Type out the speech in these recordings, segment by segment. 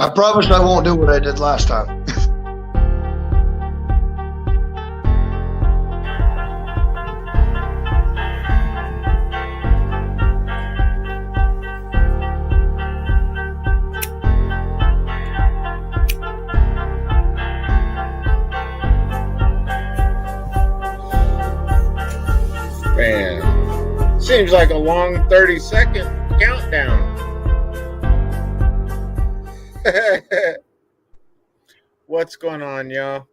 I promise I won't do what I did last time. Man, seems like a long 30-second countdown. What's going on, y'all?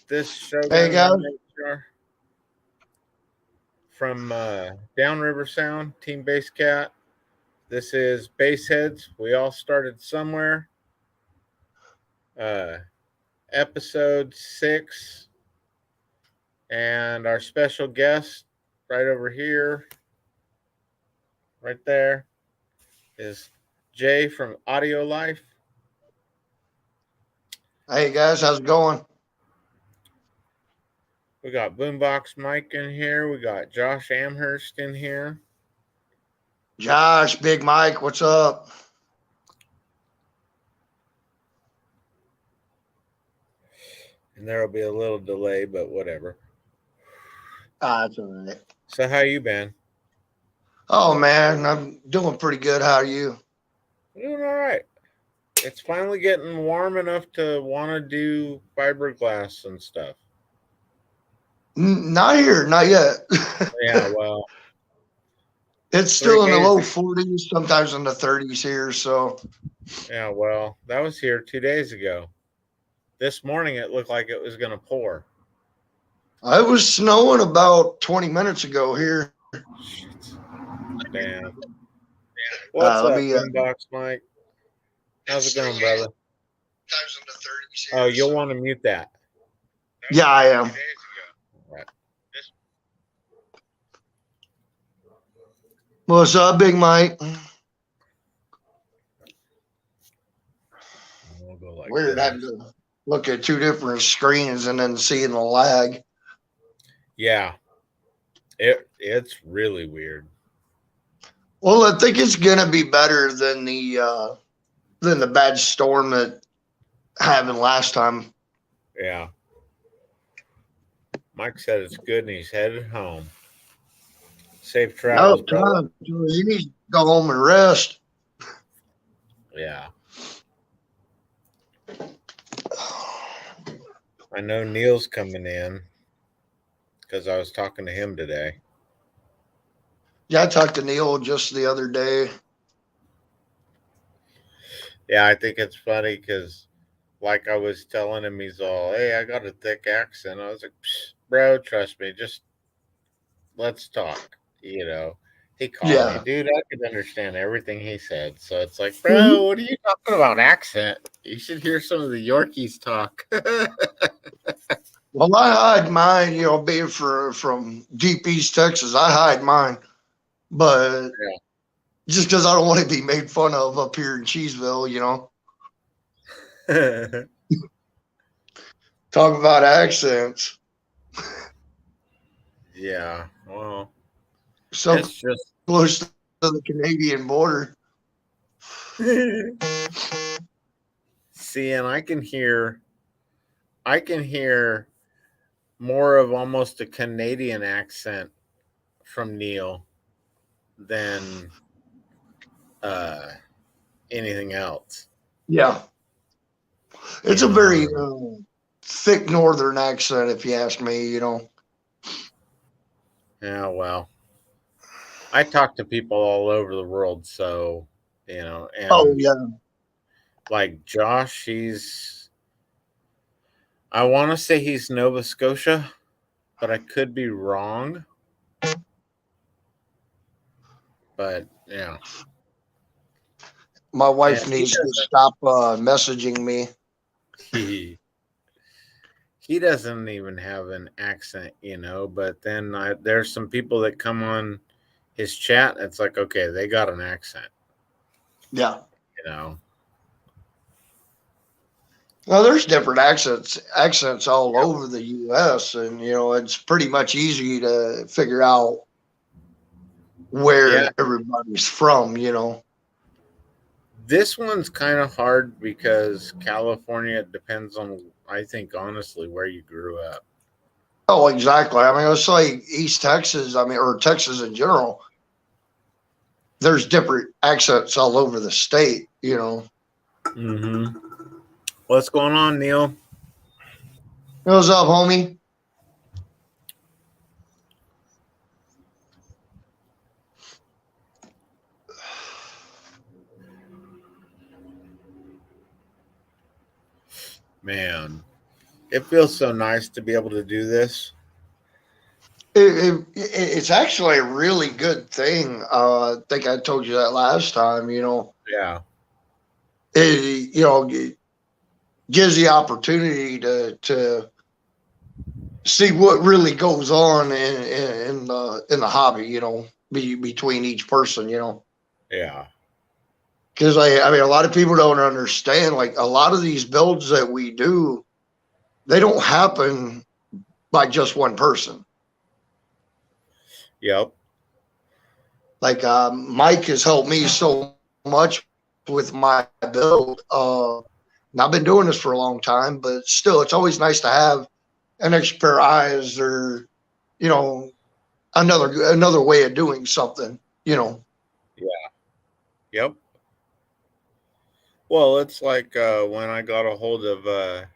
This show Hey, guys. from Downriver Sound, Team Bass Cat. This is Bassheads. We all started somewhere. Episode 6. And our special guest right over here, right there, is Jay from Audio Life. Hey, guys. How's it going? We got Boombox Mike in here. We got Josh Amherst in here. Josh, Big Mike, what's up? And there will be a little delay, but whatever. That's all right. So how you been? Oh, man, I'm doing pretty good. How are you? Doing all right. It's finally getting warm enough to want to do fiberglass and stuff. Not here, not yet. Yeah, well. It's still in the low 40s, sometimes in the 30s here, so. Yeah, well, that was here 2 days ago. This morning, it looked like it was going to pour. It was snowing about 20 minutes ago here. Shit. Damn. What's up, Boombox Mike? How's it going, brother? Oh, you'll want to mute that. Yeah, I am. Right. What's up, Big Mike? We'll go like Weird having to look at two different screens and then seeing the lag. Yeah. It's really weird. Well, I think it's gonna be better than the bad storm that happened last time. Yeah. Mike said it's good and he's headed home. Safe travels. No, you need to go home and rest. Yeah. I know Neil's coming in because I was talking to him today. Yeah, I talked to Neil just the other day. Yeah, I think it's funny because, like I was telling him, he's all, hey, I got a thick accent. I was like, bro, trust me, just let's talk. You know, he called me, dude, I could understand everything he said. So it's like, bro, what are you talking about accent? You should hear some of the Yorkies talk. Well, I hide mine, being from deep East Texas, I hide mine. But just because I don't want to be made fun of up here in Cheeseville, Talk about accents. Yeah, well, so it's just close to the Canadian border. See, and I can hear more of almost a Canadian accent from Neil than anything else. Yeah. It's a very thick northern accent, if you ask me, Yeah, well, I talk to people all over the world, so, and like Josh, I want to say he's Nova Scotia, but I could be wrong. But, yeah. My wife needs to stop messaging me. He doesn't even have an accent, but then there's some people that come on his chat. It's like, okay, they got an accent. Yeah. Well, there's different accents all over the U.S., and, it's pretty much easy to figure out where everybody's from, This one's kind of hard because California depends on, I think, honestly, where you grew up. Oh, exactly. I mean, it's like East Texas. I mean, or Texas in general. There's different accents all over the state. Mm-hmm. What's going on, Neil? What's up, homie? Man, it feels so nice to be able to do this. It's actually a really good thing. I think I told you that last time. Yeah. It gives the opportunity to see what really goes on in the hobby. Between each person. Yeah. Because I mean, a lot of people don't understand. Like a lot of these builds that we do, they don't happen by just one person. Yep. Like Mike has helped me so much with my build. And I've been doing this for a long time, but still, it's always nice to have an extra pair of eyes or you know another way of doing something. Yeah. Yep. Well, it's like when I got a hold of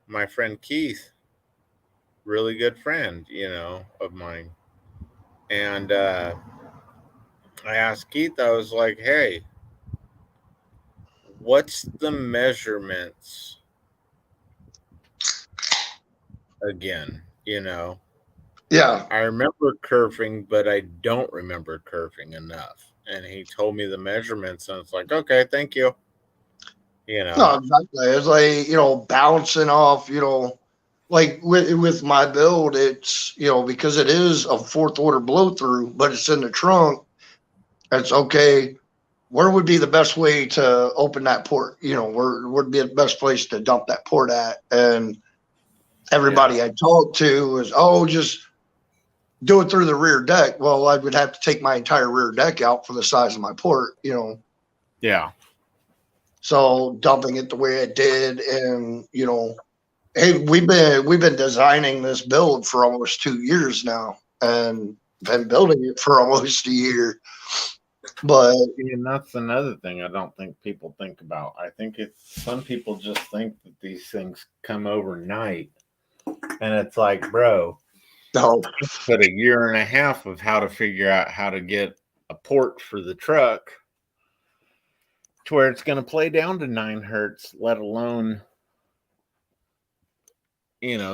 my friend Keith, really good friend, of mine. And I asked Keith, I was like, hey, what's the measurements again? Yeah. I remember curving, but I don't remember curving enough. And he told me the measurements, and it's like, okay, thank you. No, exactly. It's like, bouncing off, like with my build, it's, because it is a fourth order blow through, but it's in the trunk. It's okay. Where would be the best way to open that port? Where would be the best place to dump that port at? And everybody I talked to was, oh, just do it through the rear deck. Well, I would have to take my entire rear deck out for the size of my port. Yeah. So dumping it the way it did, and hey, we've been designing this build for almost 2 years now, and been building it for almost a year. But And that's another thing I don't think people think about. I think some people just think that these things come overnight. And it's like, bro, no, put a year and a half of how to figure out how to get a port for the truck to where it's going to play down to 9 hertz, let alone,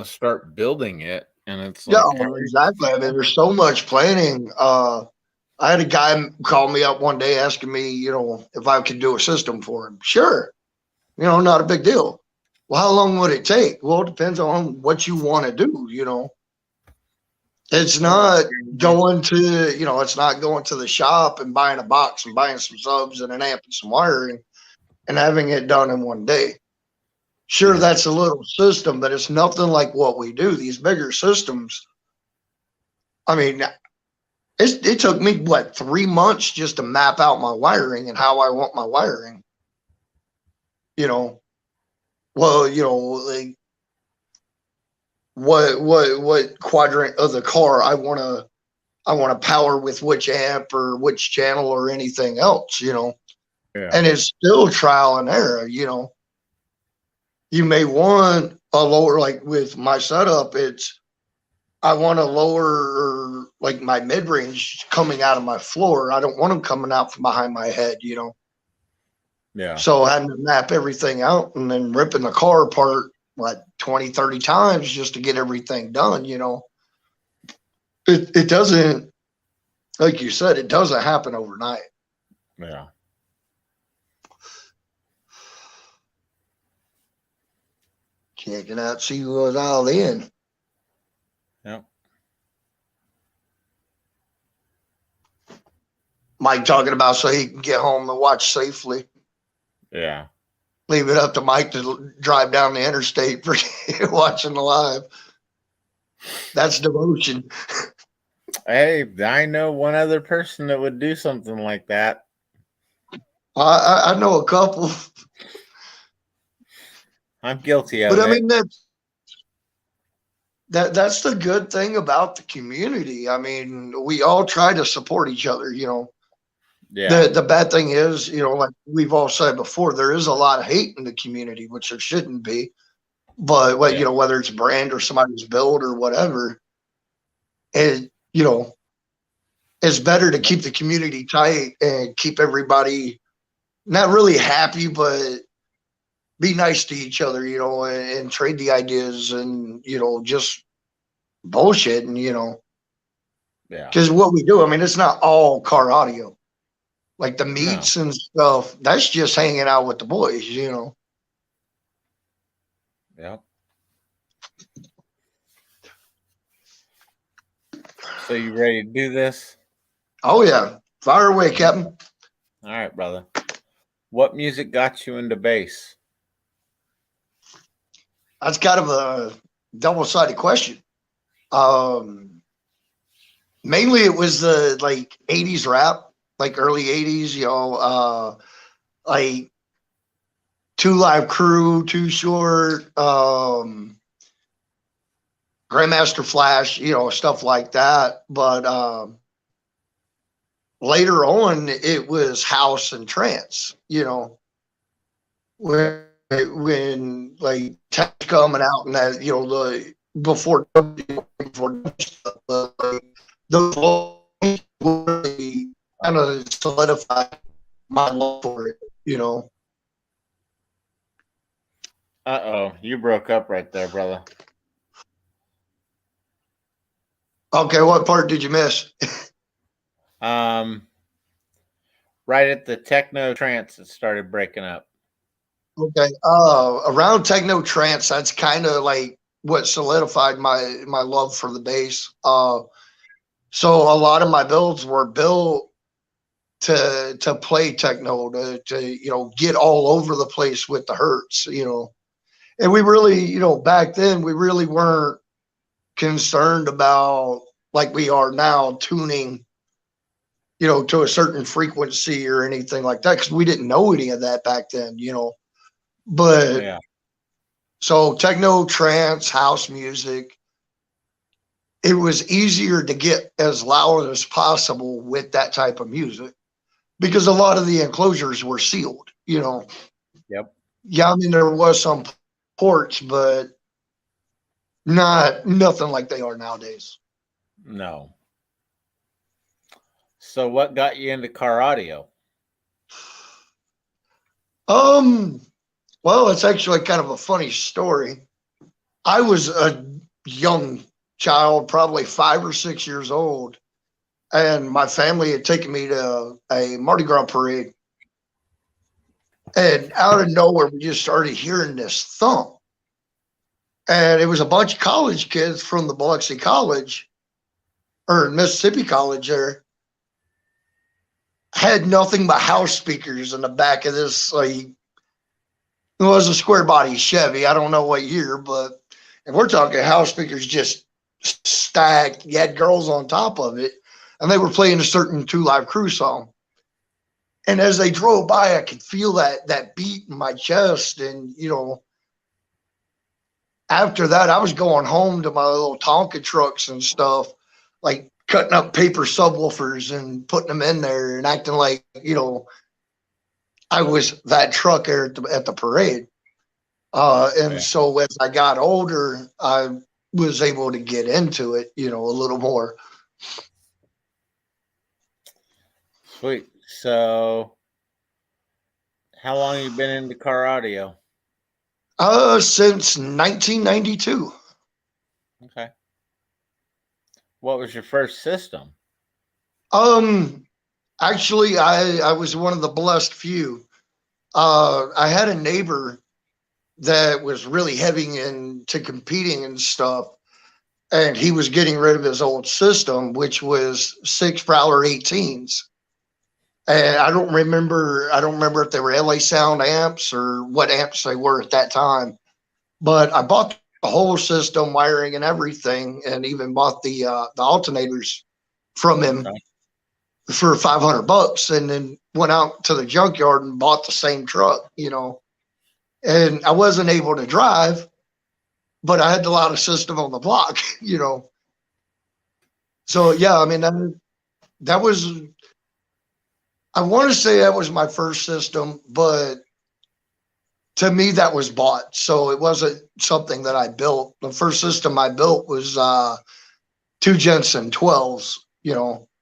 start building it. And it's yeah, like, exactly. I mean, there's so much planning. I had a guy call me up one day asking me, if I could do a system for him. Sure, not a big deal. Well, how long would it take? Well, it depends on what you want to do. It's not going to, it's not going to the shop and buying a box and buying some subs and an amp and some wiring and having it done in one day. Sure, that's a little system, but it's nothing like what we do. These bigger systems, I mean, it took me, 3 months just to map out my wiring and how I want my wiring. Well, like what quadrant of the car I want to power with which amp or which channel or anything else. And it's still trial and error. You may want a lower, like with my setup, I want a lower, like my mid range coming out of my floor. I don't want them coming out from behind my head. Yeah. So having to map everything out and then ripping the car apart 20, 30 times just to get everything done. It doesn't, like you said, it doesn't happen overnight. Yeah. Checking out, see who was all in. Yep. Mike talking about so he can get home and watch safely. Yeah. Leave it up to Mike to drive down the interstate for watching the live. That's devotion. Hey, I know one other person that would do something like that. I know a couple, I'm guilty but of I it. mean that's the good thing about the community. I mean, we all try to support each other. Yeah. The bad thing is, like we've all said before, there is a lot of hate in the community, which there shouldn't be. But what Yeah. whether it's brand or somebody's build or whatever, it it's better to keep the community tight and keep everybody not really happy, but be nice to each other, and trade the ideas and just bullshit and Yeah. because what we do, I mean, it's not all car audio. Like the No. meets and stuff, that's just hanging out with the boys. Yeah. So you ready to do this? Oh yeah, fire away, Captain. All right, brother. What music got you into bass? That's kind of a double-sided question. Um, Mainly it was the like '80s rap, like early '80s. Like Two Live Crew, Too Short, Grandmaster Flash, stuff like that. But later on, it was house and trance. Yep. When like tech coming out and that the before the really kind of solidified my love for it. Uh-oh. You broke up right there, brother. Okay, what part did you miss? Um, right at the techno trance, it started breaking up. Okay, around techno trance, that's kind of like what solidified my love for the bass. So a lot of my builds were built to play techno, to get all over the place with the hertz. And we really, back then we really weren't concerned about like we are now tuning, to a certain frequency or anything like that because we didn't know any of that back then. But Yeah. so techno, trance, house music, it was easier to get as loud as possible with that type of music because a lot of the enclosures were sealed. Yep. Yeah, I mean there was some ports, but nothing like they are nowadays. No. So what got you into car audio? Well, it's actually kind of a funny story. I was a young child, probably 5 or 6 years old, and my family had taken me to a Mardi Gras parade. And out of nowhere, we just started hearing this thump. And it was a bunch of college kids from the Biloxi College or Mississippi College there had nothing but house speakers in the back of this. Like, it was a square body Chevy. I don't know what year, but and we're talking house speakers just stacked. You had girls on top of it, and they were playing a certain Two Live Crew song. And as they drove by, I could feel that beat in my chest. And after that, I was going home to my little Tonka trucks and stuff, like cutting up paper subwoofers and putting them in there and acting like I was that truck there at the parade. And Yeah. so as I got older, I was able to get into it, a little more. Sweet. So how long you been into car audio? Since 1992. Okay. What was your first system? Um, Actually, I was one of the blessed few. I had a neighbor that was really heavy into competing and stuff, and he was getting rid of his old system, which was 6 Prowler 18s. And I don't remember if they were LA Sound amps or what amps they were at that time. But I bought the whole system, wiring and everything, and even bought the alternators from him. Okay. for $500 and then went out to the junkyard and bought the same truck, and I wasn't able to drive, but I had the loudest system on the block, So yeah, I mean, that was, I want to say that was my first system, but to me that was bought. So it wasn't something that I built. The first system I built was two Jensen 12s,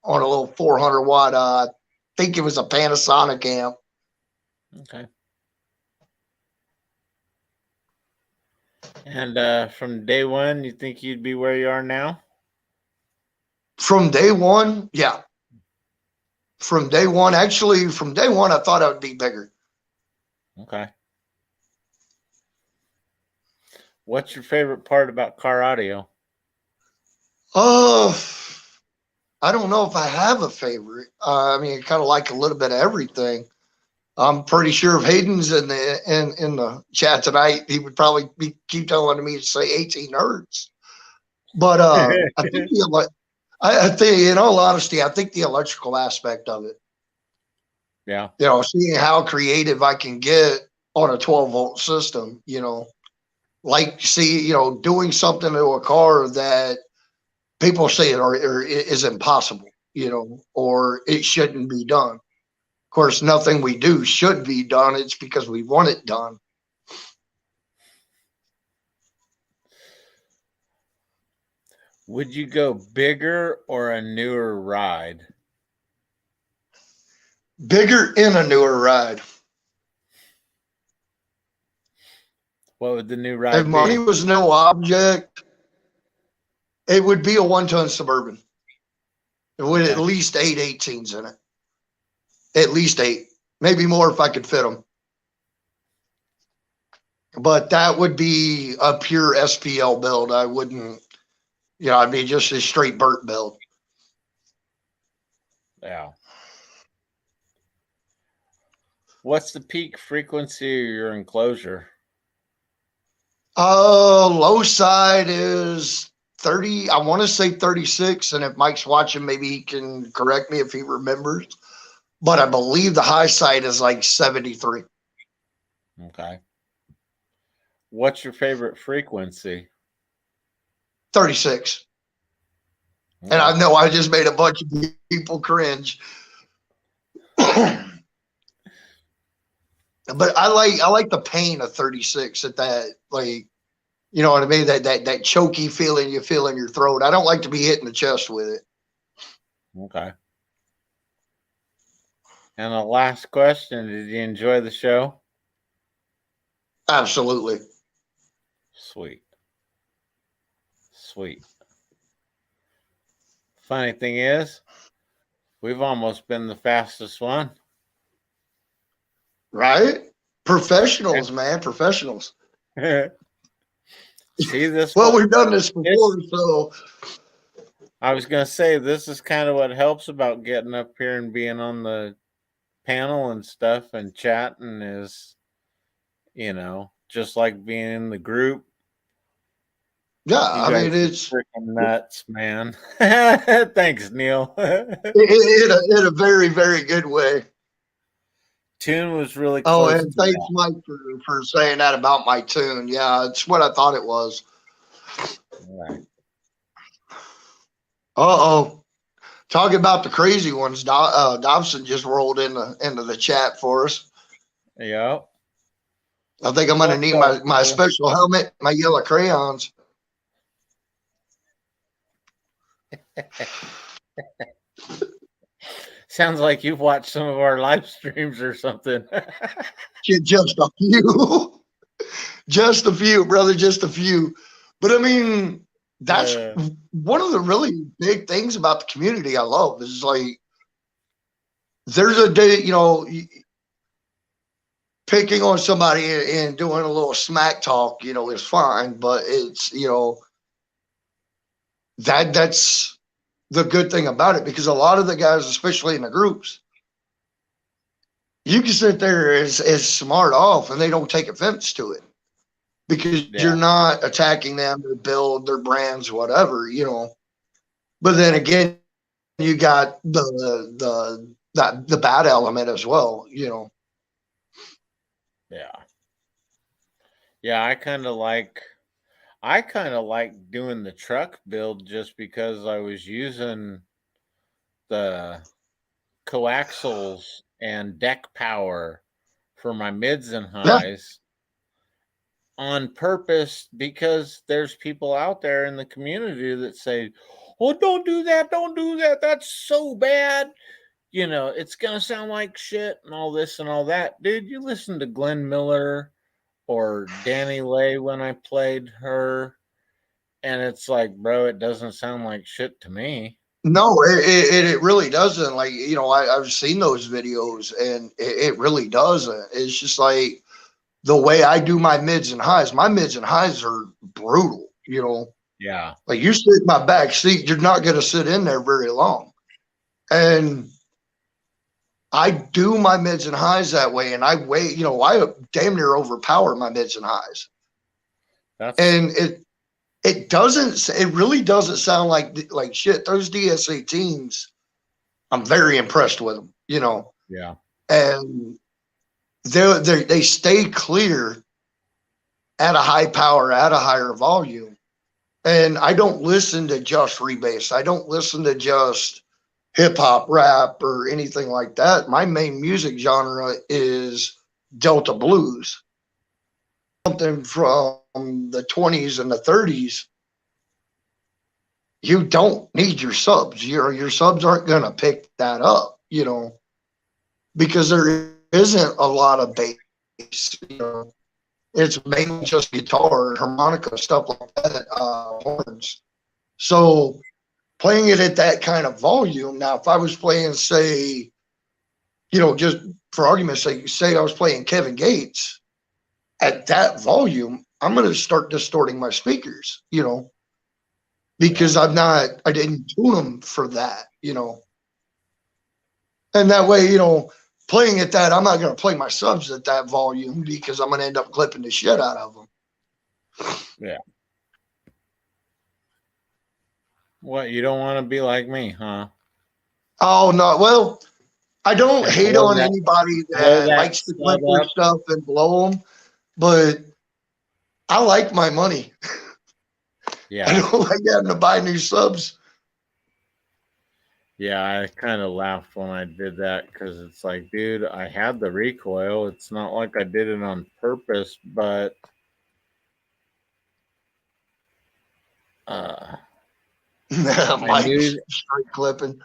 on a little 400 watt, I think it was a Panasonic amp. Okay. And from day one, you think you'd be where you are now? From day one, yeah. From day one, actually, from day one, I thought I would be bigger. Okay. What's your favorite part about car audio? I don't know if I have a favorite. I mean, I kind of like a little bit of everything. I'm pretty sure if Hayden's in the chat tonight, he would probably keep telling me to say 18 hertz. But I think I think, in all honesty, I think the electrical aspect of it. Yeah. Seeing how creative I can get on a 12-volt system. Like doing something to a car that people say or is impossible. Or it shouldn't be done. Of course, nothing we do should be done. It's because we want it done. Would you go bigger or a newer ride? Bigger in a newer ride. What would the new ride If money be? was no object, it would be a 1-ton Suburban. It would at least 8 18s in it. At least 8. Maybe more if I could fit them. But that would be a pure SPL build. I wouldn't, I'd be just a straight Burt build. Yeah. What's the peak frequency of your enclosure? Low side is 30. I want to say 36. And if Mike's watching, maybe he can correct me if he remembers. But I believe the high side is like 73. Okay. What's your favorite frequency? 36. Okay. And I know I just made a bunch of people cringe. But I like the pain of 36 at that, like, you know what I mean? That choky feeling you feel in your throat. I don't like to be hitting the chest with it. Okay. And the last question, did you enjoy the show? Absolutely. Sweet. Funny thing is, we've almost been the fastest one. Right? Professionals, man. Professionals. See this? Well, we've done this before, so. I was going to say, this is kind of what helps about getting up here and being on the panel and stuff and chatting is, just like being in the group. Yeah, I mean, it's freaking nuts, man. Thanks, Neil. in a very, very good way. Tune was really close. Oh, and thanks, Mike, for saying that about my tune. Yeah, it's what I thought it was. Right. Uh-oh. Talking about the crazy ones, Dobson just rolled into the chat for us. Yeah. I think I'm going to need my special helmet, my yellow crayons. Sounds like you've watched some of our live streams or something. Just a few. Just a few, brother, just a few. But I mean, that's one of the really big things about the community I love is like, there's a day, picking on somebody and doing a little smack talk, is fine, but it's, that's the good thing about it, because a lot of the guys, especially in the groups, you can sit there as smart off and they don't take offense to it because you're not attacking them, their build, their brands, whatever, But then again, you got the bad element as well, you know. Yeah. Yeah, I kind of like doing the truck build just because I was using the coaxials and deck power for my mids and Yeah. highs on purpose, because there's people out there in the community that say, "Oh, don't do that, don't do that. That's so bad. You know, it's going to sound like shit and all this and all that." Dude, you listen to Glenn Miller or Danny Lay when I played her, and it's like, bro, it doesn't sound like shit to me. No, it really doesn't. Like, you know, I've seen those videos, and it really doesn't. It's just like the way I do my mids and highs. My mids and highs are brutal, you know. Yeah. Like, you sit in my back seat, you're not going to sit in there very long. And I do my mids and highs that way, and I wait, you know, I damn near overpower my mids and highs. And it really doesn't sound like shit. Those DS18s, I'm very impressed with them, you know. Yeah. And they stay clear at a high power, at a higher volume. And I don't listen to just rebass. I don't listen to just hip hop, rap, or anything like that. My main music genre is Delta blues, something from the 20s and the 30s. You don't need your subs. Your subs aren't going to pick that up, you know, because there isn't a lot of bass. You know, it's mainly just guitar, harmonica, stuff like that, horns. So playing it at that kind of volume. Now, if I was playing, say, you know, just for argument's sake, say I was playing Kevin Gates at that volume, I'm going to start distorting my speakers, you know, because I didn't tune them for that, you know. And that way, you know, playing at that, I'm not going to play my subs at that volume because I'm going to end up clipping the shit out of them. Yeah. What, you don't want to be like me, huh? Oh, no. Well, I don't And hate on anybody that likes to clip their stuff and blow them, but I like my money. Yeah. I don't like having to buy new subs. Yeah, I kind of laughed when I did that because it's like, dude, I had the recoil. It's not like I did it on purpose, but Mike straight clipping.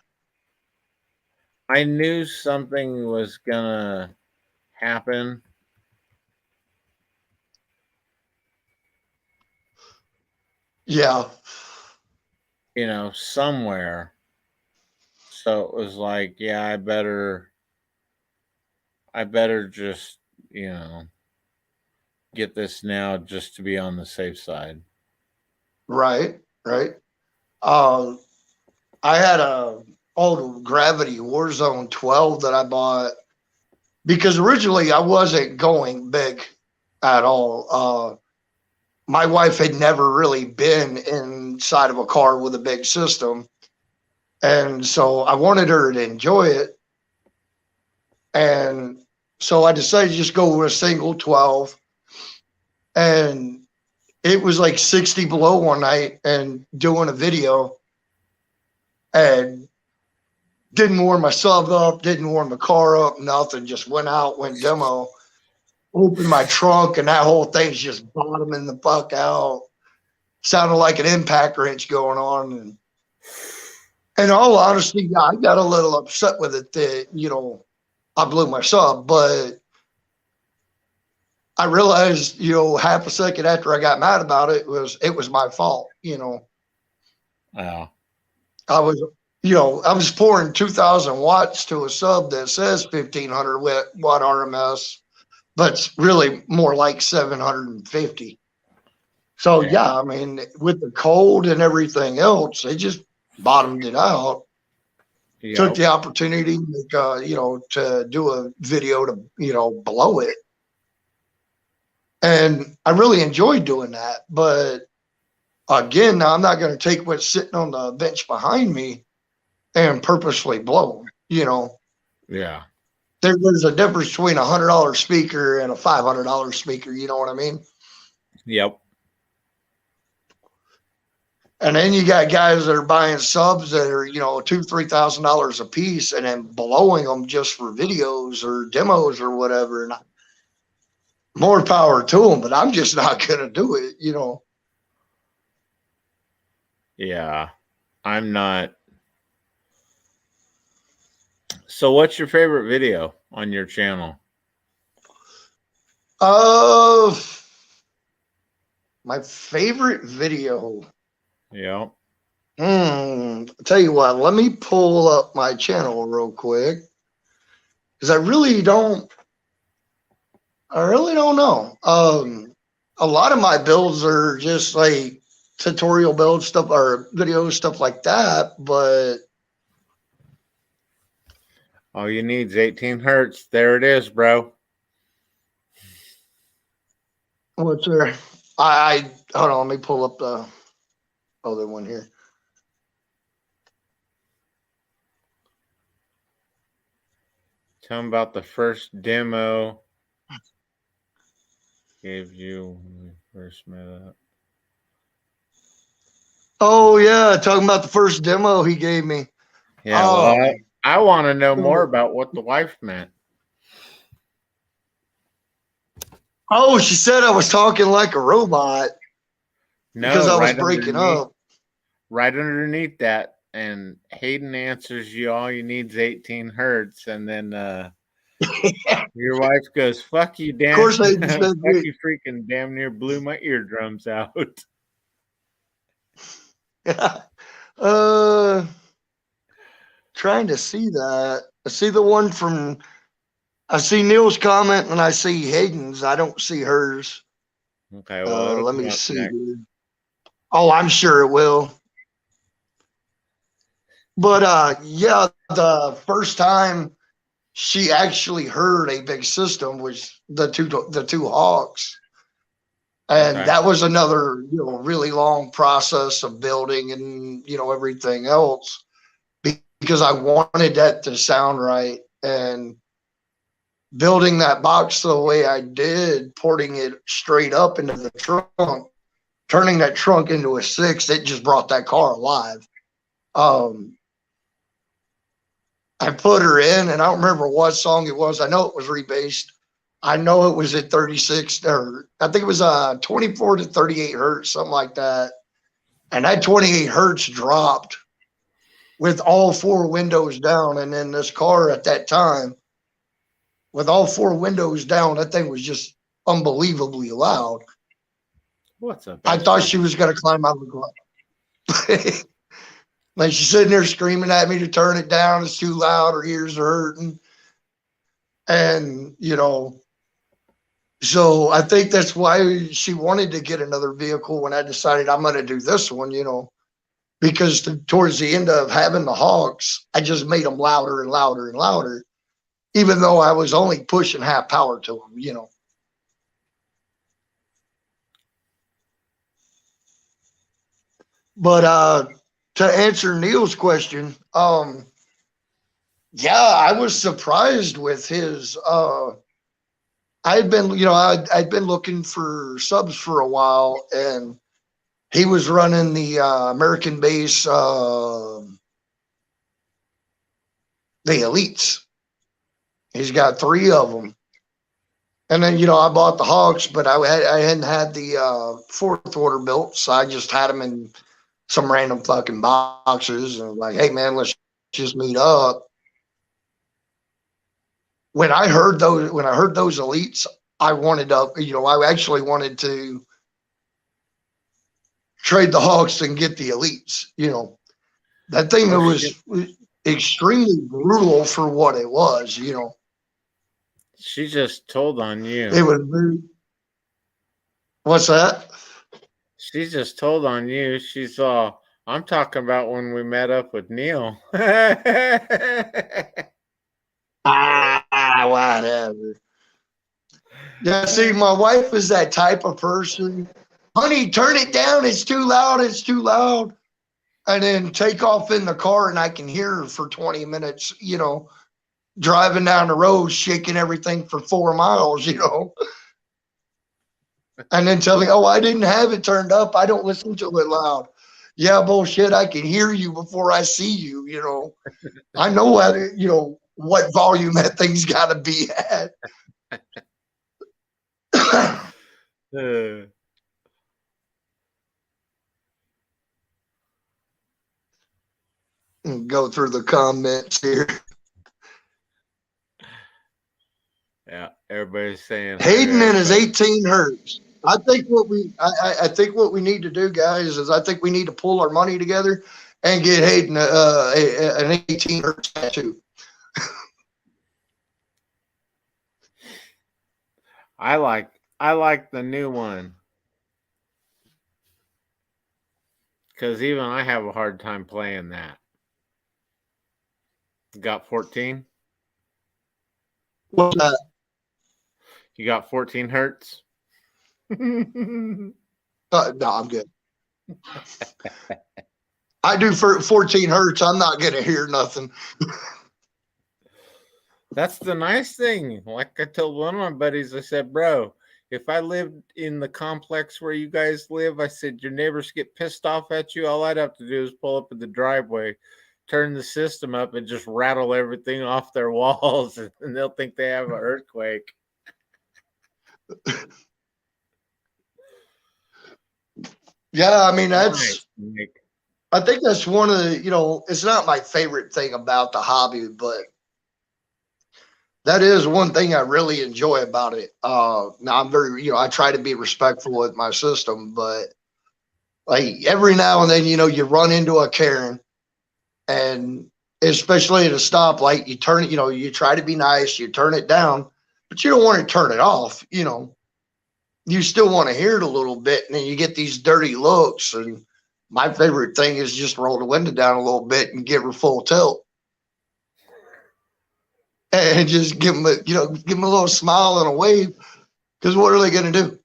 I knew something was gonna happen. Yeah. You know, somewhere. So it was like, yeah, I better just, you know, get this now just to be on the safe side. Right. I had a old Gravity Warzone 12 that I bought because originally I wasn't going big at all. My wife had never really been inside of a car with a big system. And so I wanted her to enjoy it. And so I decided to just go with a single 12. And it was like 60 below one night and doing a video and didn't warm my sub up, didn't warm the car up, nothing. Just went out, went demo, opened my trunk, and that whole thing's just bottoming the fuck out. Sounded like an impact wrench going on. And in all honesty, yeah, I got a little upset with it that, you know, I blew my sub, but I realized, you know, half a second after I got mad about it was my fault, you know. Wow. I was pouring 2,000 watts to a sub that says 1,500 watt RMS, but it's really more like 750. So yeah, I mean, with the cold and everything else, it just bottomed it out. Yep. Took the opportunity, to do a video to, you know, blow it. And I really enjoyed doing that. But again, now I'm not going to take what's sitting on the bench behind me and purposely blow them, you know. Yeah. There's a difference between $100 speaker and a $500 speaker, you know what I mean? Yep. And then you got guys that are buying subs that are, you know, $2,000-$3,000 a piece and then blowing them just for videos or demos or whatever. And more power to them, but I'm just not going to do it, you know. Yeah. I'm not. So what's your favorite video on your channel? My favorite video. Yeah. I'll tell you what, let me pull up my channel real quick. Because I really don't know. A lot of my builds are just like tutorial build stuff or videos, stuff like that, but all you need is 18 hertz. There it is, bro. what's there? I hold on, let me pull up the other one here. Tell them about the first demo gave you when we first met up. Oh yeah, talking about the first demo he gave me. Yeah, well, I want to know more about what the wife meant. Oh, she said I was talking like a robot because I was breaking up. Right underneath that, and Hayden answers you, all you need is 18 hertz, and then your wife goes, fuck you, damn. Of course, I said, fuck you, freaking damn near blew my eardrums out. Trying to see that. I see the one from, I see Neil's comment and I see Hayden's. I don't see hers. Okay, well, let me see. Next. Oh, I'm sure it will. But yeah, the first time she actually heard a big system was the two Hawks. And that was another, you know, really long process of building and, you know, everything else, because I wanted that to sound right. And building that box the way I did, porting it straight up into the trunk, turning that trunk into a 6, it just brought that car alive. I put her in, and I don't remember what song it was. I know it was rebased. I know it was at 36, or I think it was 24 to 38 hertz, something like that. And that 28 hertz dropped with all 4 windows down. And then this car at that time, with all 4 windows down, that thing was just unbelievably loud. What's up? I thought she was going to climb out of the garage. Like, she's sitting there screaming at me to turn it down. It's too loud. Her ears are hurting. And, you know, so I think that's why she wanted to get another vehicle when I decided I'm going to do this one, you know, because towards the end of having the Hawks, I just made them louder and louder and louder, even though I was only pushing half power to them, you know. But to answer Neil's question, yeah, I was surprised with his. I'd been, you know, I'd been looking for subs for a while, and he was running the American base, the Elites. He's got 3 of them. And then, you know, I bought the Hawks, but I hadn't had the 4th order built, so I just had them in some random fucking boxes, and like, hey man, let's just meet up. When I heard those Elites, I wanted to, you know, I actually wanted to trade the Hawks and get the Elites. You know, that thing was extremely brutal for what it was, you know. She just told on you. It was very, what's that? She just told on you. She's all, I'm talking about when we met up with Neil. Whatever. Yeah, see, my wife is that type of person. Honey, turn it down. It's too loud. It's too loud. and then take off in the car, and I can hear her for 20 minutes, driving down the road, shaking everything for 4 miles, and then tell me, oh, I didn't have it turned up. I don't listen to it loud. Yeah, bullshit. I can hear you before I see you. I know how to, what volume that thing's got to be at. Go through the comments here. Yeah, everybody's saying Hayden and his 18 hertz. I think what we need to do, guys, is I think we need to pull our money together and get Hayden an 18 hertz tattoo. I like the new one, because even I have a hard time playing that. Got 14? What's that? You got 14 hertz? No, I'm good. I do for 14 hertz. I'm not going to hear nothing. That's the nice thing. Like I told one of my buddies, I said, bro, if I lived in the complex where you guys live, I said, your neighbors get pissed off at you. All I'd have to do is pull up in the driveway, turn the system up, and just rattle everything off their walls, and they'll think they have an earthquake. Yeah, I mean, I think that's one of the, it's not my favorite thing about the hobby, but that is one thing I really enjoy about it. Now I'm very, I try to be respectful with my system, but like every now and then, you run into a Karen, and especially at a stoplight, you turn it, you try to be nice, you turn it down, but you don't want to turn it off, you still want to hear it a little bit, and then you get these dirty looks. And my favorite thing is just roll the window down a little bit and give her full tilt, and just give them give them a little smile and a wave. Because what are they going to do?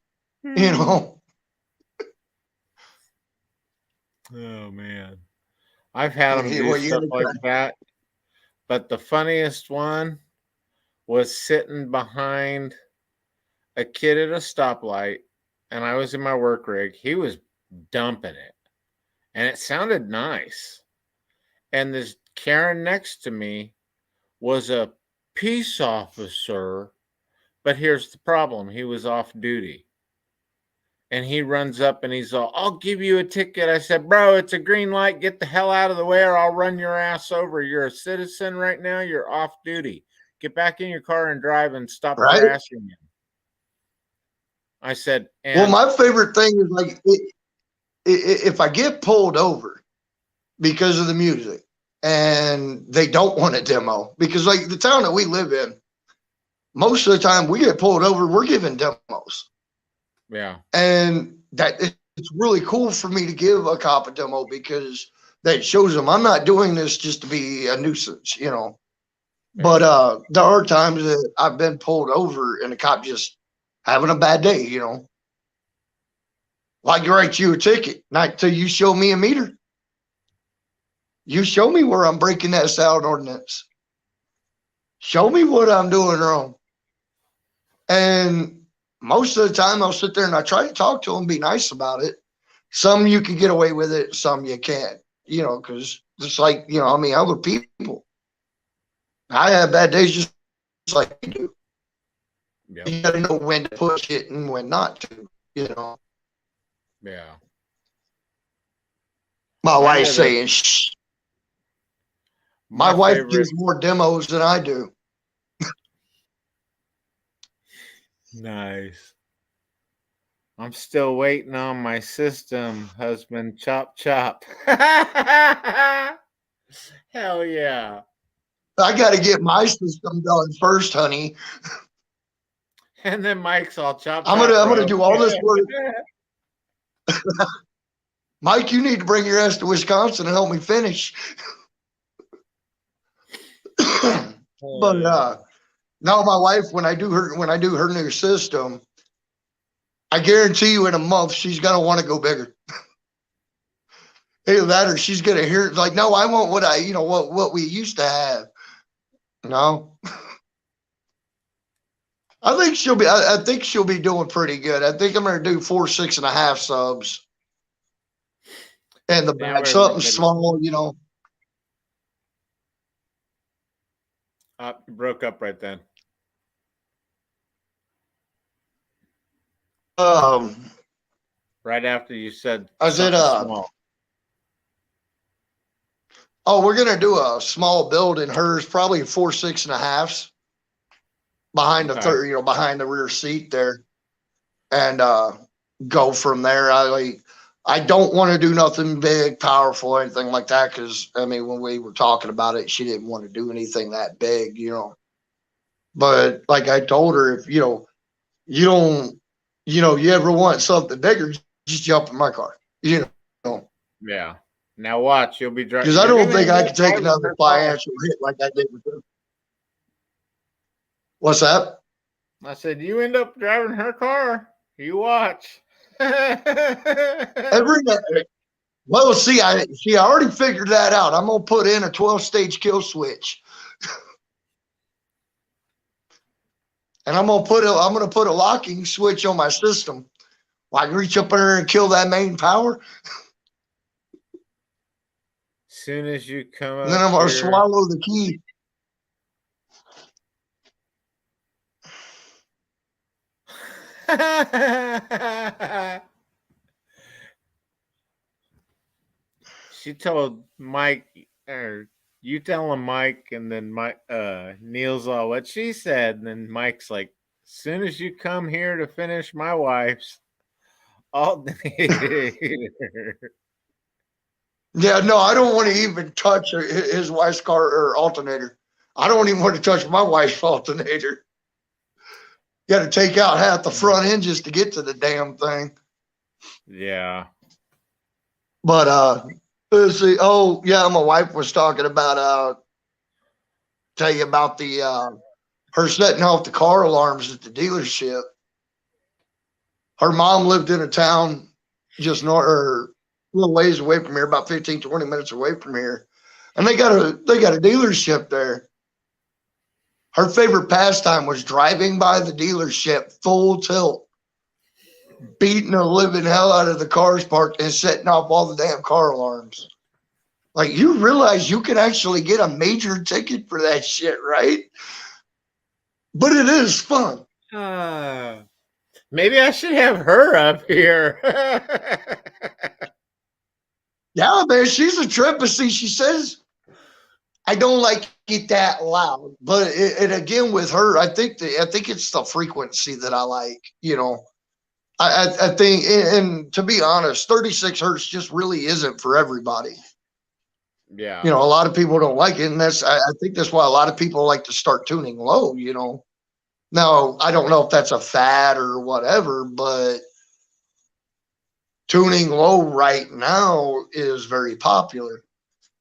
Oh man, I've had them do stuff like that. But the funniest one was sitting behind a kid at a stoplight, and I was in my work rig. He was dumping it, and it sounded nice. And this Karen next to me was a peace officer, but here's the problem. He was off duty. And he runs up and he's all, I'll give you a ticket. I said, bro, it's a green light. Get the hell out of the way or I'll run your ass over. You're a citizen right now. You're off duty. Get back in your car and drive and stop harassing him. I said, well, my favorite thing is like if I get pulled over because of the music and they don't want a demo, because like the town that we live in, most of the time we get pulled over, we're giving demos. Yeah. And it's really cool for me to give a cop a demo, because that shows them I'm not doing this just to be a nuisance, Yeah. But there are times that I've been pulled over and the cop just having a bad day, Like, write you a ticket, not till you show me a meter. You show me where I'm breaking that sound ordinance. Show me what I'm doing wrong. And most of the time I'll sit there and I try to talk to them, be nice about it. Some you can get away with it, some you can't, because it's like, other people. I have bad days just like you do. Yep. You got to know when to push it and when not to, Yeah. My wife's saying, shh. My wife gives more demos than I do. Nice. I'm still waiting on my system, husband. Chop, chop. Hell yeah. I got to get my system done first, honey. And then Mike's all chop. I'm gonna do all this work. Mike, you need to bring your ass to Wisconsin and help me finish. But now my wife, when I do her new system, I guarantee you in a month she's gonna want to go bigger. Either that or she's gonna hear like, no, I want what what we used to have. No. I think she'll be doing pretty good. I think I'm gonna do 4 6.5 subs. And the Now back something everybody small, broke up right then. Right after you said I said small. Oh, we're gonna do a small build in hers, probably 4 6.5s behind the third, behind the rear seat there, and go from there. I don't want to do nothing big, powerful, or anything like that, because I mean, when we were talking about it, she didn't want to do anything that big, But like I told her, if you don't, you ever want something bigger, just jump in my car, Yeah. Now watch, you'll be driving. Because I don't think I can take another financial hit like I did with her. What's that? I said, you end up driving her car. You watch. Every day. Well, see, I already figured that out. I'm gonna put in a 12-stage kill switch, and I'm gonna put a locking switch on my system. I can reach up in there and kill that main power. Soon as you come up, and then I'm gonna swallow the key. She told Mike, or you telling Mike, and then Neil's all what she said, and then Mike's like, soon as you come here to finish my wife's, all Yeah, no, I don't want to even touch his wife's car or alternator. I don't even want to touch my wife's alternator. You got to take out half the front end just to get to the damn thing. Yeah. But let's see. Oh yeah, my wife was talking about tell you about the her setting off the car alarms at the dealership. Her mom lived in a town just north or a little ways away from here, about 15, 20 minutes away from here. And they got a dealership there. Her favorite pastime was driving by the dealership full tilt, beating the living hell out of the cars parked and setting off all the damn car alarms. Like, you realize you can actually get a major ticket for that shit, right? But it is fun. Maybe I should have her up here. Yeah, man, she's a trip. But see, she says, I don't like it that loud. But it again, with her, I think it's the frequency that I like, I think, and to be honest, 36 hertz just really isn't for everybody. Yeah. A lot of people don't like it. And I think that's why a lot of people like to start tuning low, Now, I don't know if that's a fad or whatever, but tuning low right now is very popular.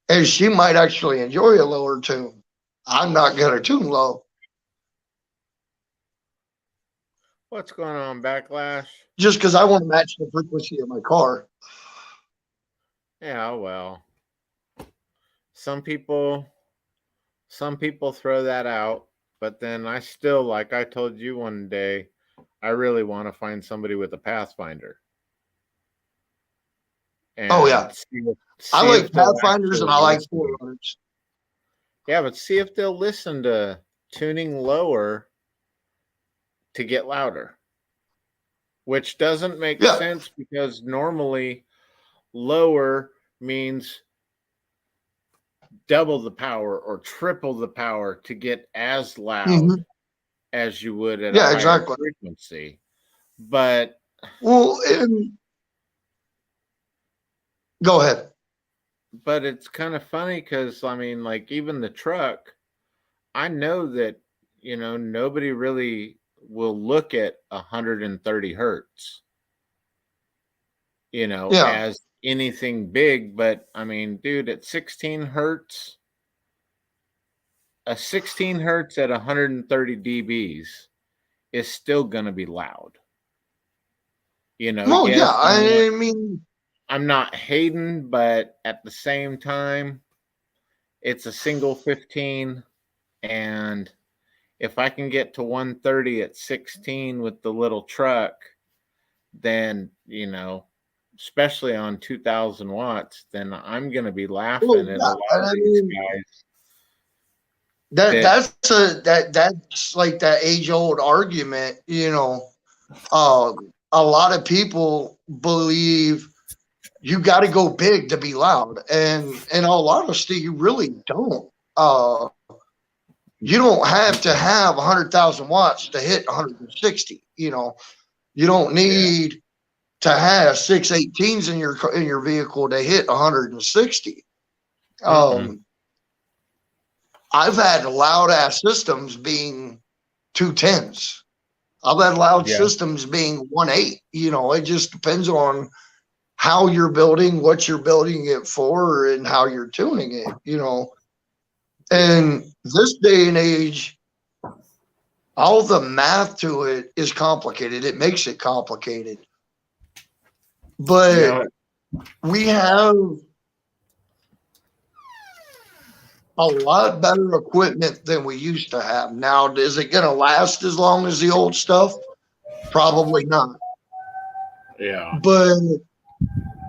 And she might actually enjoy a lower tune. I'm not going to tune low. What's going on, Backlash? Just because I want to match the frequency of my car. Yeah, well. Some people throw that out, but then I still, like I told you one day, I really want to find somebody with a Pathfinder. And oh yeah, I like Pathfinders and I like Forerunners. Yeah, but see if they'll listen to tuning lower to get louder, which doesn't make sense because normally lower means double the power or triple the power to get as loud as you would at a higher frequency. But go ahead. But it's kind of funny because I mean, like, even the truck, I know that nobody really will look at 130 hertz as anything big, but I mean, dude, at 16 hertz, a 16 hertz at 130 dBs is still going to be loud. Well, yeah, I mean, I'm not hating, but at the same time, it's a single 15, and if I can get to 130 at 16 with the little truck, then, especially on 2000 watts, then I'm going to be Well, laughing at a yeah, lot of I these mean, guys that, that's like that age old argument. A lot of people believe you got to go big to be loud, and in all honesty, you really don't. You don't have to have 100,000 watts to hit 160. You don't yeah, need to have 618s in your vehicle to hit 160. mm-mm, I've had loud ass systems being 210s. I've had loud yeah, systems being 1.8. It just depends on how you're building, what you're building it for, and how you're tuning it. yeah, And this day and age, all the math to it is complicated. It makes it complicated. But yeah, we have a lot better equipment than we used to have. Now, is it going to last as long as the old stuff? Probably not. yeah, But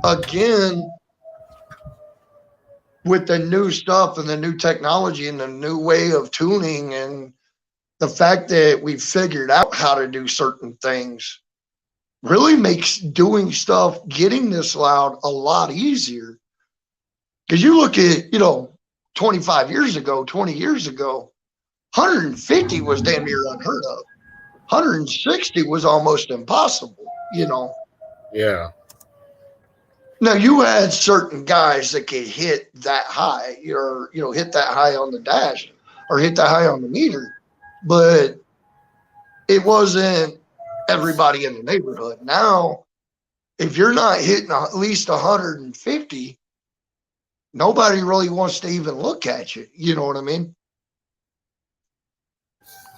again, with the new stuff and the new technology and the new way of tuning and the fact that we figured out how to do certain things really makes doing stuff, getting this loud, a lot easier. Because you look at, 25 years ago, 20 years ago, 150 was damn near unheard of. 160 was almost impossible. Yeah. Now you had certain guys that could hit that high, or hit that high on the dash, or hit that high on the meter, but it wasn't everybody in the neighborhood. Now, if you're not hitting at least 150, nobody really wants to even look at you. You know what I mean?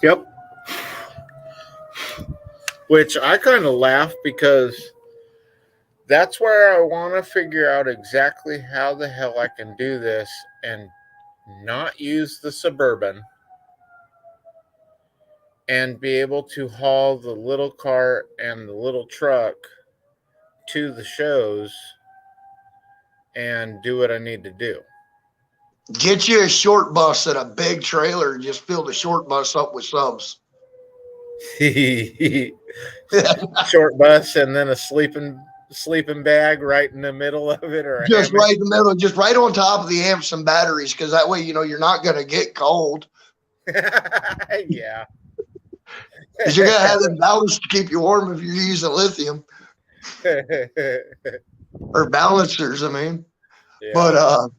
Yep. Which I kind of laugh because that's where I want to figure out exactly how the hell I can do this and not use the Suburban and be able to haul the little cart and the little truck to the shows and do what I need to do. Get you a short bus and a big trailer and just fill the short bus up with subs. Short bus and then a sleeping bag right in the middle of it, or a Just hammock. right in the middle, just right on top of the amps and batteries, because that way, you're not going to get cold. Yeah. Because you're going to have them ballast to keep you warm if you're using lithium or balancers, I mean. Yeah. But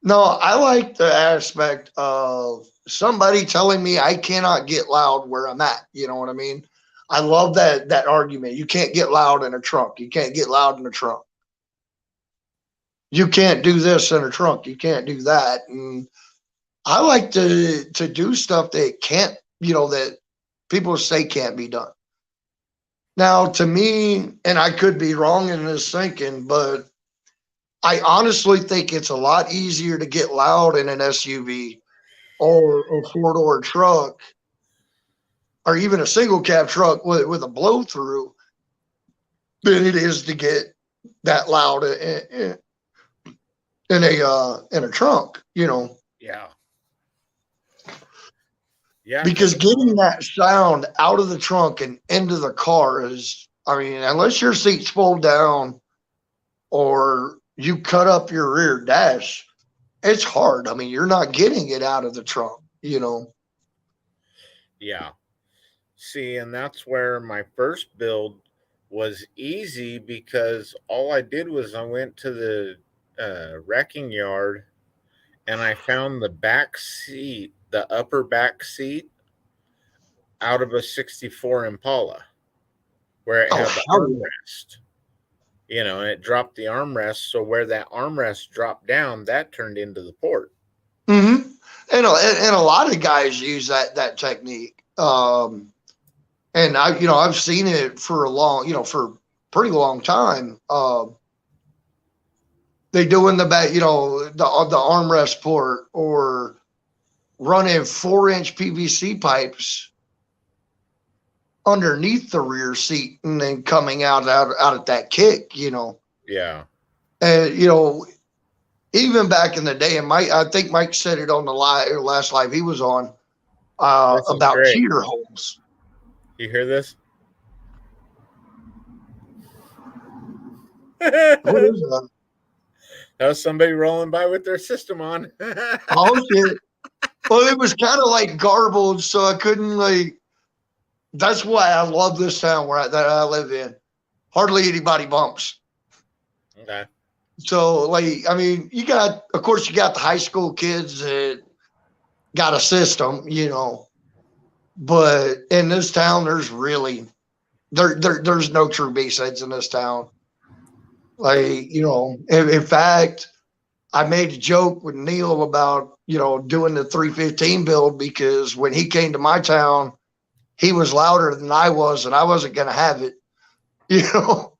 no, I like the aspect of somebody telling me I cannot get loud where I'm at. You know what I mean? I love that argument. You can't get loud in a trunk. You can't get loud in a trunk. You can't do this in a trunk. You can't do that. And I like to do stuff that can't, that people say can't be done. Now, to me, and I could be wrong in this thinking, but I honestly think it's a lot easier to get loud in an SUV or a four-door truck, or even a single cab truck with a blow through, than it is to get that loud in a trunk. Yeah. Yeah. Because getting that sound out of the trunk and into the car is, I mean, unless your seats fold down or you cut up your rear dash, it's hard. I mean, you're not getting it out of the trunk. Yeah. See, and that's where my first build was easy, because all I did was I went to the wrecking yard and I found the back seat, the upper back seat, out of a 64 Impala, where it had the armrest. And it dropped the armrest. So where that armrest dropped down, that turned into the port. Mm-hmm. And a lot of guys use that technique. And I've seen it for for a pretty long time. they doing the back, the armrest port, or running 4-inch PVC pipes underneath the rear seat and then coming out at that kick, Yeah. And even back in the day, and I think Mike said it on the last live he was on about great. cheater holes. You hear this? What is that? That was somebody rolling by with their system on. Oh shit! Well, it was kind of like garbled, so I couldn't That's why I love this town that I live in. Hardly anybody bumps. Okay. So, you got the high school kids that got a system, but in this town, there's really there's no true baseheads in this town. In fact, I made a joke with Neil about doing the 315 build, because when he came to my town, he was louder than I was, and I wasn't going to have it. You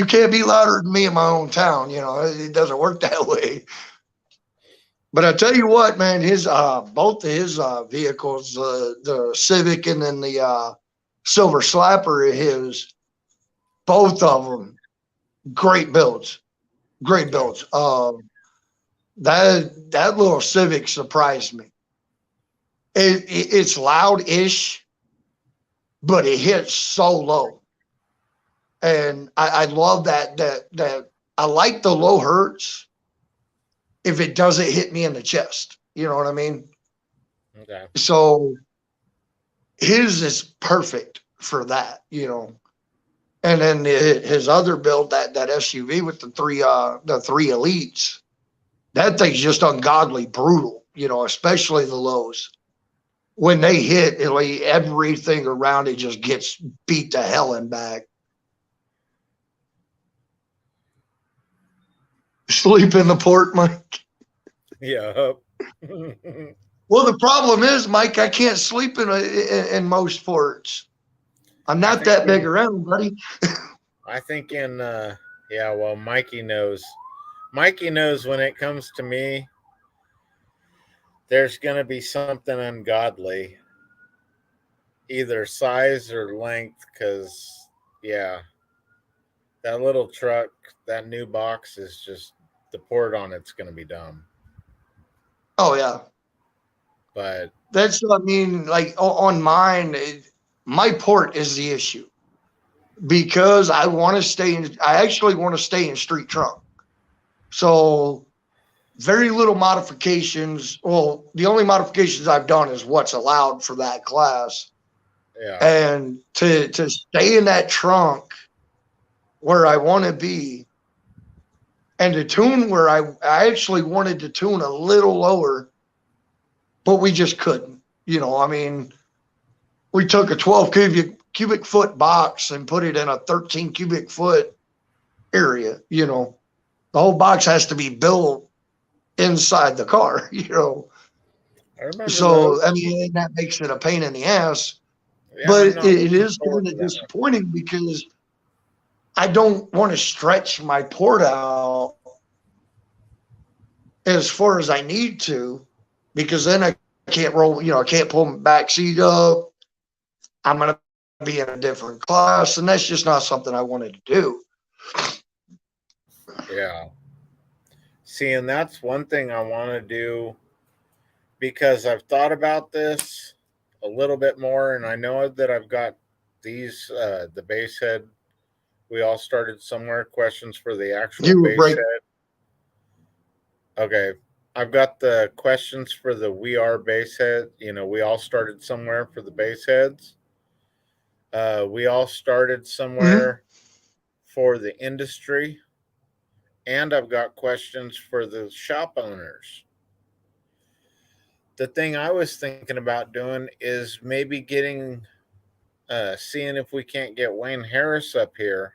can't be louder than me in my own town. It doesn't work that way. But I tell you what, man, both of his vehicles, the Civic and then the Silver Slapper of his, both of them, great builds. Great builds. That little Civic surprised me. It's loud-ish, but it hits so low. And I love that I like the low hertz if it doesn't hit me in the chest. You know what I mean? Okay. So his is perfect for that, And then his other build, that SUV with the three elites, that thing's just ungodly brutal, especially the lows. When they hit, everything around it just gets beat to hell and back. Sleep in the port, Mike. Yeah. Well, the problem is, Mike, I can't sleep in most ports. I'm not that big around, buddy. I think well, Mikey knows. Mikey knows when it comes to me, there's going to be something ungodly, either size or length, because, that little truck, that new box is just, the port on it's going to be dumb. Oh, yeah. But that's what I mean. On mine, my port is the issue, because I actually want to stay in street trunk. So very little modifications. Well, the only modifications I've done is what's allowed for that class. Yeah. And to stay in that trunk where I want to be, and to tune where I actually wanted to tune a little lower, but we just couldn't. We took a 12 cubic foot box and put it in a 13 cubic foot area. The whole box has to be built inside the car, I remember So, those. That makes it a pain in the ass. Yeah, but it is kind of disappointing, because I don't want to stretch my port out as far as I need to, because then I can't roll, I can't pull my back seat up. I'm going to be in a different class, and that's just not something I wanted to do. Yeah. See, and that's one thing I want to do, because I've thought about this a little bit more, and I know that I've got these, the base head. We all started somewhere. Questions for the actual base head. Okay. I've got the questions for the We Are base head. We all started somewhere for the base heads. We all started somewhere for the industry. And I've got questions for the shop owners. The thing I was thinking about doing is maybe seeing if we can't get Wayne Harris up here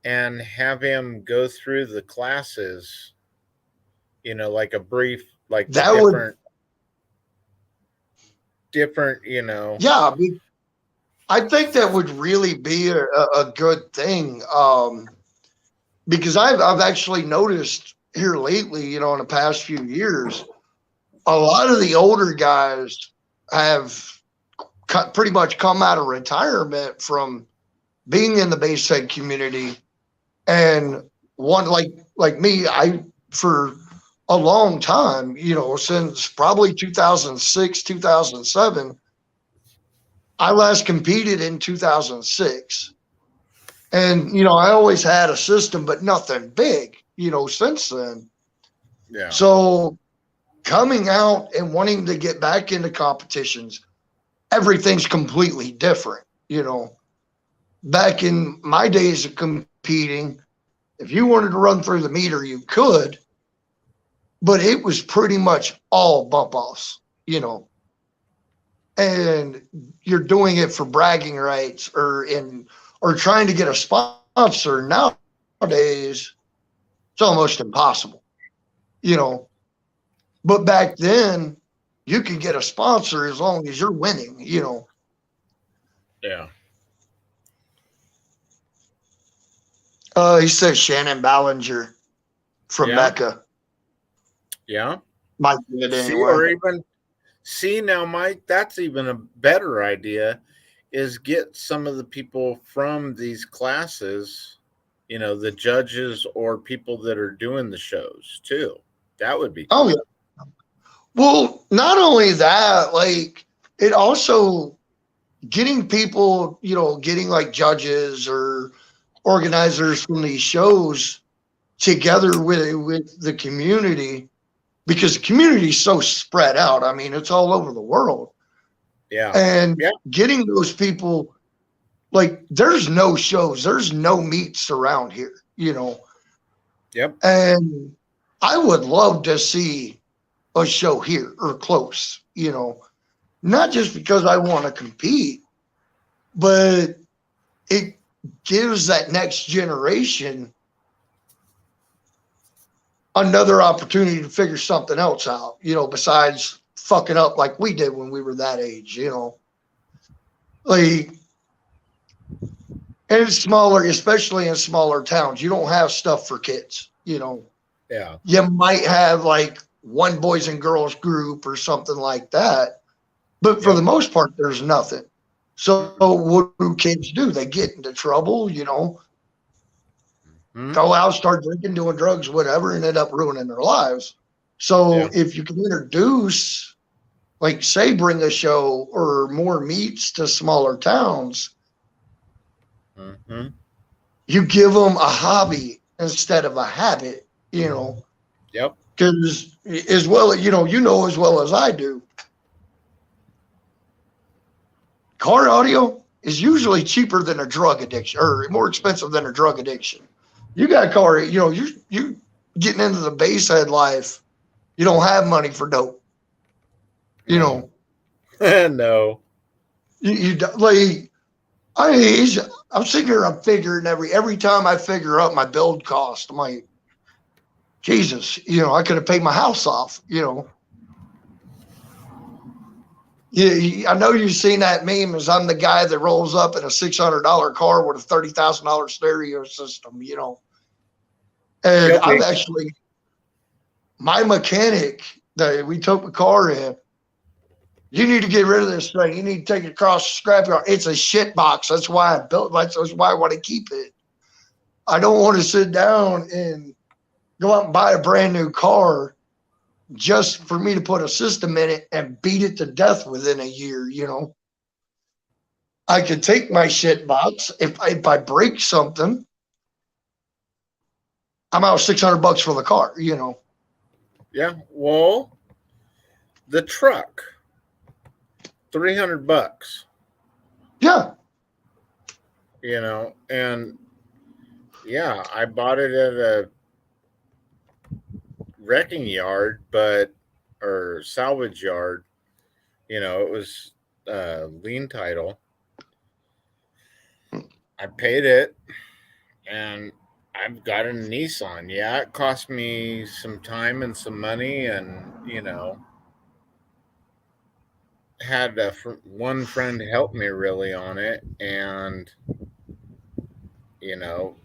and have him go through the classes, like a brief, like that different, Yeah, I think that would really be a good thing. because I've actually noticed here lately, you know, in the past few years, a lot of the older guys have pretty much come out of retirement from being in the bass head community, and one like me, I for a long time, you know, since probably 2006, 2007, I last competed in 2006. And, you know, I always had a system, but nothing big, you know, since then. Yeah. So coming out and wanting to get back into competitions, everything's completely different, you know. Back in my days of competing, if you wanted to run through the meter, you could, but it was pretty much all bump offs, you know. And you're doing it for bragging rights or trying to get a sponsor. Nowadays it's almost impossible, you know. But back then you could get a sponsor as long as you're winning, you know. Yeah. He says Shannon Ballinger from Mecca. Yeah. Might be it See, anyway. or even see now, Mike, that's even a better idea, is get some of the people from these classes, you know, the judges or people that are doing the shows too. That would be cool. Oh yeah. Well, not only that, like it also getting people, you know, getting like judges or organizers from these shows together with the community, because the community is so spread out. I mean, it's all over the world. Yeah. And getting those people, like there's no shows, there's no meets around here, you know. Yep. And I would love to see a show here or close, you know, not just because I want to compete, but it gives that next generation another opportunity to figure something else out, you know, besides fucking up like we did when we were that age, you know. Like, and it's smaller, especially in smaller towns. You don't have stuff for kids, you know. Yeah. You might have like one boys and girls group or something like that, but for the most part, there's nothing. So what do kids do? They get into trouble, you know, go out, start drinking, doing drugs, whatever, and end up ruining their lives. So if you can introduce, like, say, bring a show or more meets to smaller towns, you give them a hobby instead of a habit, you know. Yep. Because as well, you know as well as I do, car audio is usually cheaper than a drug addiction, or more expensive than a drug addiction. You got a car, you know, you getting into the bass head life, you don't have money for dope. You know. No. You like I'm sitting here, I'm figuring every time I figure out my build cost, I'm like, Jesus, you know, I could have paid my house off, you know. Yeah, I know you've seen that meme as I'm the guy that rolls up in a $600 car with a $30,000 stereo system, you know. And I've actually, my mechanic that we took the car in, you need to get rid of this thing. You need to take it across the scrapyard. It's a shit box. That's why I built. That's why I want to keep it. I don't want to sit down and go out and buy a brand new car just for me to put a system in it and beat it to death within a year. You know, I could take my shit box. If I break something, I'm out $600 for the car. You know. Yeah. Well, the truck. $300. Yeah. You know, and yeah, I bought it at a wrecking yard, or salvage yard. You know, it was lien title. I paid it, and I've got a Nissan. Yeah, it cost me some time and some money, and you know, had one friend help me really on it, and you know,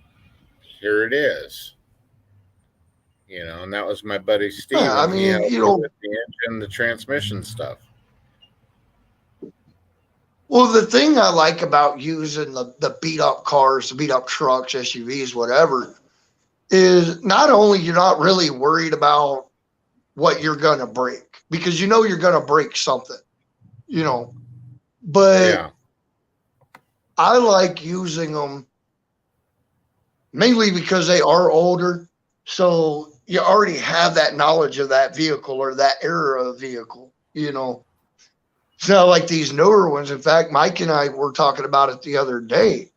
here it is. You know, and that was my buddy Steven. Yeah, I He mean, helped you me know, with the engine, the transmission stuff. well, the thing I like about using the beat up cars, the beat up trucks, SUVs, whatever, is not only you're not really worried about what you're going to break because you know you're going to break something, you know, but Yeah. I like using them mainly because they are older. So you already have that knowledge of that vehicle or that era of vehicle, you know. It's not like these newer ones. In fact, Mike and I were talking about it the other day.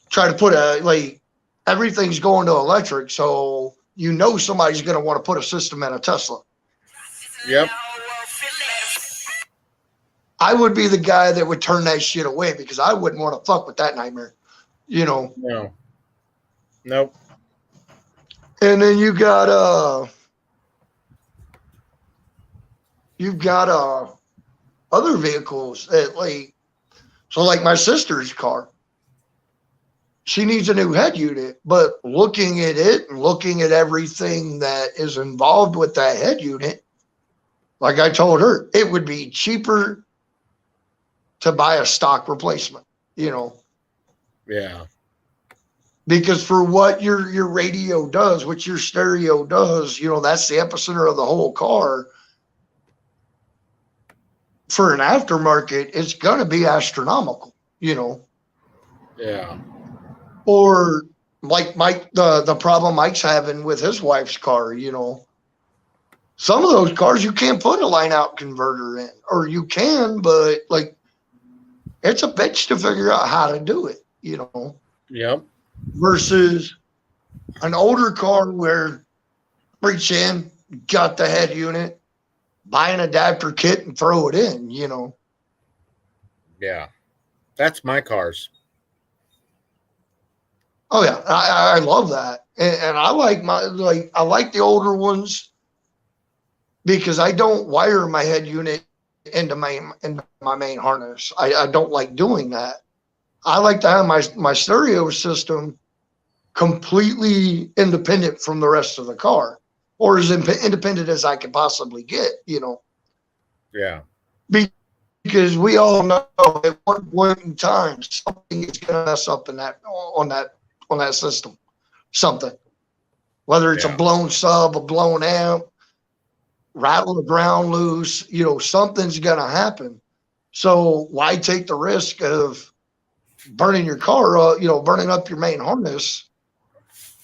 Try to put like everything's going to electric, so you know somebody's going to want to put a system in a Tesla. Yep. I would be the guy that would turn that shit away because I wouldn't want to fuck with that nightmare, you know. No. Nope. And then you've got other vehicles that like my sister's car. She needs a new head unit, but looking at it and looking at everything that is involved with that head unit, like I told her, it would be cheaper to buy a stock replacement, you know. Yeah. Because for what your radio does, what your stereo does, you know, that's the epicenter of the whole car. For an aftermarket, it's gonna be astronomical, you know. Yeah. Or like Mike, the problem Mike's having with his wife's car, you know. Some of those cars you can't put a line out converter in, or you can, but like it's a bitch to figure out how to do it, you know. Yep. Versus an older car where reach in, got the head unit, buy an adapter kit and throw it in, you know. Yeah. That's my cars. Oh yeah, I love that, and I like I like the older ones because I don't wire my head unit into my main harness. I don't like doing that. I like to have my stereo system completely independent from the rest of the car, or as independent as I can possibly get, you know. Yeah. Because we all know at one point in time something is going to mess up in that on that system. Something, whether it's a blown sub, a blown amp, rattle the ground loose, you know, something's going to happen. So why take the risk of burning your car up, you know, burning up your main harness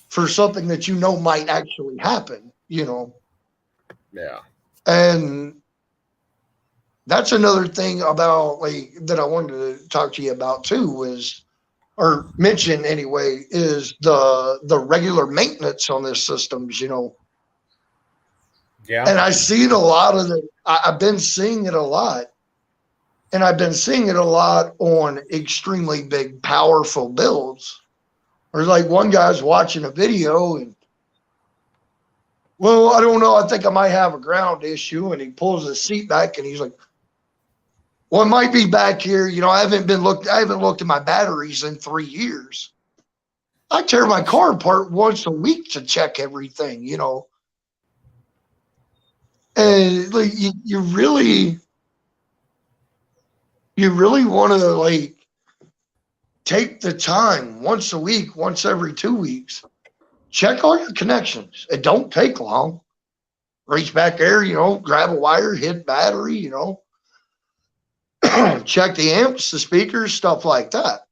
for something that you know might actually happen, you know? Yeah. And that's another thing about like that I wanted to talk to you about too was or mention anyway is the regular maintenance on this systems, you know. Yeah. And I see it a lot of the I've been seeing it a lot. And I've been seeing it a lot on extremely big, powerful builds. There's like one guy's watching a video and, well, I don't know. I think I might have a ground issue. And he pulls his seat back and he's like, well, it might be back here. You know, I haven't looked at my batteries in 3 years. I tear my car apart once a week to check everything, you know. And like you really want to like take the time once a week, once every 2 weeks, check all your connections. It don't take long. Reach back there, you know, grab a wire, hit battery, you know, check the amps, the speakers, stuff like that.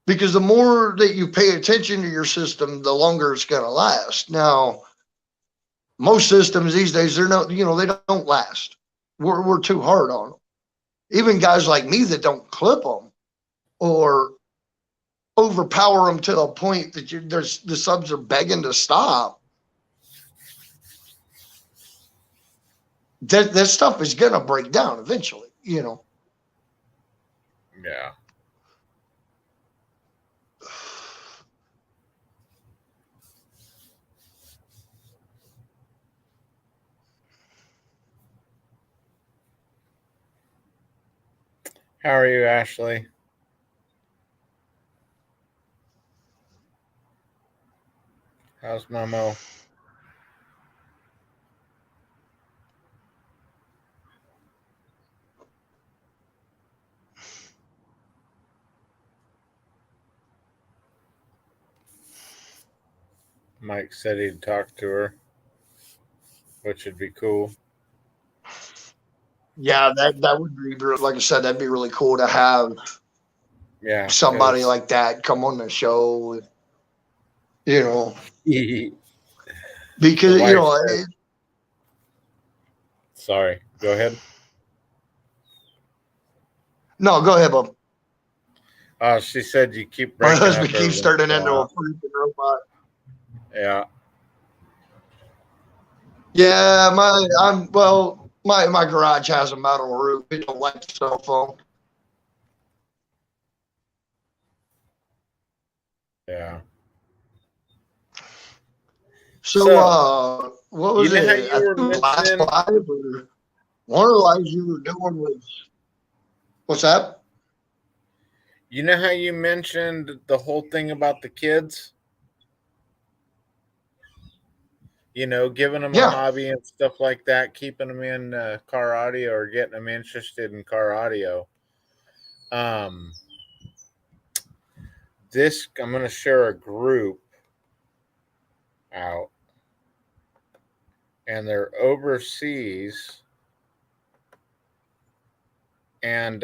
Because the more that you pay attention to your system, the longer it's going to last. Now, most systems these days, they're not, you know, they don't last. We're too hard on them. Even guys like me that don't clip them or overpower them to the point that the subs are begging to stop. That stuff is going to break down eventually, you know. Yeah. How are you, Ashley? How's Momo? Mike said he'd talk to her, which would be cool. Yeah, that would be, like I said, that'd be really cool to have somebody like that come on the show. Because sorry, go ahead. No, go ahead, Bob. She said you keep My breaking husband up keeps turning into a freaking robot. Yeah. Yeah, my garage has a metal roof. It don't like the cell phone. Yeah. So what was you know it? How you I were think last mentioning... live or one of the lives you were doing was, what's that? You know how you mentioned the whole thing about the kids? Giving them a hobby and stuff like that, keeping them in car audio or getting them interested in car audio. I'm going to share a group out, and they're overseas, and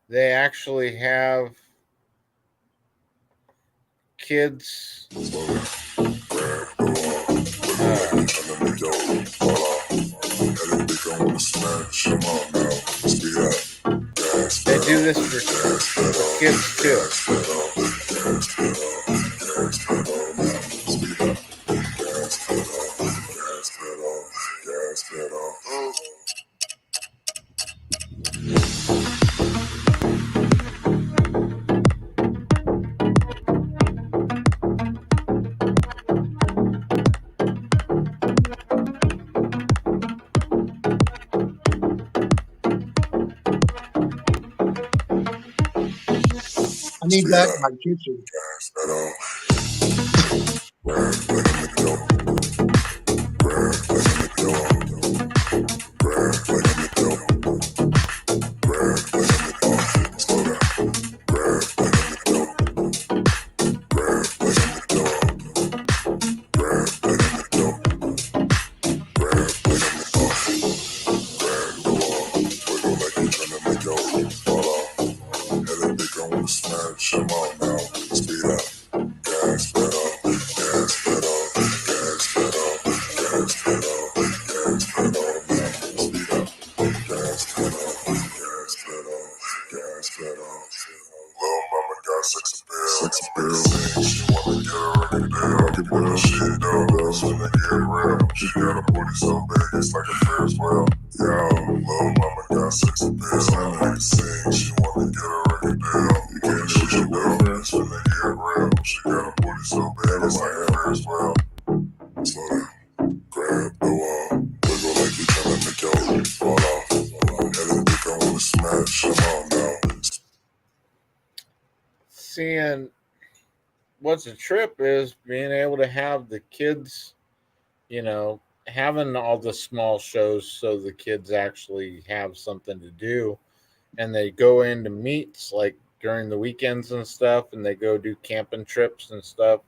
they actually have kids. They do this for kids too. I need that in my kitchen. Seeing what's a trip is being able to have the kids, having all the small shows so the kids actually have something to do, and they go into meets like during the weekends and stuff, and they go do camping trips and stuff.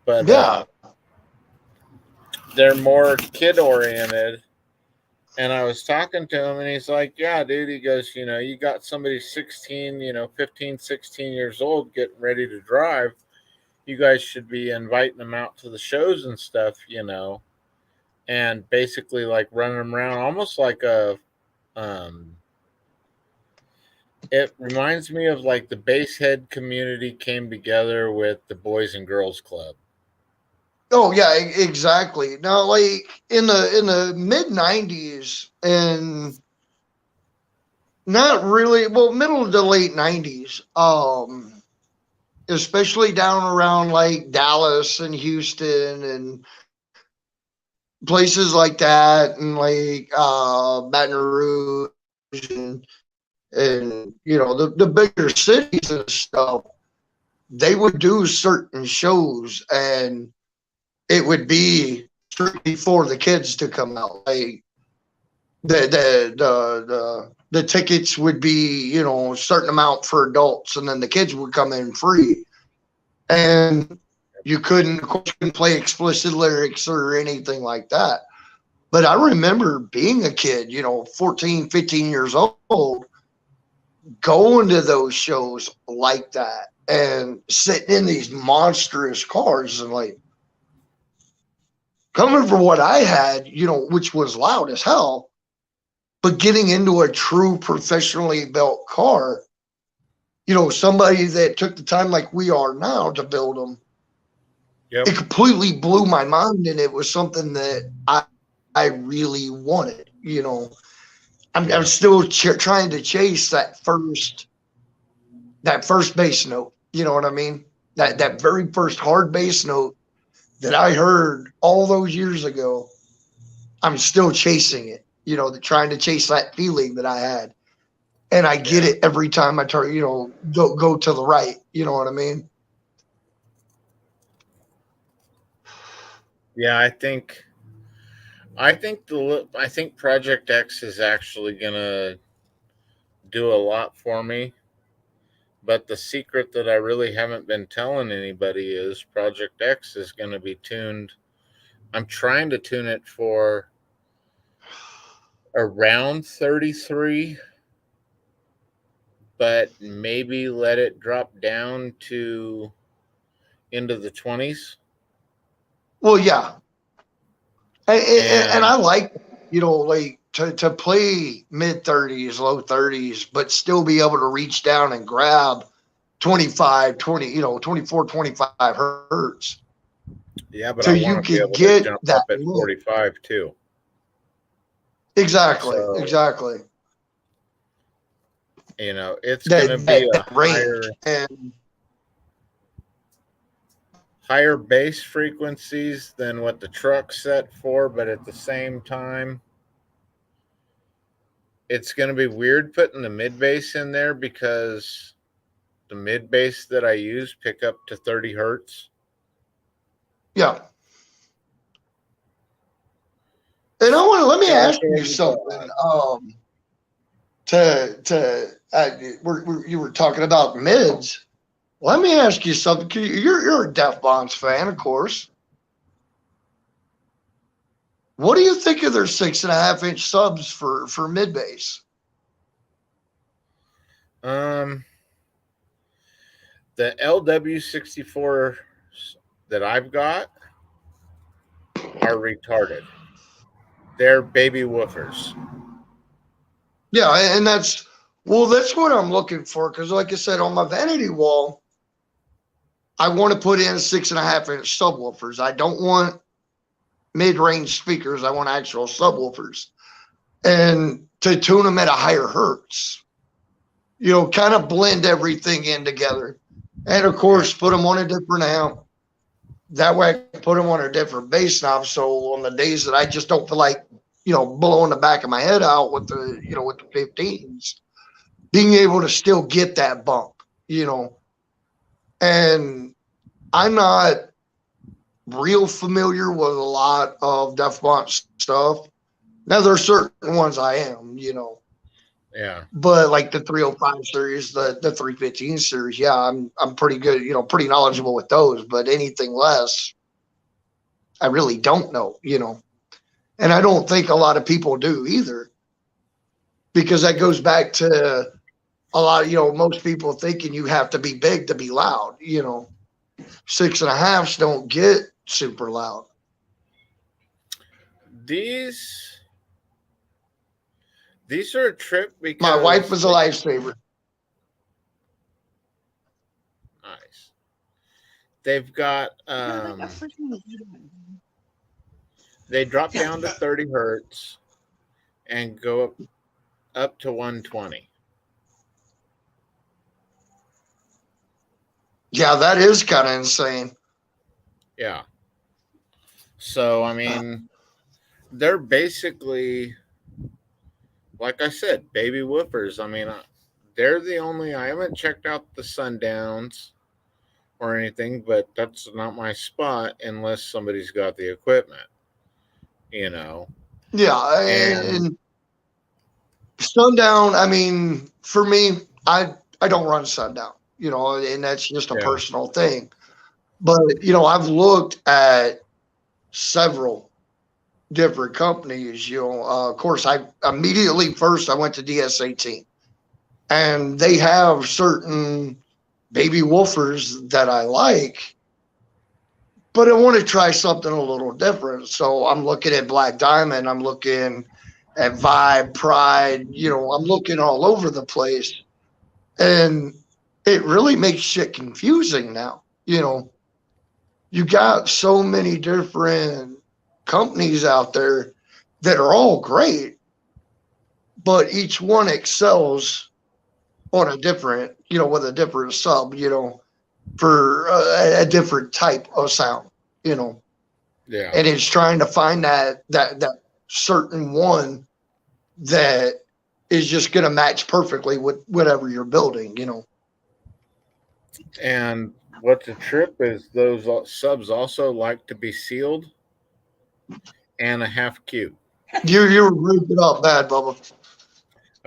But they're more kid oriented. And I was talking to him, and he's like, yeah, dude, he goes, you got somebody 16, 15, 16 years old getting ready to drive. You guys should be inviting them out to the shows and stuff, and basically like running them around almost like it reminds me of like the Basshead community came together with the Boys and Girls Club. Oh yeah, exactly. Now, like in the mid '90s and not really, well, middle to late '90s, especially down around like Dallas and Houston and places like that, and like Baton Rouge and the bigger cities and stuff. they would do certain shows, and it would be strictly for the kids to come out. Like the tickets would be, you know, a certain amount for adults, and then the kids would come in free. And you couldn't, of course, couldn't play explicit lyrics or anything like that. But I remember being a kid, you know, 14, 15 years old, going to those shows like that and sitting in these monstrous cars and like coming for what I had, you know, which was loud as hell, but getting into a true professionally built car, you know, somebody that took the time like we are now to build them, Yep. it completely blew my mind. And it was something that I really wanted, you know. I'm still trying to chase that first bass note. You know what I mean? That very first hard bass note that I heard all those years ago. I'm still chasing it. You know, trying to chase that feeling that I had, and I get it every time I turn. You know, go to the right. You know what I mean? Yeah, I think Project X is actually gonna do a lot for me. But the secret that I really haven't been telling anybody is Project X is going to be tuned. I'm trying to tune it for around 33, but maybe let it drop down to into the 20s. Well, yeah, and I like, you know, like to play mid 30s, low 30s, but still be able to reach down and grab 25, 20, you know, 24, 25 hertz. Yeah, but So I you want to be could able to get jump that up at look. 45 too. Exactly, So, exactly. you know, it's going to be a higher bass frequencies than what the truck's set for, but at the same time, it's going to be weird putting the mid bass in there because the mid bass that I use pick up to 30 hertz. Yeah. And I want to let me ask you something. You were talking about mids. Let me ask you something. You're a Def Bonds fan, of course. What do you think of their 6.5-inch subs for mid bass? The LW64 that I've got are retarded. They're baby woofers. Yeah, and that's what I'm looking for. Because, like I said, on my vanity wall, I want to put in 6.5-inch subwoofers. I don't want mid-range speakers. I want actual subwoofers, and to tune them at a higher hertz. You know, kind of blend everything in together, and of course, put them on a different amp. That way, I can put them on a different bass knob. So on the days that I just don't feel like, you know, blowing the back of my head out with the, you know, with the 15s, being able to still get that bump, you know. And I'm not real familiar with a lot of Def Bonds stuff. Now, there are certain ones I am, you know. Yeah. But like the 305 series, the 315 series, yeah, I'm pretty good, you know, pretty knowledgeable with those. But anything less, I really don't know, you know. And I don't think a lot of people do either, because that goes back to a lot of, you know, most people thinking you have to be big to be loud, you know. 6.5s don't get super loud. These are a trip because my wife was a lifesaver. Nice. They've got they drop down to 30 hertz and go up to 120. Yeah, that is kind of insane. Yeah. So, I mean, they're basically, like I said, baby woofers. I mean, they're the only, I haven't checked out the Sundowns. or anything, but that's not my spot unless somebody's got the equipment, you know. Yeah, And and sundown. I mean, for me, I don't run sundown, and that's just a yeah, personal thing. But I've looked at several different companies. Of course, I immediately first I went to DS18, and they have certain baby woofers that I like, but I want to try something a little different. So I'm looking at Black Diamond. I'm looking at Vibe, Pride. I'm looking all over the place, and it really makes shit confusing now. You got so many different companies out there that are all great, but each one excels on a different, with a different sub, for a different type of sound, yeah. and it's trying to find that certain one that is just going to match perfectly with whatever you're building. And what's a trip is those subs also like to be sealed and a half cube. You're breaking up bad, Bubba.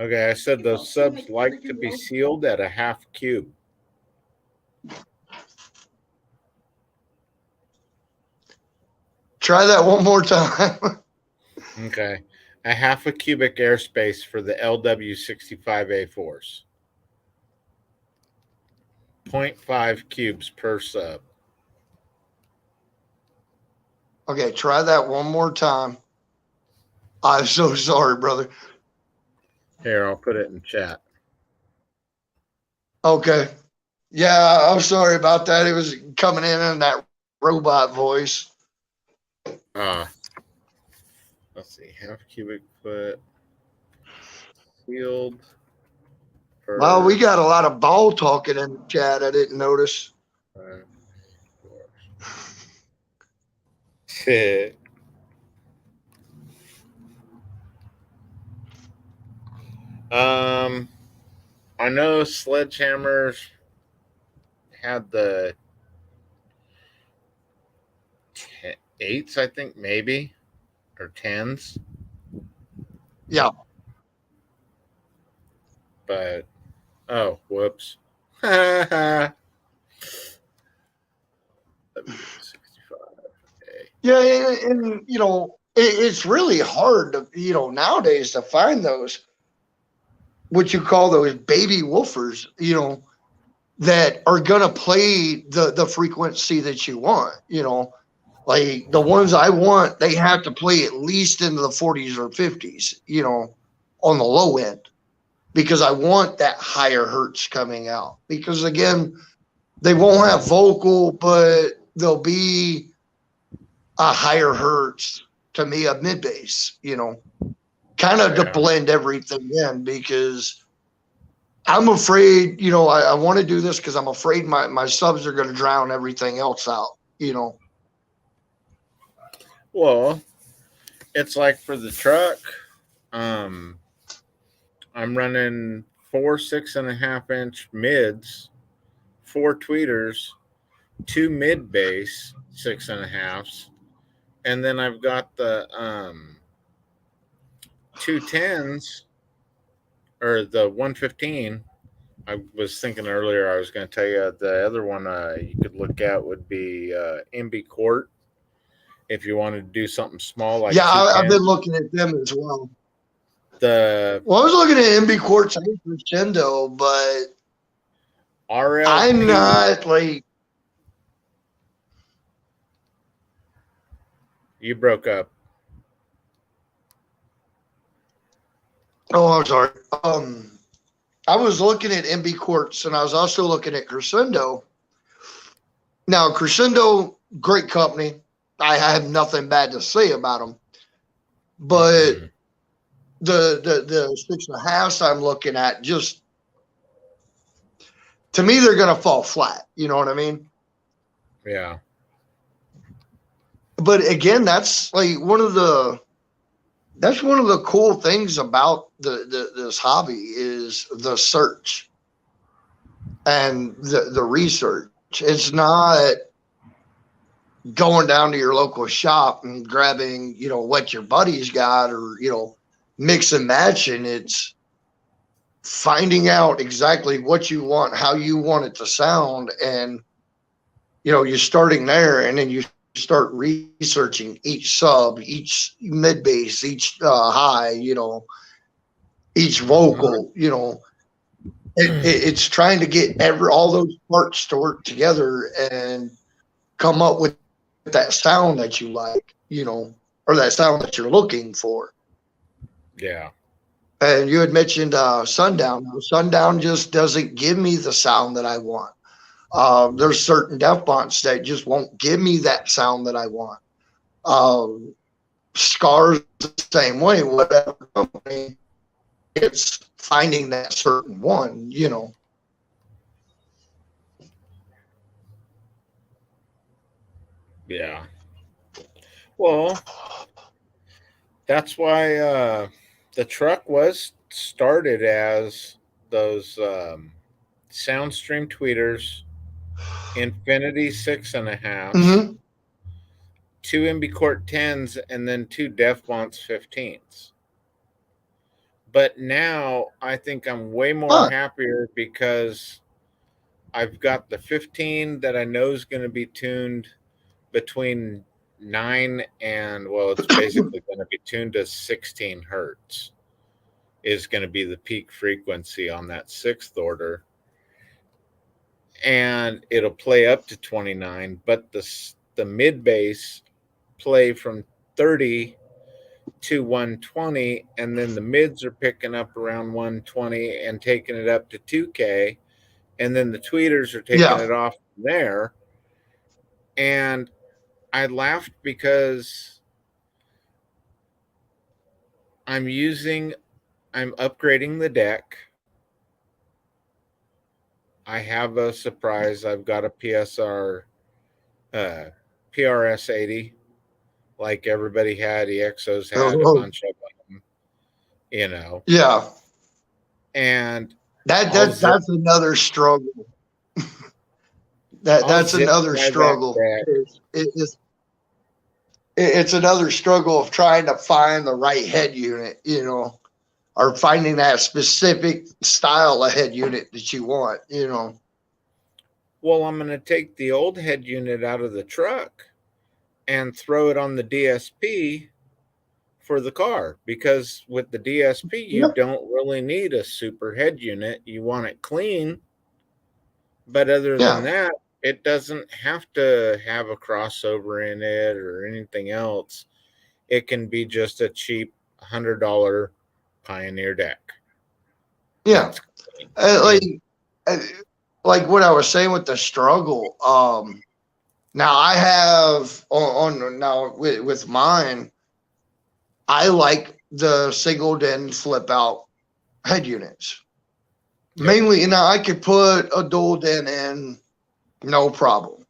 Okay, I said those subs like to be sealed at a half cube. Try that one more time. Okay, a half a cubic airspace for the LW65A4s. 0.5 cubes per sub. Okay, try that one more time. I'm so sorry, brother. Here, I'll put it in chat. Okay. Yeah, I'm sorry about that. It was coming in that robot voice. Let's see, half cubic foot sealed. Well, we got a lot of ball talking in the chat. I didn't notice. I know Sledgehammers had the 8s, I think, maybe, or 10s. Yeah. But, oh, whoops. 65. Yeah, and it's really hard to, nowadays to find those, what you call those baby woofers, that are going to play the frequency that you want, like the ones I want, they have to play at least into the 40s or 50s, on the low end, because I want that higher hertz coming out. Because again, they won't have vocal, but they'll be a higher hertz, to me, a mid bass, kind of to blend everything in, because I'm afraid, I want to do this because I'm afraid my subs are going to drown everything else out, Well, it's like for the truck, I'm running 4 6.5-inch mids, 4 tweeters, 2 mid bass 6.5s, and then I've got the 210s or the 115. I was thinking earlier, I was going to tell you the other one you could look at would be MB Court if you wanted to do something small like I've been looking at them as well. I was looking at MB Quartz and Crescendo, but RLP, I'm not like. You broke up. Oh, I'm sorry. I was looking at MB Quartz, and I was also looking at Crescendo. Now, Crescendo, great company. I have nothing bad to say about them. But the 6.5s I'm looking at, just to me, they're going to fall flat. You know what I mean? Yeah. But again, that's like one of the cool things about this hobby is the search and the research. It's not going down to your local shop and grabbing, what your buddy's got, or, mix and matching. It's finding out exactly what you want, how you want it to sound. And, you're starting there, and then you start researching each sub, each mid bass, each high, each vocal, it's trying to get all those parts to work together and come up with that sound that you like, or that sound that you're looking for. Yeah. And you had mentioned Sundown. Sundown just doesn't give me the sound that I want. There's certain def fonts that just won't give me that sound that I want. Scars the same way. Whatever company, it's finding that certain one, Yeah. Well, that's why the truck was started as those Soundstream tweeters, Infinity 6.5s, Mm-hmm. 2 MB Court 10s, and then 2 Def Fonts 15s. But now I think I'm way more happier because I've got the 15 that I know is going to be tuned between 9 and, well, it's basically going to be tuned to 16 hertz is going to be the peak frequency on that 6th order. And it'll play up to 29, but the mid bass play from 30 to 120, and then the mids are picking up around 120 and taking it up to 2K, and then the tweeters are taking it off from there. And I laughed because I'm upgrading the deck. I have a surprise. I've got a PRS 80, like everybody had. EXOs had a bunch of them, Yeah. And that's another struggle. That's another struggle. It's another struggle of trying to find the right head unit, or finding that specific style of head unit that you want, Well, I'm going to take the old head unit out of the truck and throw it on the DSP for the car, because with the DSP, you don't really need a super head unit. You want it clean. But other than that, it doesn't have to have a crossover in it or anything else. It can be just a cheap $100 Pioneer deck. Yeah. Like what I was saying with the struggle. Now I have now with mine, I like the single den flip out head units. Mainly, I could put a dual den in, no problem.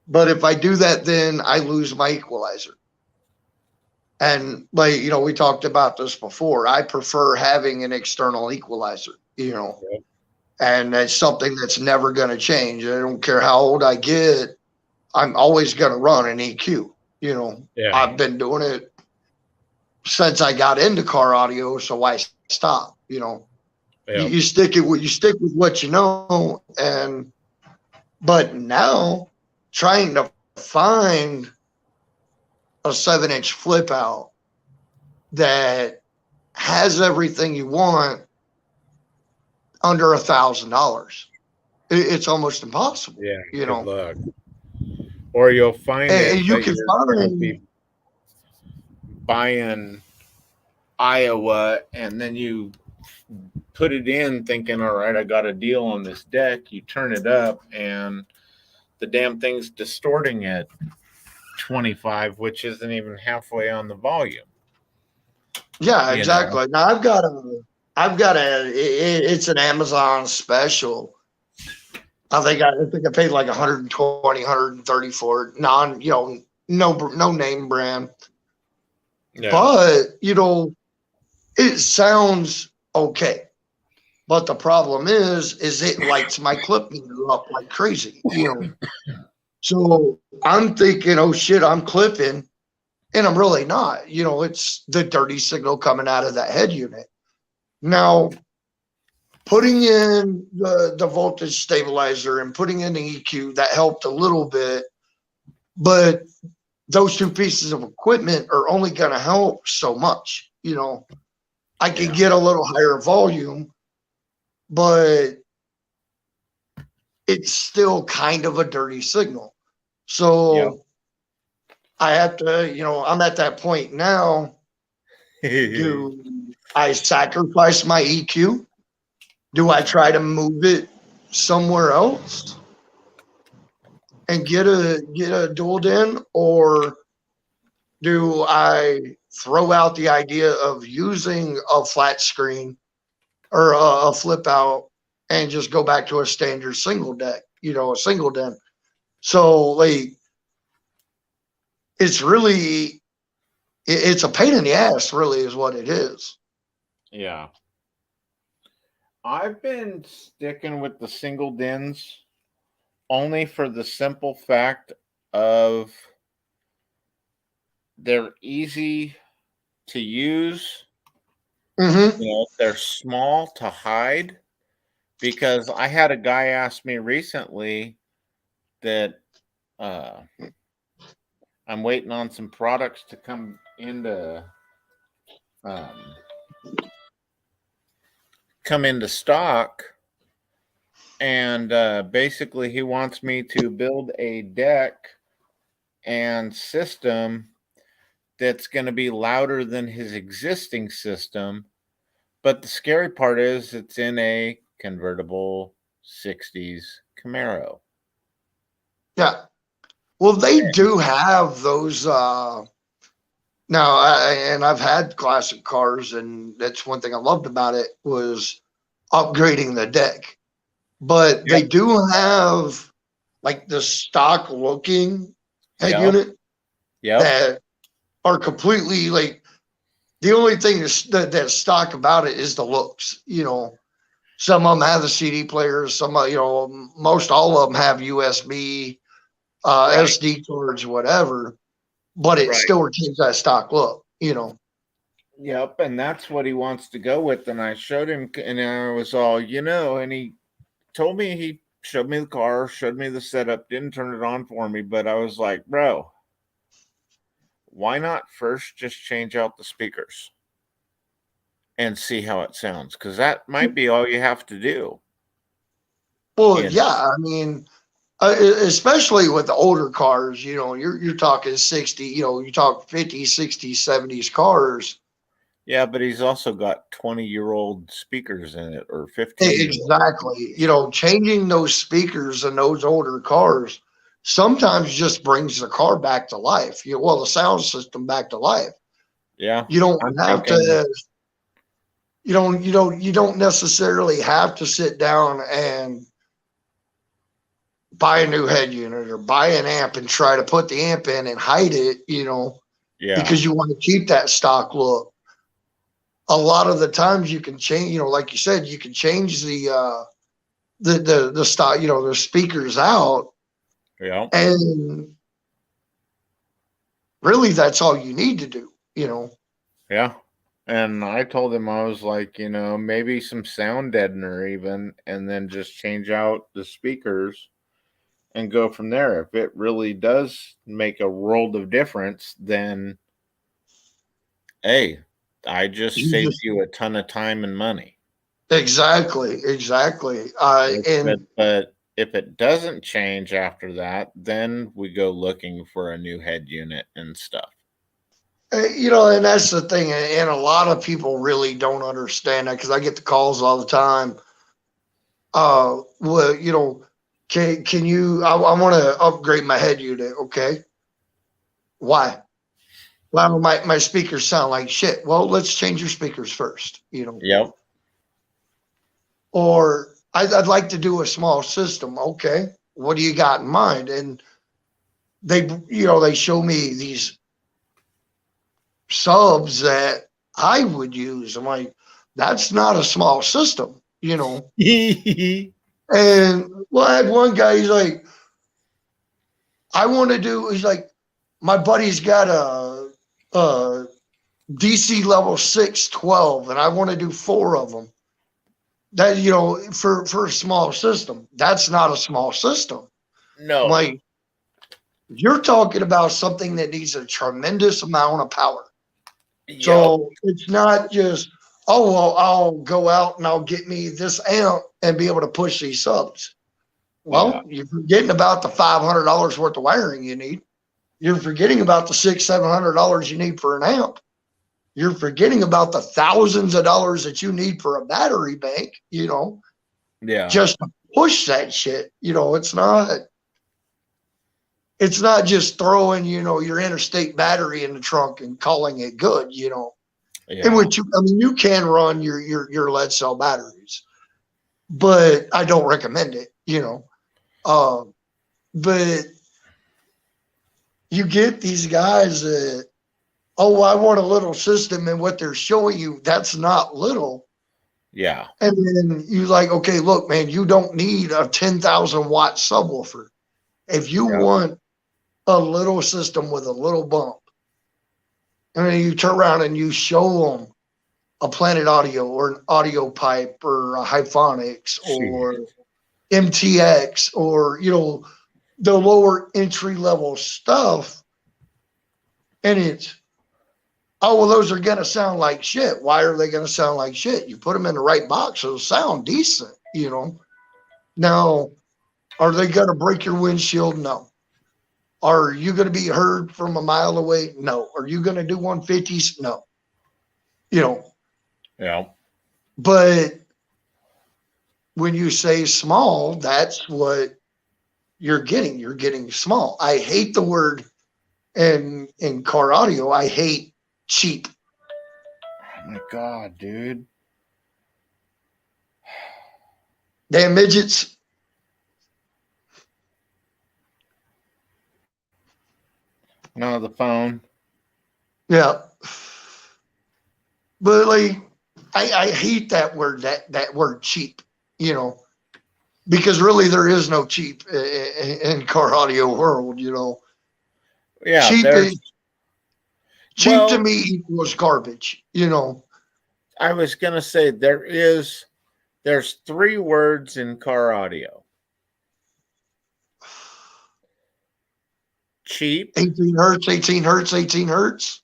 But if I do that, then I lose my equalizer. And we talked about this before. I prefer having an external equalizer, and that's something that's never going to change. I don't care how old I get. I'm always going to run an EQ. I've been doing it since I got into car audio, so why stop? You stick with what you know. But now trying to find a 7-inch flip out that has everything you want under $1,000, it's almost impossible. Yeah, good luck. Or you'll find you can find buying Iowa, and then you put it in thinking, all right, I got a deal on this deck. You turn it up, and the damn thing's distorting at 25, which isn't even halfway on the volume. Yeah, exactly. Now I've got it's an Amazon special. I think I paid like 120, 130 for it. No name brand. Yeah. But, it sounds okay. But the problem is it lights my clip meter up like crazy, So I'm thinking, oh shit, I'm clipping, and I'm really not. It's the dirty signal coming out of that head unit. Now, putting in the voltage stabilizer and putting in the EQ, that helped a little bit, but those two pieces of equipment are only going to help so much. I could get a little higher volume, but it's still kind of a dirty signal. So I have to, I'm at that point now. Do I sacrifice my EQ? Do I try to move it somewhere else and get a dual in, or do I throw out the idea of using a flat screen or a flip out and just go back to a standard single deck, a single den? So like, it's a pain in the ass, really, is what it is. Yeah. I've been sticking with the single dens only for the simple fact of they're easy to use. They're small to hide, because I had a guy ask me recently that I'm waiting on some products to come into stock, and basically he wants me to build a deck and system that's going to be louder than his existing system. But the scary part is it's in a convertible 60s Camaro. Yeah. Well, they do have those now, and I've had classic cars, and that's one thing I loved about it was upgrading the deck. But they do have like the stock looking head unit that are completely like, the only thing that's stock about it is the looks. Some of them have the CD players, some most all of them have USB, SD cards, whatever, but it still retains that stock look. Yep, and that's what he wants to go with. And I showed him, and I was all, and he told me, he showed me the car, showed me the setup, didn't turn it on for me, but I was like, bro, why not first just change out the speakers and see how it sounds? Because that might be all you have to do. Well, I mean, especially with the older cars, you're talking 60, you talk 50s, 60s, 70s cars. Yeah, but he's also got 20-year-old speakers in it, or 15. Exactly. Changing those speakers in those older cars sometimes just brings the car back to life. The sound system back to life. Yeah. You don't have to. You don't necessarily have to sit down and buy a new head unit or buy an amp and try to put the amp in and hide it. Because you want to keep that stock look. A lot of the times you can change, like you said, you can change the stock, the speakers out. Yeah. And really that's all you need to do, Yeah. And I told him, I was like, maybe some sound deadener even, and then just change out the speakers and go from there. If it really does make a world of difference, then hey, I just saved you a ton of time and money. Exactly. But if it doesn't change after that, then we go looking for a new head unit and stuff. And that's the thing. And a lot of people really don't understand that, because I get the calls all the time. Can you, I want to upgrade my head unit. Okay. Why? Well, my speakers sound like shit. Well, let's change your speakers first, Yep. Or I'd like to do a small system. Okay. What do you got in mind? And they show me these subs that I would use. I'm like, that's not a small system. you know. And well, I had one guy, he's like, he's like, my buddy's got a DC level 612, and I want to do 4 of them. That, you know, for a small system, that's not a small system. No. I'm like, you're talking about something that needs a tremendous amount of power. Yep. So it's not just, oh, well, I'll go out and I'll get me this amp and be able to push these subs. Well, you're forgetting about the $500 worth of wiring you need. You're forgetting about the $600-700 you need for an amp. You're forgetting about the thousands of dollars that you need for a battery bank, you know, just to push that shit. You know, it's not just throwing, you know, your interstate battery in the trunk and calling it good, you know. Yeah. And which you can run your lead cell batteries, but I don't recommend it, you know. But you get these guys that, oh, I want a little system, and what they're showing you, that's not little. Yeah. And then you like, okay, look, man, you don't need a 10,000 watt subwoofer. If you want a little system with a little bump, and then you turn around and you show them a Planet Audio or an Audio Pipe or a Hyphonics or MTX or, you know, the lower entry level stuff, and it's, oh, well, those are going to sound like shit. Why are they going to sound like shit? You put them in the right box, it'll sound decent, you know. Now, are they going to break your windshield? No. Are you going to be heard from a mile away? No. Are you going to do 150s? No. You know. Yeah. But when you say small, that's what you're getting. You're getting small. I hate the word in car audio. I hate cheap. Oh my God, dude. Damn midgets. No, the phone. Yeah. But like, I hate that word, that word cheap, you know, because really there is no cheap in car audio world, you know. Yeah. Cheap Well, to me equals garbage, you know. I was going to say there's 3 words in car audio. Cheap. 18 hertz, 18 hertz, 18 hertz.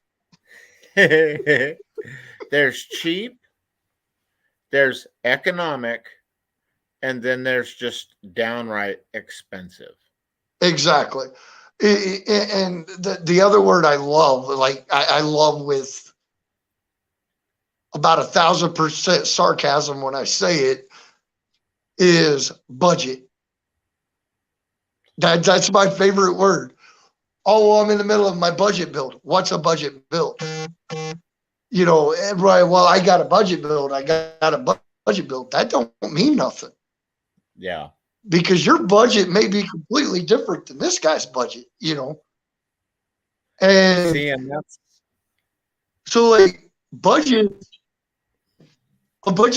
There's cheap, there's economic, and then there's just downright expensive. Exactly. And the other word I love, like I love with about 1,000% sarcasm when I say it, is budget. That's my favorite word. Oh, I'm in the middle of my budget build. What's a budget build? You know, right? Well, I got a budget build. I got a budget build. That don't mean nothing. Yeah. Because your budget may be completely different than this guy's budget, you know. And see, and that's so like a budget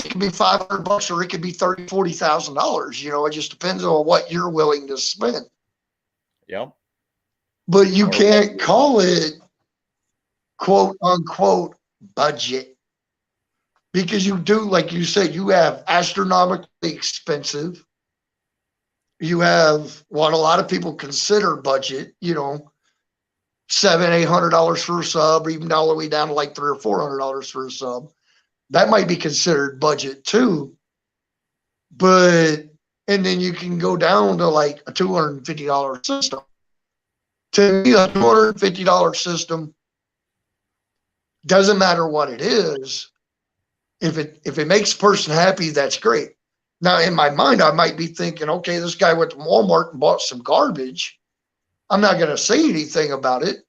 can be $500 or it could be $30,000-$40,000. You know, it just depends on what you're willing to spend. Yep. But you can't call it quote unquote budget, because you do, like you said, you have astronomically expensive. You have what a lot of people consider budget, you know, $700-800 for a sub, or even all the way down to like $300 or $400 for a sub. That might be considered budget too. But, and then you can go down to like a $250 system. To me, a $250 system, doesn't matter what it is. If it makes a person happy, that's great. Now, in my mind, I might be thinking, okay, this guy went to Walmart and bought some garbage. I'm not going to say anything about it,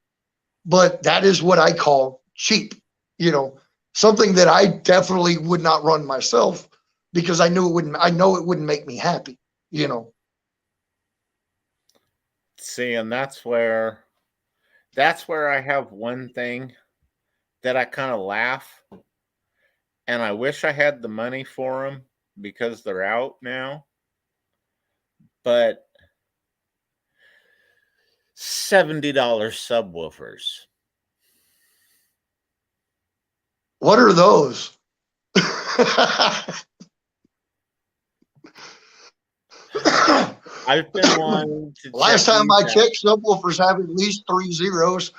but that is what I call cheap. You know, something that I definitely would not run myself because I know it wouldn't make me happy, you know. See, and that's where I have one thing that I kind of laugh, and I wish I had the money for them, because they're out now. But $70 subwoofers. What are those? I've been wanting to Last check time I these checked, subwoofers have at least 3 zeros.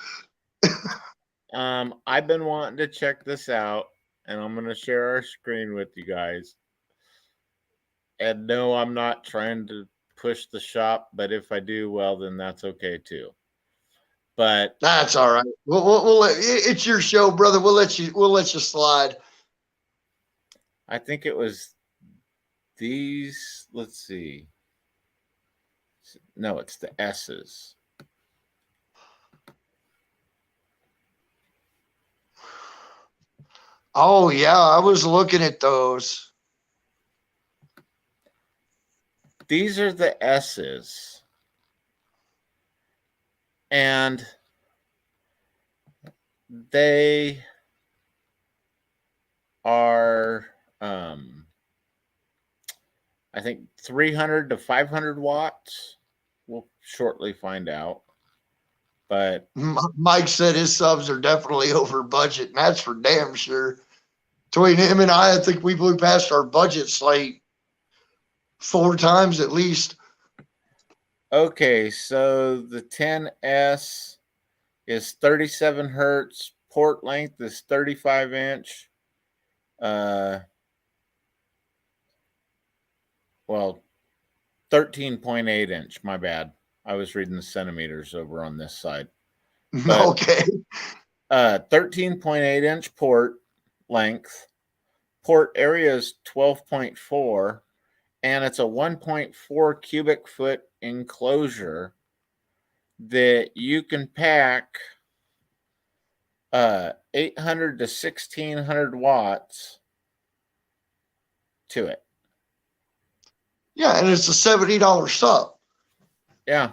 I've been wanting to check this out, and I'm going to share our screen with you guys. And no, I'm not trying to push the shop, but if I do, well, then that's okay too. But that's all right. We'll it's your show, brother. We'll let you slide. I think it was these. Let's see. No, it's the S's. Oh yeah, I was looking at those. These are the S's. And they are I think 300 to 500 watts. We'll shortly find out. But Mike said his subs are definitely over budget, and that's for damn sure. Between him and I think we blew past our budget slate 4 times at least. Okay, so the 10S is 37 hertz. Port length is 35 inch. Well, 13.8 inch. My bad. I was reading the centimeters over on this side. But, okay. 13.8 inch port length. Port area is 12.4, and it's a 1.4 cubic foot enclosure that you can pack 800 to 1600 watts to it. Yeah, and it's a $70 sub. Yeah.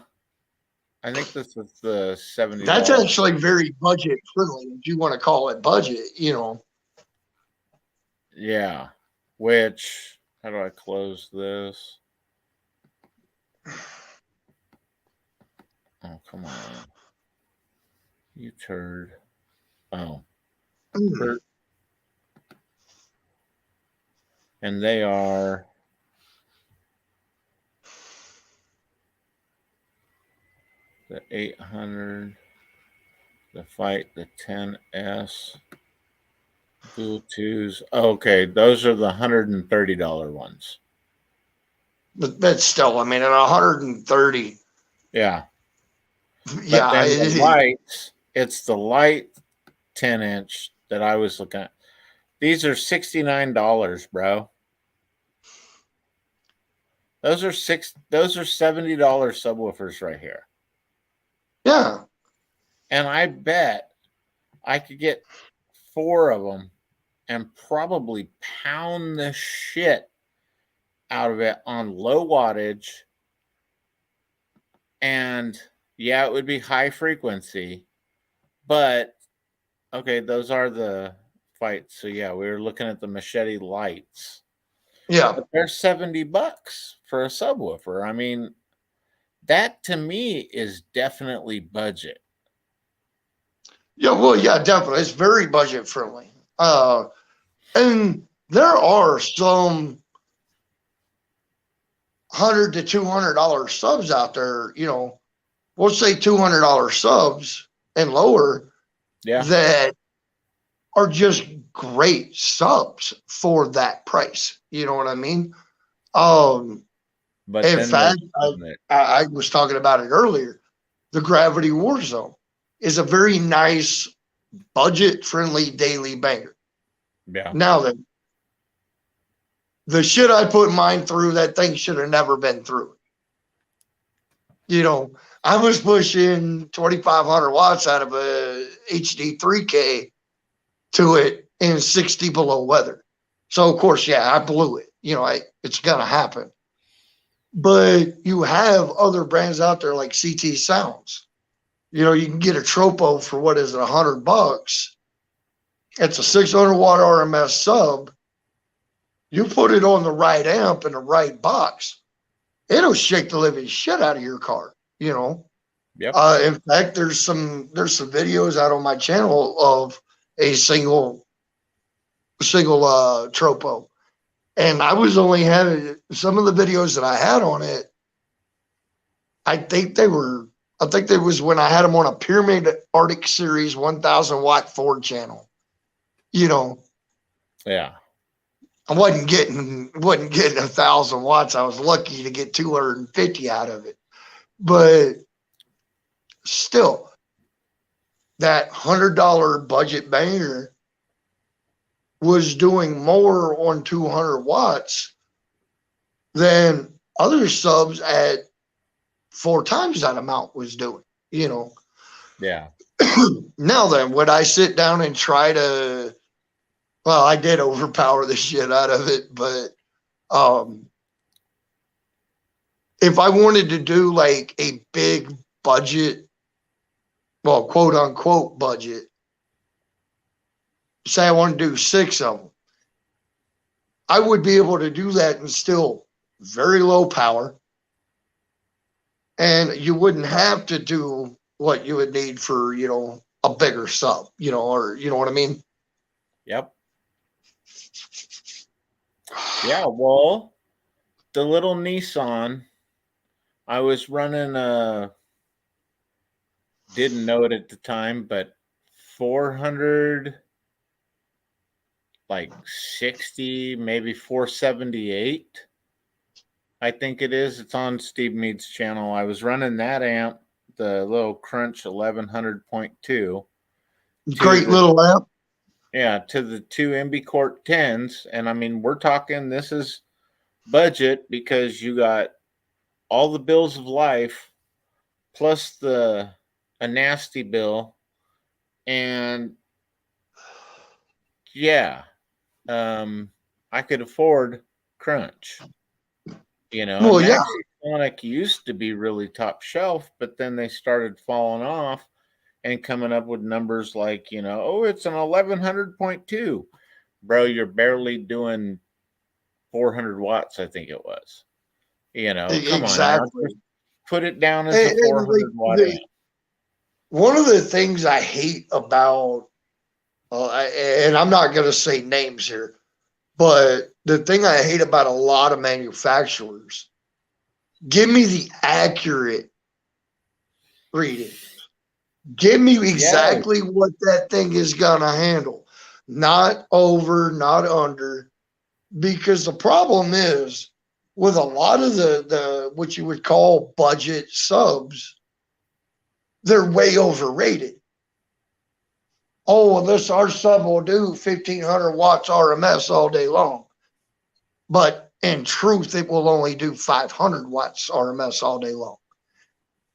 I think this is the $70. That's actually very budget friendly, if you want to call it budget, Yeah. Which, how do I close this? Oh, come on. You turd. Oh. And they are the 800, the Fight, the 10S, dual twos. Okay, those are the $130 ones. But that's still, at 130. Yeah. Yeah. But then the lights, it's the light 10 inch that I was looking at. These are $69, bro. Those are $70 subwoofers right here. Yeah. And I bet I could get 4 of them and probably pound the shit out of it on low wattage. And yeah, it would be high frequency, but okay, those are the Fights. So yeah, we were looking at the Machete lights. Yeah. But they're $70 for a subwoofer. That to me is definitely budget. Yeah, well, yeah, definitely. It's very budget friendly. And there are some $100 to $200 subs out there, we'll say $200 subs and lower, that are just great subs for that price. You know what I mean? But in fact, I was talking about it earlier. The Gravity War Zone is a very nice, budget-friendly daily banger. Yeah. Now then, the shit I put mine through, that thing should have never been through. I was pushing 2,500 watts out of a HD 3K to it in 60 below weather. So, of course, yeah, I blew it. It's going to happen. But you have other brands out there like CT Sounds. You can get a Tropo for what is it, $100. It's a 600 watt RMS sub. You put it on the right amp and the right box, it'll shake the living shit out of your car, you know. Yep. In fact, there's some videos out on my channel of a single tropo, and I was only having some of the videos that I had on it. I think they was when I had them on a Pyramid Arctic Series 1000 watt Ford channel. You know, Yeah. I wasn't getting 1,000 watts. I was lucky to get 250 out of it, but still, that $100 budget banger was doing more on 200 watts than other subs at 4 times that amount was doing, you know. Yeah. Now then, would I sit down and try to, well, I did overpower the shit out of it, but if I wanted to do like a big budget, well, quote unquote budget, say I want to do 6 of them, I would be able to do that and still very low power. And you wouldn't have to do what you would need for, you know, a bigger sub, you know, or you know what I mean? Yep. Yeah, well, the little Nissan, I was running didn't know it at the time, but 400, like 60, maybe 478. I think it is. It's on Steve Mead's channel. I was running that amp, the little Crunch 1100.2. Great little amp. Yeah, to the 2 MB Court 10s. And I mean, we're talking, this is budget because you got all the bills of life plus a nasty bill. And yeah, I could afford Crunch. You know, well, and yeah. Sonic used to be really top shelf, but then they started falling off and coming up with numbers like, you know, oh, it's an 1100.2. Bro, you're barely doing 400 watts, I think it was. You know, come Exactly. on now. Just put it down as a 400 watt amp. One of the things I hate about, and I'm not going to say names here, but the thing I hate about a lot of manufacturers, give me the accurate reading. Give me exactly what that thing is going to handle. Not over, not under. Because the problem is with a lot of the what you would call budget subs, they're way overrated. Oh, well, our sub will do 1,500 watts RMS all day long. But in truth, it will only do 500 watts RMS all day long.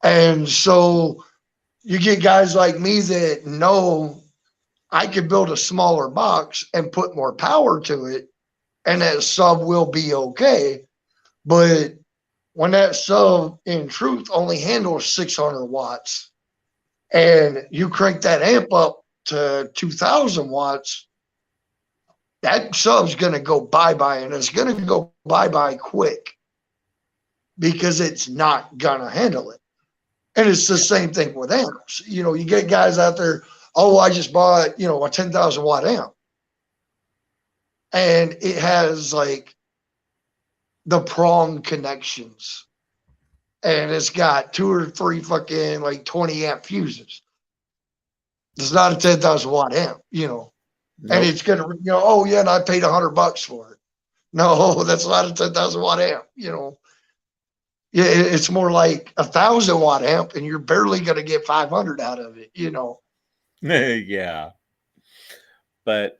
And so you get guys like me that know I could build a smaller box and put more power to it, and that sub will be okay. But when that sub, in truth, only handles 600 watts, and you crank that amp up to 2,000 watts, that sub's going to go bye-bye, and it's going to go bye-bye quick because it's not going to handle it. And it's the same thing with amps. You know, you get guys out there, oh, I just bought, you know, a 10,000 watt amp. And it has like the prong connections. And it's got 2 or 3 fucking like 20 amp fuses. It's not a 10,000 watt amp, you know. Nope. And it's going to, you know, oh yeah, and I paid $100 for it. No, that's not a 10,000 watt amp, you know. Yeah, it's more like 1,000 watt amp, and you're barely going to get 500 out of it, you know. Yeah. But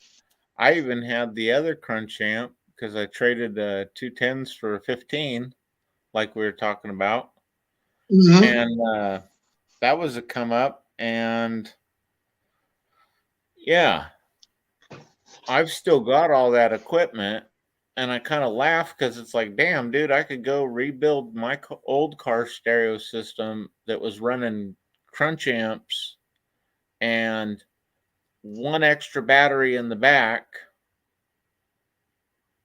I even had the other Crunch amp because I traded 2 10s for a 15, like we were talking about. Mm-hmm. And that was a come up. And yeah, I've still got all that equipment. And I kind of laugh because it's like, damn, dude, I could go rebuild my old car stereo system that was running Crunch amps and 1 extra battery in the back.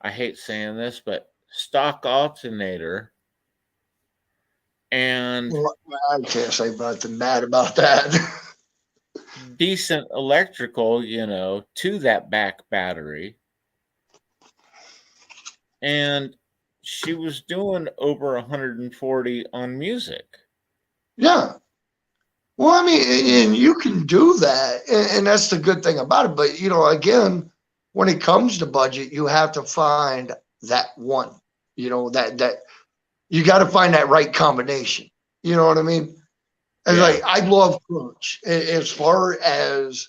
I hate saying this, but stock alternator and Well, I can't say nothing bad about that. decent electrical, to that back battery. And she was doing over 140 on music. Yeah. Well, I mean, and you can do that, and that's the good thing about it. But again, when it comes to budget, you have to find that one. That you got to find that right combination. You know what I mean? And Yeah. I love Crunch as far as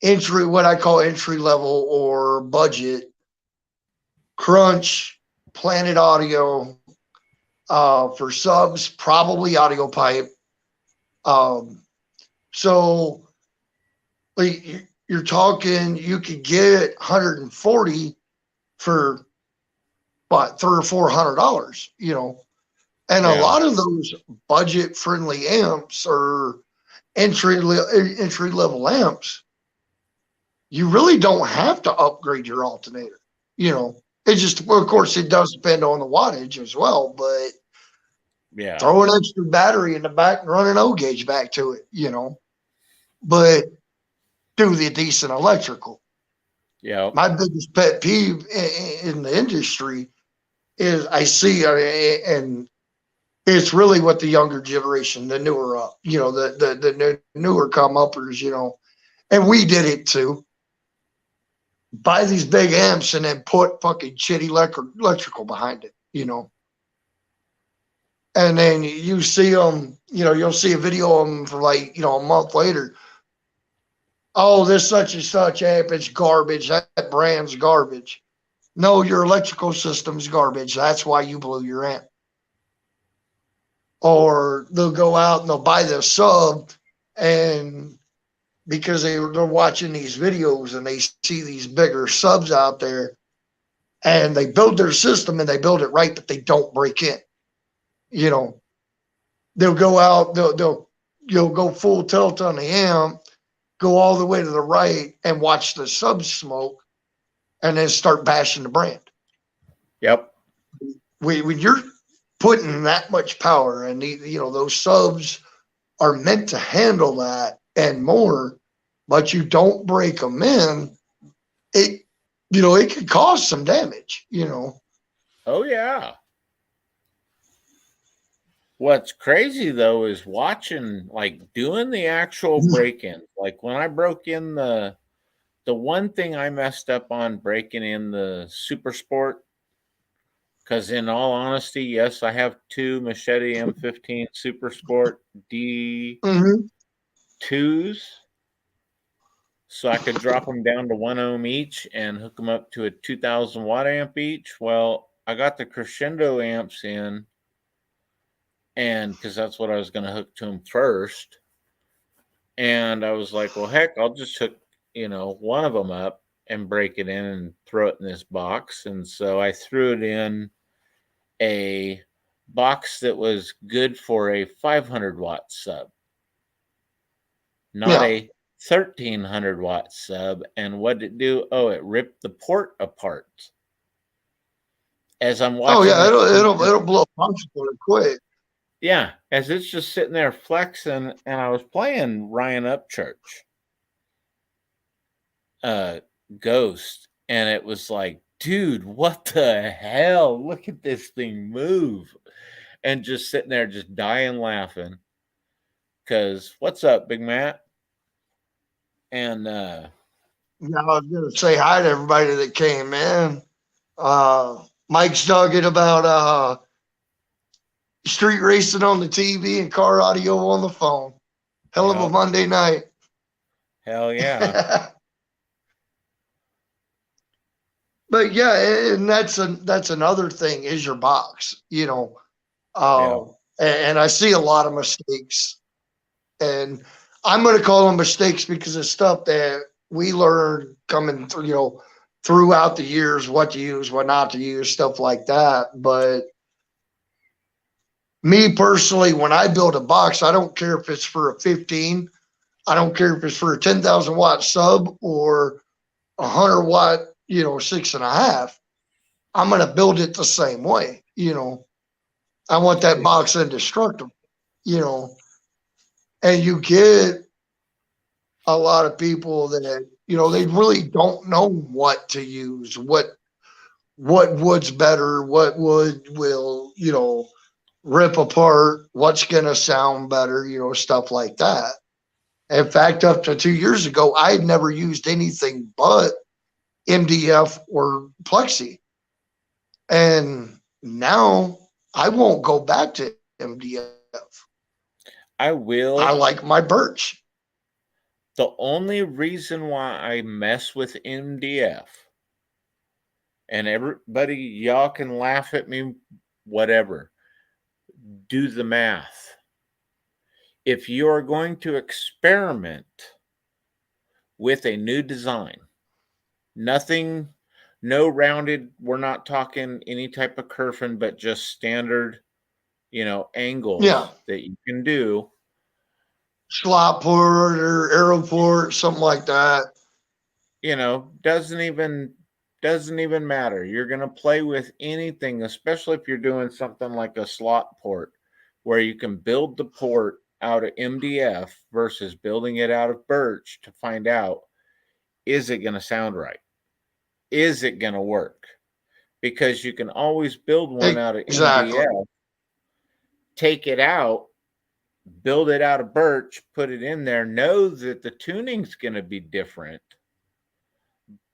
what I call entry level or budget. Crunch, Planet Audio, for subs, probably Audio Pipe. So you're talking, you could get 140 for what, $300 or $400, and a lot of those budget friendly amps or entry level amps, you really don't have to upgrade your alternator. It just, well, of course, it does depend on the wattage as well, but throw an extra battery in the back and run an O gauge back to it, but do the decent electrical. Yeah. My biggest pet peeve in the industry is I see, and it's really what the younger generation, the newer up, the newer come uppers, and we did it too. Buy these big amps and then put fucking shitty electrical behind it, and then you see them, you'll see a video of them for a month later. Oh, this such and such amp, it's garbage. That brand's garbage. No, your electrical system's garbage. That's why you blew your amp. Or they'll go out and they'll buy the sub, and because they're watching these videos and they see these bigger subs out there, and they build their system and they build it right, but they don't break in. They'll go out, you'll go full tilt on the amp, go all the way to the right and watch the sub smoke, and then start bashing the brand. Yep. When you're putting that much power, and those subs are meant to handle that and more, but you don't break them in, it could cause some damage. Oh yeah. What's crazy though is watching, doing the actual break-ins. Like when I broke in the one thing I messed up on breaking in the Super Sport, because in all honesty, yes, I have two Machete M15 Super Sport D2s, so I could drop them down to 1 ohm each and hook them up to a 2,000 watt amp each. Well, I got the Crescendo amps in, and because that's what I was going to hook to them first. And I was like, well, heck, I'll just hook, one of them up and break it in and throw it in this box. And so I threw it in a box that was good for a 500 watt sub, not a 1,300 watt sub. And what did it do? Oh, it ripped the port apart. As I'm watching. Oh yeah, it'll blow function really quick. Yeah, as it's just sitting there flexing, and I was playing Ryan Upchurch, Ghost, and it was like, dude, what the hell? Look at this thing move. And just sitting there, just dying laughing. Because, what's up, Big Matt? And, I was going to say hi to everybody that came in. Mike's talking about street racing on the TV and car audio on the phone. Hell of a Monday night. Hell yeah. But yeah, and that's another thing is your box, and I see a lot of mistakes, and I'm going to call them mistakes because it's stuff that we learned coming through, throughout the years, what to use, what not to use, stuff like that. But me personally, when I build a box, I don't care if it's for a 15, I don't care if it's for a 10,000 watt sub or 100 watt, 6.5. I'm going to build it the same way. I want that box indestructible, and you get a lot of people that, they really don't know what to use, what wood's better, what wood will, rip apart, what's going to sound better, stuff like that. In fact, up to 2 years ago, I had never used anything but MDF or Plexi. And now I won't go back to MDF. I will. I like my birch. The only reason why I mess with MDF, and everybody, y'all can laugh at me, whatever, do the math. If you are going to experiment with a new design, nothing, no rounded, we're not talking any type of kerfing, but just standard, angles that you can do. Slot port or arrow port, something like that. Doesn't even matter. You're going to play with anything, especially if you're doing something like a slot port where you can build the port out of MDF versus building it out of birch to find out, is it going to sound right? Is it going to work? Because you can always build one out of MDF, take it out, build it out of birch, put it in there, know that the tuning's going to be different,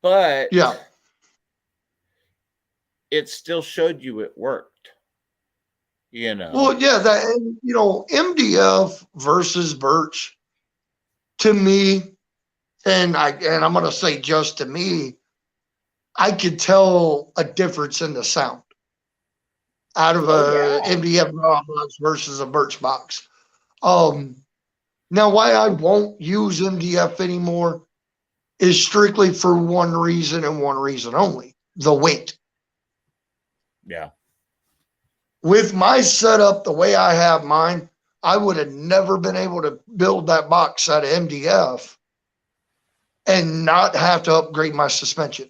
but it still showed you it worked. Well, yeah, MDF versus birch, to me, and I'm going to say just to me, I could tell a difference in the sound out of a MDF box versus a birch box. Now, why I won't use MDF anymore is strictly for one reason and one reason only: the weight. Yeah. With my setup, the way I have mine, I would have never been able to build that box out of MDF and not have to upgrade my suspension.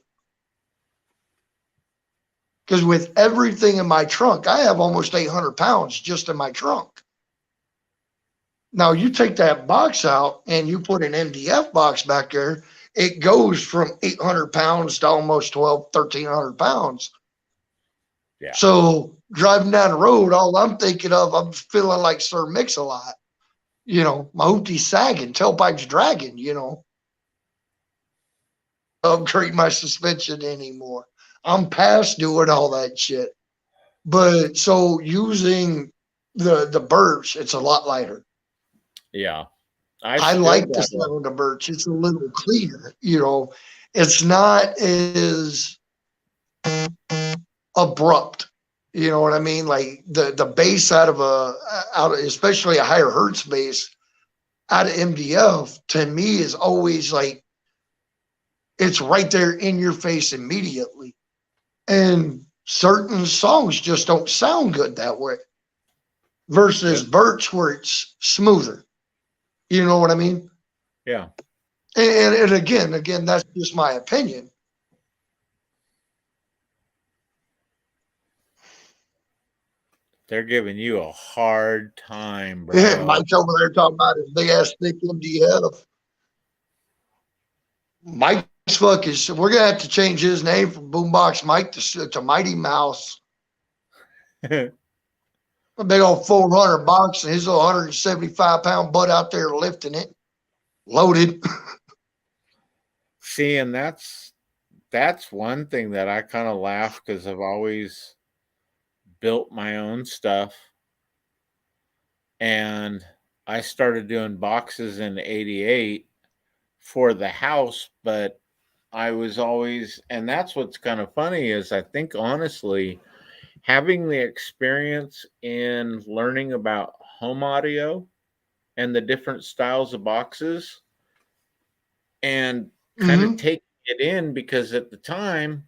Because with everything in my trunk, I have almost 800 pounds just in my trunk. Now, you take that box out and you put an MDF box back there, it goes from 800 pounds to almost 1,300 pounds. Yeah. So driving down the road, all I'm thinking of, I'm feeling like Sir Mix-a-Lot. My hoopty's sagging, tailpipe's dragging, upgrade my suspension anymore. I'm past doing all that shit. But so using the birch, it's a lot lighter. Yeah. I like the sound of the birch. It's a little cleaner, It's not as abrupt. You know what I mean? Like the bass out of especially a higher hertz bass out of MDF, to me, is always like, it's right there in your face immediately. And certain songs just don't sound good that way versus birch, where it's smoother. You know what I mean? Yeah. And again, that's just my opinion. They're giving you a hard time, bro. Yeah, Mike's over there talking about his big ass thick MDF. Mike's we're gonna have to change his name from Boombox Mike to Mighty Mouse. A big old 400 box and his little 175-pound butt out there lifting it, loaded. See, and that's one thing that I kind of laugh, because I've always built my own stuff, and I started doing boxes in '88 for the house, but I was always, and that's what's kind of funny, is I think honestly, having the experience in learning about home audio and the different styles of boxes and kind of taking it in, because at the time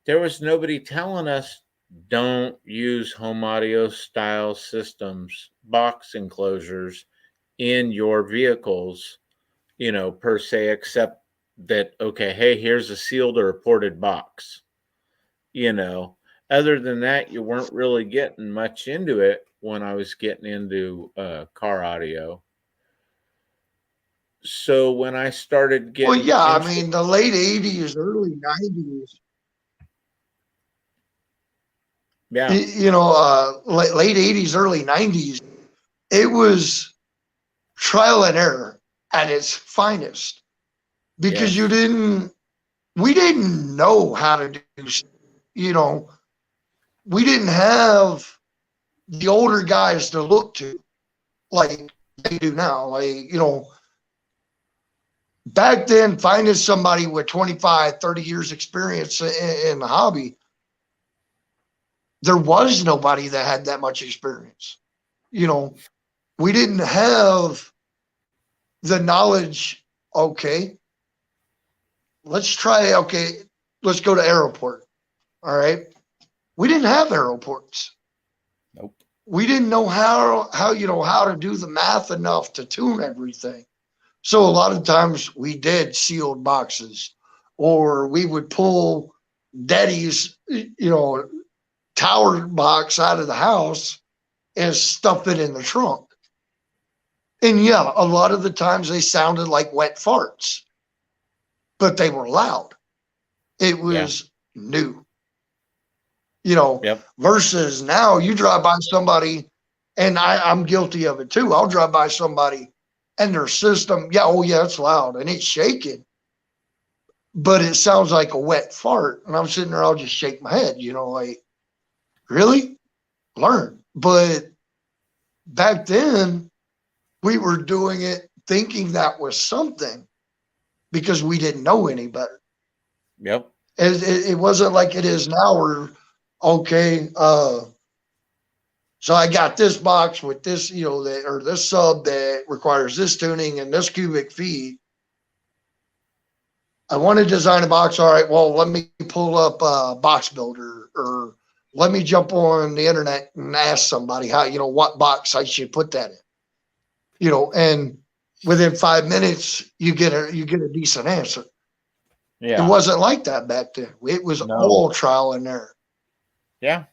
there was nobody telling us don't use home audio style systems, box enclosures in your vehicles, per se, except that, okay, hey, here's a sealed or a ported box. you know. Other than that, you weren't really getting much into it when I was getting into car audio. So when I started Well, getting yeah, I interested, mean, the late 80s, early 90s, yeah, late 80s, early 90s, it was trial and error at its finest because yes, we didn't know how to do, you know, we didn't have the older guys to look to like they do now. Like, back then, finding somebody with 25, 30 years experience in the hobby, there was nobody that had that much experience. You know, we didn't have the knowledge. Okay, let's try. Okay, let's go to aeroport. All right. We didn't have aeroports. nope, We didn't know how to do the math enough to tune everything. So a lot of times we did sealed boxes, or we would pull Daddy's, tower box out of the house and stuff it in the trunk. And yeah, a lot of the times they sounded like wet farts, but they were loud. It yeah, was new, yep, versus now you drive by somebody, and I'm guilty of it too. I'll drive by somebody and their system, yeah, oh yeah, it's loud and it's shaking, but it sounds like a wet fart. And I'm sitting there, I'll just shake my head, like, really? Learn. But back then, we were doing it thinking that was something because we didn't know any better. yep, It wasn't like it is now where, okay, so I got this box with this, or this sub that requires this tuning and this cubic feet. I want to design a box. All right, well, let me pull up a box builder, or let me jump on the internet and ask somebody how, what box I should put that in. And within 5 minutes you get a decent answer. It yeah, wasn't like that back then. It was no, all trial and error. yeah.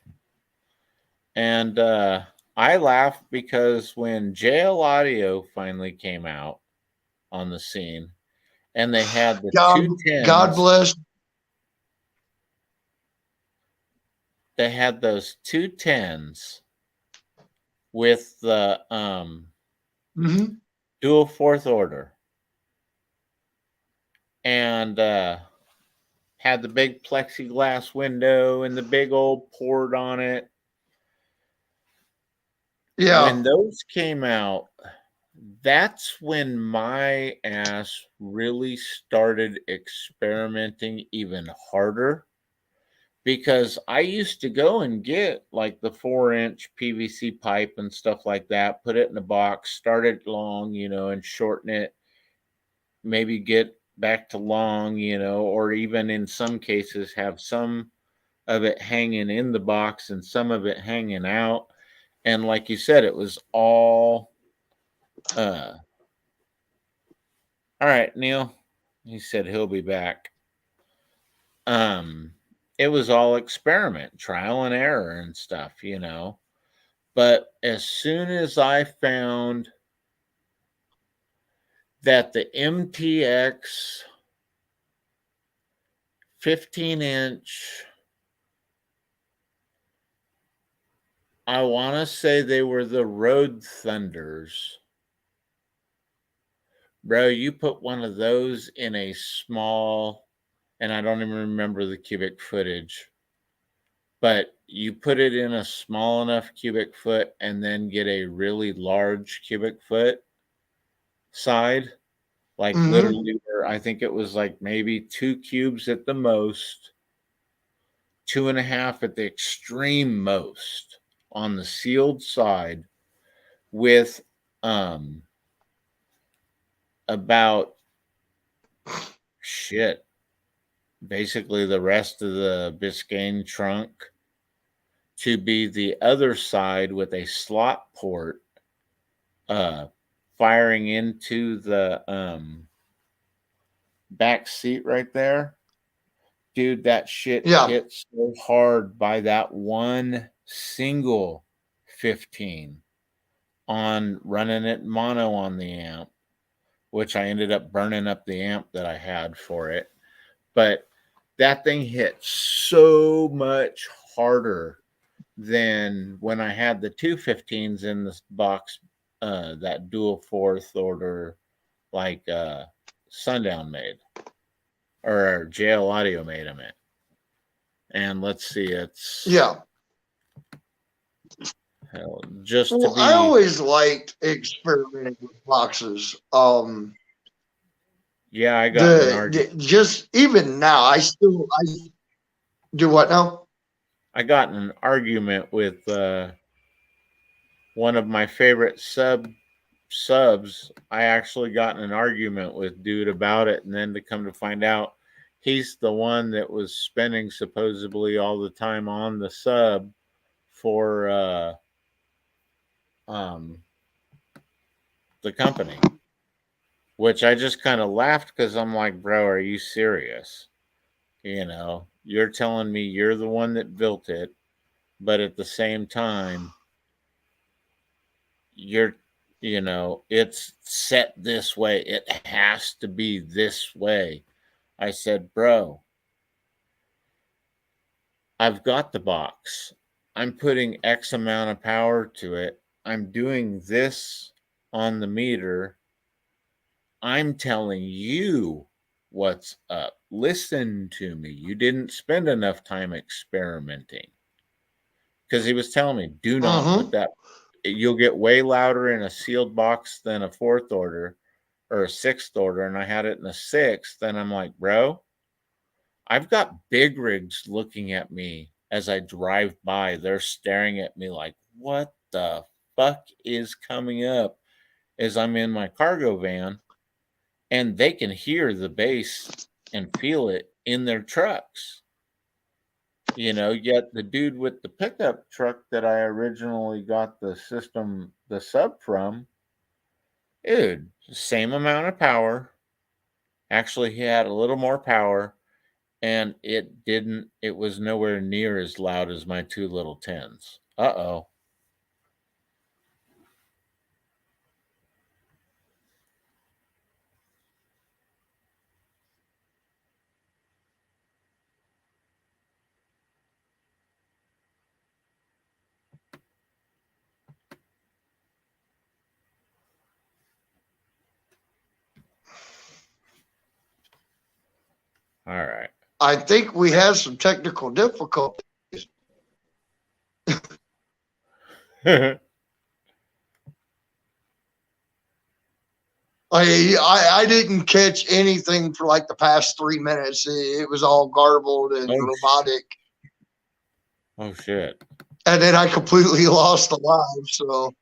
And I laugh because when JL Audio finally came out on the scene, and they had the God, two God tens, bless. they had those two tens with the Mm-hmm. dual fourth order, and had the big plexiglass window and the big old port on it. When Yeah. those came out, that's when my ass really started experimenting even harder, because I used to go and get like the 4-inch PVC pipe and stuff like that, put it in a box, start it long, and shorten it, maybe get back to long, or even in some cases have some of it hanging in the box and some of it hanging out. And like you said, it was uh all right, Neil. He said he'll be back. Um it was all experiment, trial and error and stuff. But as soon as I found that the MTX 15-inch, I want to say they were the Road Thunders. Bro, you put one of those in a small, and I don't even remember the cubic footage, but you put it in a small enough cubic foot and then get a really large cubic foot side, like Mm-hmm. literally where I think it was like maybe 2 cubes at the most, 2.5 at the extreme most on the sealed side, with about shit, basically the rest of the Biscayne trunk to be the other side with a slot port uh firing into the back seat right there. dude, that shit Yeah. hits so hard by that one single 15 on running it mono on the amp, which I ended up burning up the amp that I had for it. But that thing hit so much harder than when I had the 215s in this box, that dual fourth order, like Sundown made, or JL Audio made them in. And let's see, it's just to be. I always liked experimenting with boxes. Yeah, I got an argument. Just even now, I do what now? I got in an argument with one of my favorite subs. I actually got in an argument with dude about it, and then to come to find out, he's the one that was spending supposedly all the time on the sub for the company, which I just kind of laughed because I'm like, bro, are you serious? You know, you're telling me you're the one that built it, but at the same time, it's set this way. It has to be this way. I said, bro, I've got the box. I'm putting X amount of power to it. I'm doing this on the meter. I'm telling you what's up. Listen to me. You didn't spend enough time experimenting. Because he was telling me, do not put that. You'll get way louder in a sealed box than a fourth order or a sixth order. And I had it in a sixth. And I'm like, bro, I've got big rigs looking at me as I drive by. They're staring at me like, what the fuck is coming up as I'm in my cargo van? And they can hear the bass and feel it in their trucks. You know, yet the dude with the pickup truck that I originally got the sub from, dude, same amount of power. Actually, he had a little more power, and it was nowhere near as loud as my two little 10s. Uh-oh. All right. I think we have some technical difficulties. I didn't catch anything for like the past 3 minutes. It was all garbled and robotic. Oh shit. And then I completely lost the live, so.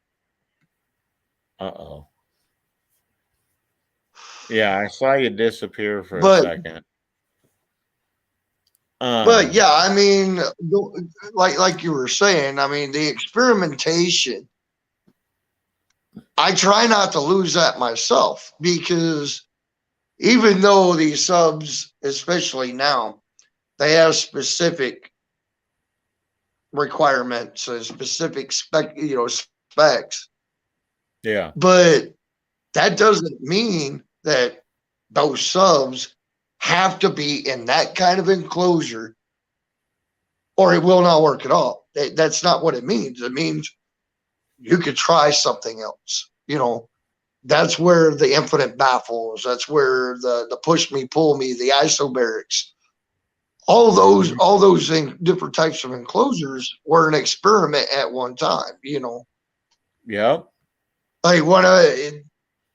Uh-oh. Yeah, I saw you disappear for a second. But yeah, I mean, like you were saying, I mean, the experimentation, I try not to lose that myself, because even though these subs, especially now, they have specific requirements and specific specs. Yeah. But that doesn't mean that those subs have to be in that kind of enclosure or it will not work at all. That's not what it means. It means you could try something else. You know, that's where the infinite baffles, that's where the push me, pull me, the isobarics, all those different types of enclosures were an experiment at one time, you know. Yeah. Like when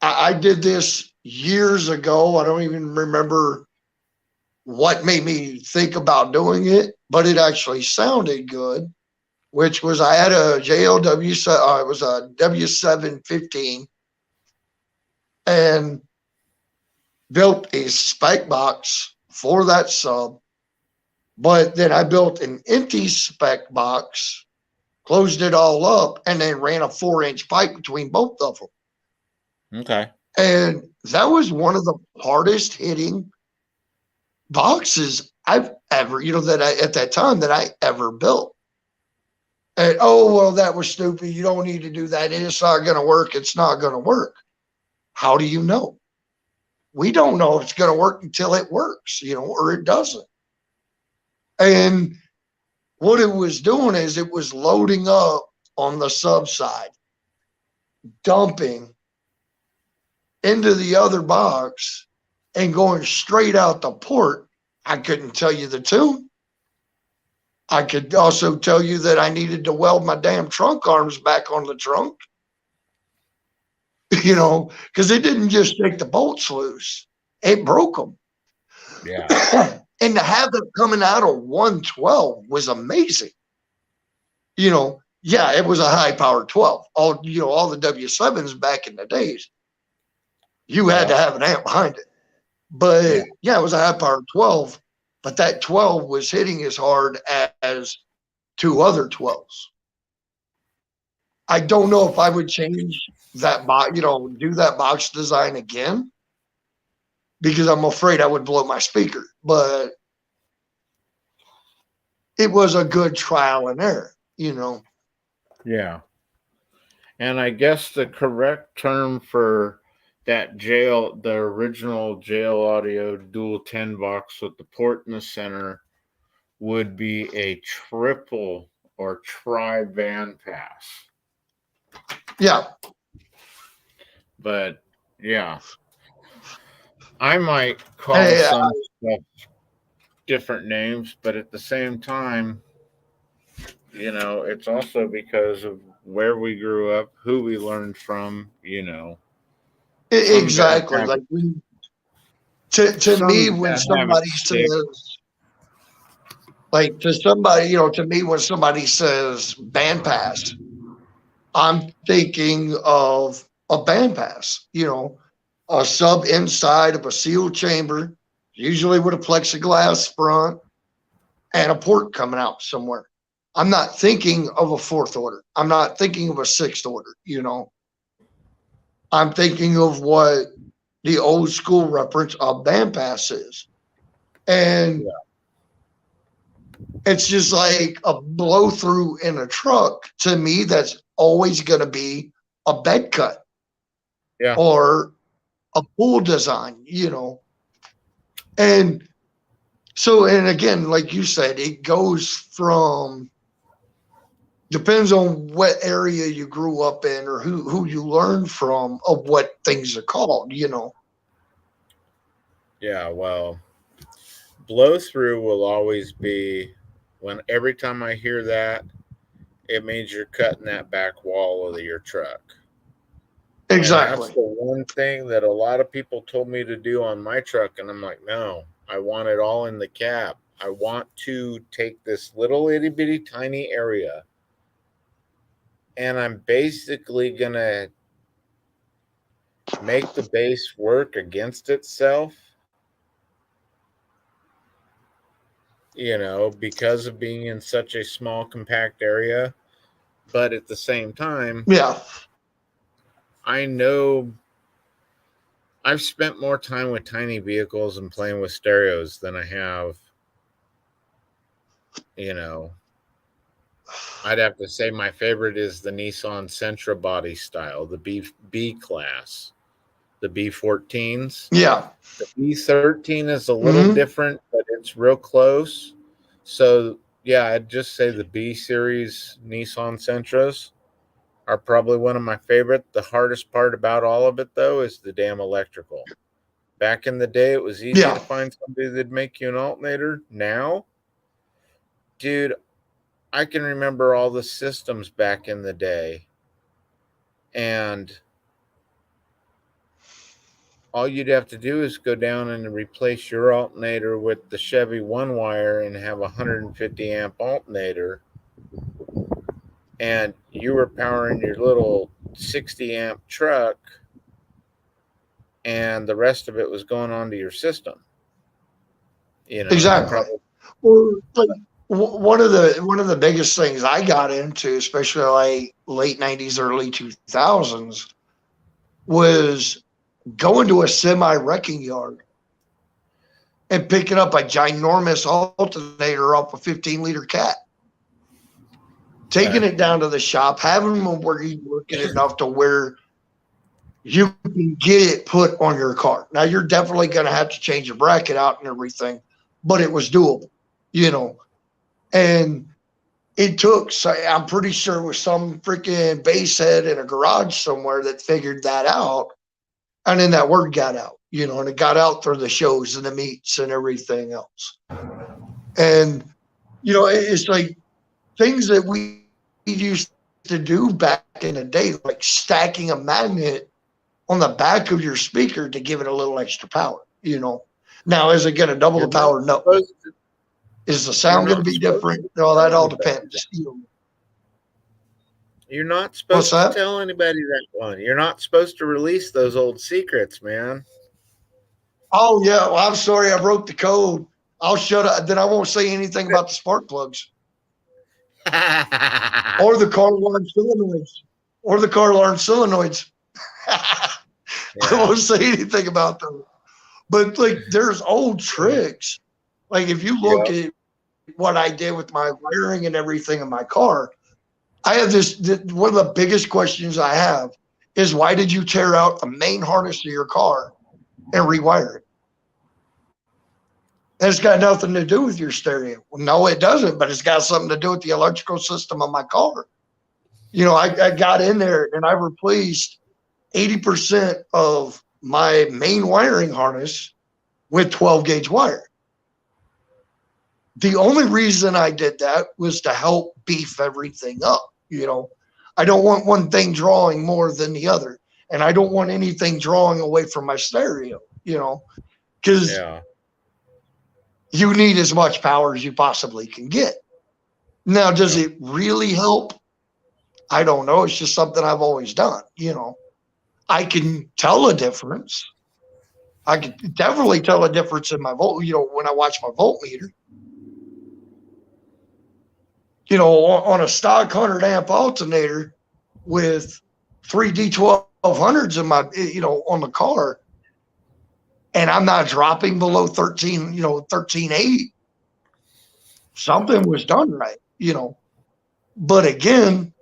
I did this years ago, I don't even remember what made me think about doing it, but it actually sounded good, which was I had a JLW, it was a W715, and built a spec box for that sub, but then I built an empty spec box, closed it all up, and then ran a 4-inch pipe between both of them. Okay. And that was one of the hardest hitting boxes I've ever, that at that time that I ever built. And, oh, well, that was stupid. You don't need to do that. It's not going to work. It's not going to work. How do you know? We don't know if it's going to work until it works, or it doesn't. And what it was doing is it was loading up on the sub side, dumping into the other box, and going straight out the port. I couldn't tell you the tune. I could also tell you that I needed to weld my damn trunk arms back on the trunk, because it didn't just take the bolts loose. It broke them. Yeah. And to have them coming out of 112 was amazing. Yeah, it was a high power 12. All the W7s back in the days, you had to have an amp behind it. But yeah, it was a high power 12. But that 12 was hitting as hard as 2 other 12s. I don't know if I would change that box, do that box design again, because I'm afraid I would blow my speaker. But it was a good trial and error, Yeah. And I guess the correct term for that the original jail audio dual 10 box with the port in the center, would be a triple or tri band pass. Yeah. But yeah, I might call some stuff different names, but at the same time, it's also because of where we grew up, who we learned from, Exactly. Like to me, when somebody says, to me, when somebody says bandpass, I'm thinking of a bandpass, a sub inside of a sealed chamber, usually with a plexiglass front and a port coming out somewhere. I'm not thinking of a 4th order. I'm not thinking of a 6th order, I'm thinking of what the old school reference of bandpass is. And it's just like a blow through in a truck. To me, that's always going to be a bed cut. Yeah. Or a pool design, And so, and again, like you said, it goes from, depends on what area you grew up in or who you learned from of what things are called, Yeah, well, blow through will always be, when every time I hear that, it means you're cutting that back wall of your truck. Exactly. And that's the one thing that a lot of people told me to do on my truck, and I'm like, no, I want it all in the cab. I want to take this little itty bitty tiny area, and I'm basically gonna make the base work against itself, because of being in such a small compact area. But at the same time, I know I've spent more time with tiny vehicles and playing with stereos than I have, I'd have to say my favorite is the Nissan Sentra body style, the B class, the B14s. Yeah. The B13 is a little different, but it's real close. So, yeah, I'd just say the B series Nissan Sentras are probably one of my favorite. The hardest part about all of it, though, is the damn electrical. Back in the day, it was easy to find somebody that'd make you an alternator. Now, dude, I can remember all the systems back in the day, and all you'd have to do is go down and replace your alternator with the Chevy one wire and have a 150 amp alternator, and you were powering your little 60 amp truck, and the rest of it was going onto your system. Exactly. Well, like, one of the biggest things I got into, especially like late 90s, early 2000s, was going to a semi wrecking yard and picking up a ginormous alternator off a 15-liter cat, taking it down to the shop, having them working enough to where you can get it put on your car. Now, you're definitely going to have to change your bracket out and everything, but it was doable, you know. And it took, I'm pretty sure it was some freaking bass head in a garage somewhere that figured that out. And then that word got out, you know, and it got out through the shows and the meets and everything else. And, you know, it's like things that we used to do back in the day, like stacking a magnet on the back of your speaker to give it a little extra power, you know. Now, is it going to double the power? No. Is the sound going to be different? No, that all depends. You're not supposed to tell anybody that one. You're not supposed to release those old secrets, man. Oh, yeah. Well, I'm sorry. I broke the code. I'll shut up. Then I won't say anything about the spark plugs. Or the car alarm solenoids. Or the car alarm solenoids. I won't say anything about them. But, like, there's old tricks. Like, if you look at what I did with my wiring and everything in my car, I have one of the biggest questions I have is, why did you tear out the main harness of your car and rewire it? And it's got nothing to do with your stereo. Well, no, it doesn't, but it's got something to do with the electrical system of my car. You know, I got in there and I replaced 80% of my main wiring harness with 12-gauge wire. The only reason I did that was to help beef everything up. You know, I don't want one thing drawing more than the other, and I don't want anything drawing away from my stereo, you know, because you need as much power as you possibly can get. Now, does it really help? I don't know. It's just something I've always done. You know, I can tell a difference. I can definitely tell a difference in my volt, you know, when I watch my voltmeter. You know, on a stock 100 amp alternator with 3 D1200s in my, you know, on the car, and I'm not dropping below 13, you know, 13.8, something was done right, you know. But again,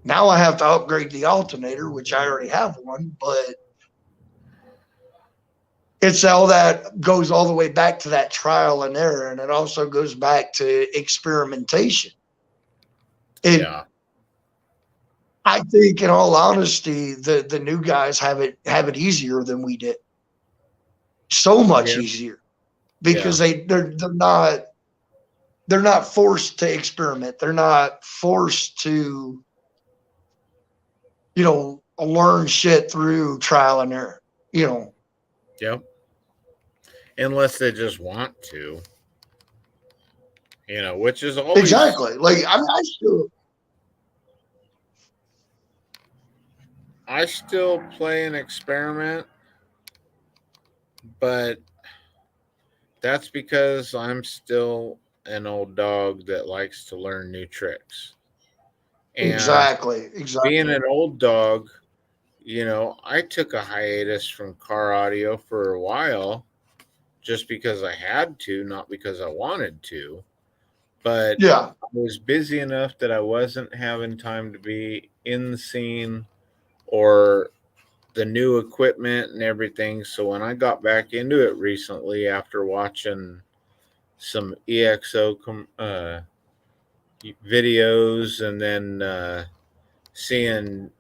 now I have to upgrade the alternator, which I already have one, but it's all that goes all the way back to that trial and error, and it also goes back to experimentation. I think, in all honesty, the new guys have it easier than we did. So much easier, because they're not forced to experiment. They're not forced to, you know, learn shit through trial and error. You know. Yep. Unless they just want to. You know, which is always exactly like I still play and experiment, but that's because I'm still an old dog that likes to learn new tricks. And exactly. Being an old dog, you know, I took a hiatus from car audio for a while just because I had to, not because I wanted to. But I was busy enough that I wasn't having time to be in the scene or the new equipment and everything. So when I got back into it recently after watching some EXO videos and then seeing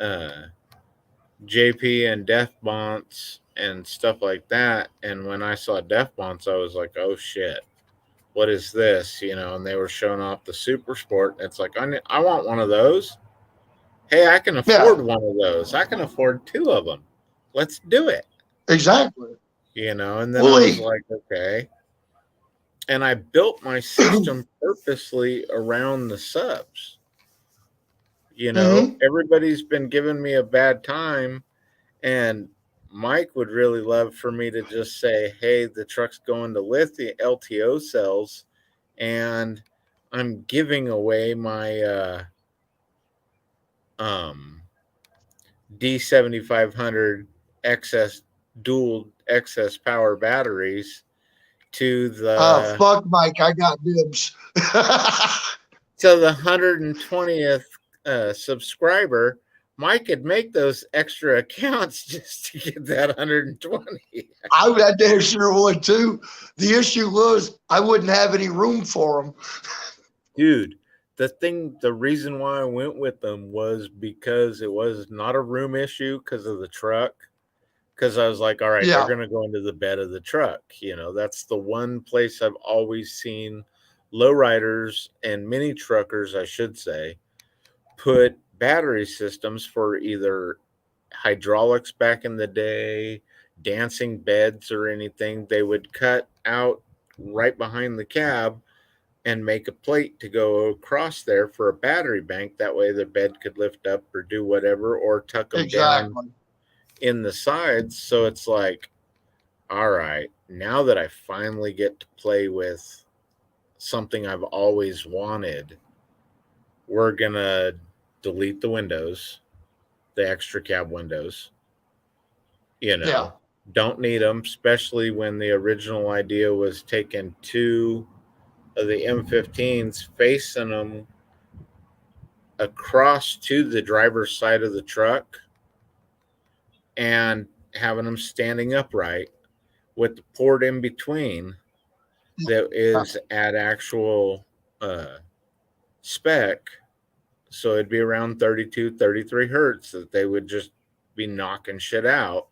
JP and Death Bonts and stuff like that, and when I saw Death Bonts, I was like, oh shit, what is this? You know, and they were showing off the Super Sport. It's like, I want one of those. Hey, I can afford one of those. I can afford 2 of them. Let's do it. Exactly. You know, and then I was like, okay. And I built my system purposely around the subs. You know, everybody's been giving me a bad time, and Mike would really love for me to just say, hey, the truck's going to lithium LTO cells, and I'm giving away my D7500 XS dual excess power batteries to the Fuck Mike, I got dibs. to the 120th subscriber, Mike could make those extra accounts just to get that 120. I damn sure would too. The issue was I wouldn't have any room for them. Dude, the reason why I went with them was because it was not a room issue because of the truck. Because I was like, all right, they're going to go into the bed of the truck. You know, that's the one place I've always seen lowriders and mini truckers, I should say, put battery systems for either hydraulics back in the day, dancing beds or anything. They would cut out right behind the cab and make a plate to go across there for a battery bank. That way the bed could lift up or do whatever, or tuck them down in the sides. So it's like, all right, now that I finally get to play with something I've always wanted, we're gonna delete the windows, the extra cab windows. You know, don't need them, especially when the original idea was taking two of the M15s, facing them across to the driver's side of the truck and having them standing upright with the port in between that is at actual spec. So it'd be around 32, 33 hertz that they would just be knocking shit out.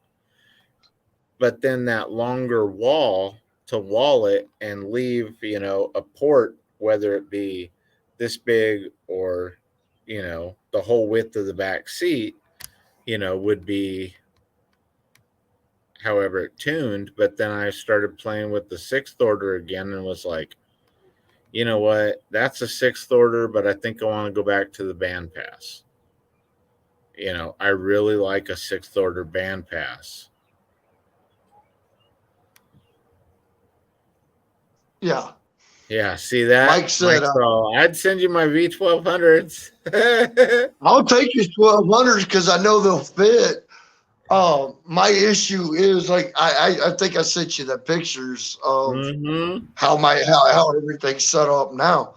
But then that longer wall to wall it and leave, you know, a port, whether it be this big or, you know, the whole width of the back seat, you know, would be however it tuned. But then I started playing with the sixth order again and was like, you know what, that's a sixth order, but I think I want to go back to the band pass. You know, I really like a sixth order band pass. Yeah. Yeah, see that? Mike said, I'd send you my V1200s. I'll take your 1200s because I know they'll fit. My issue is like I think I sent you the pictures of how everything's set up now.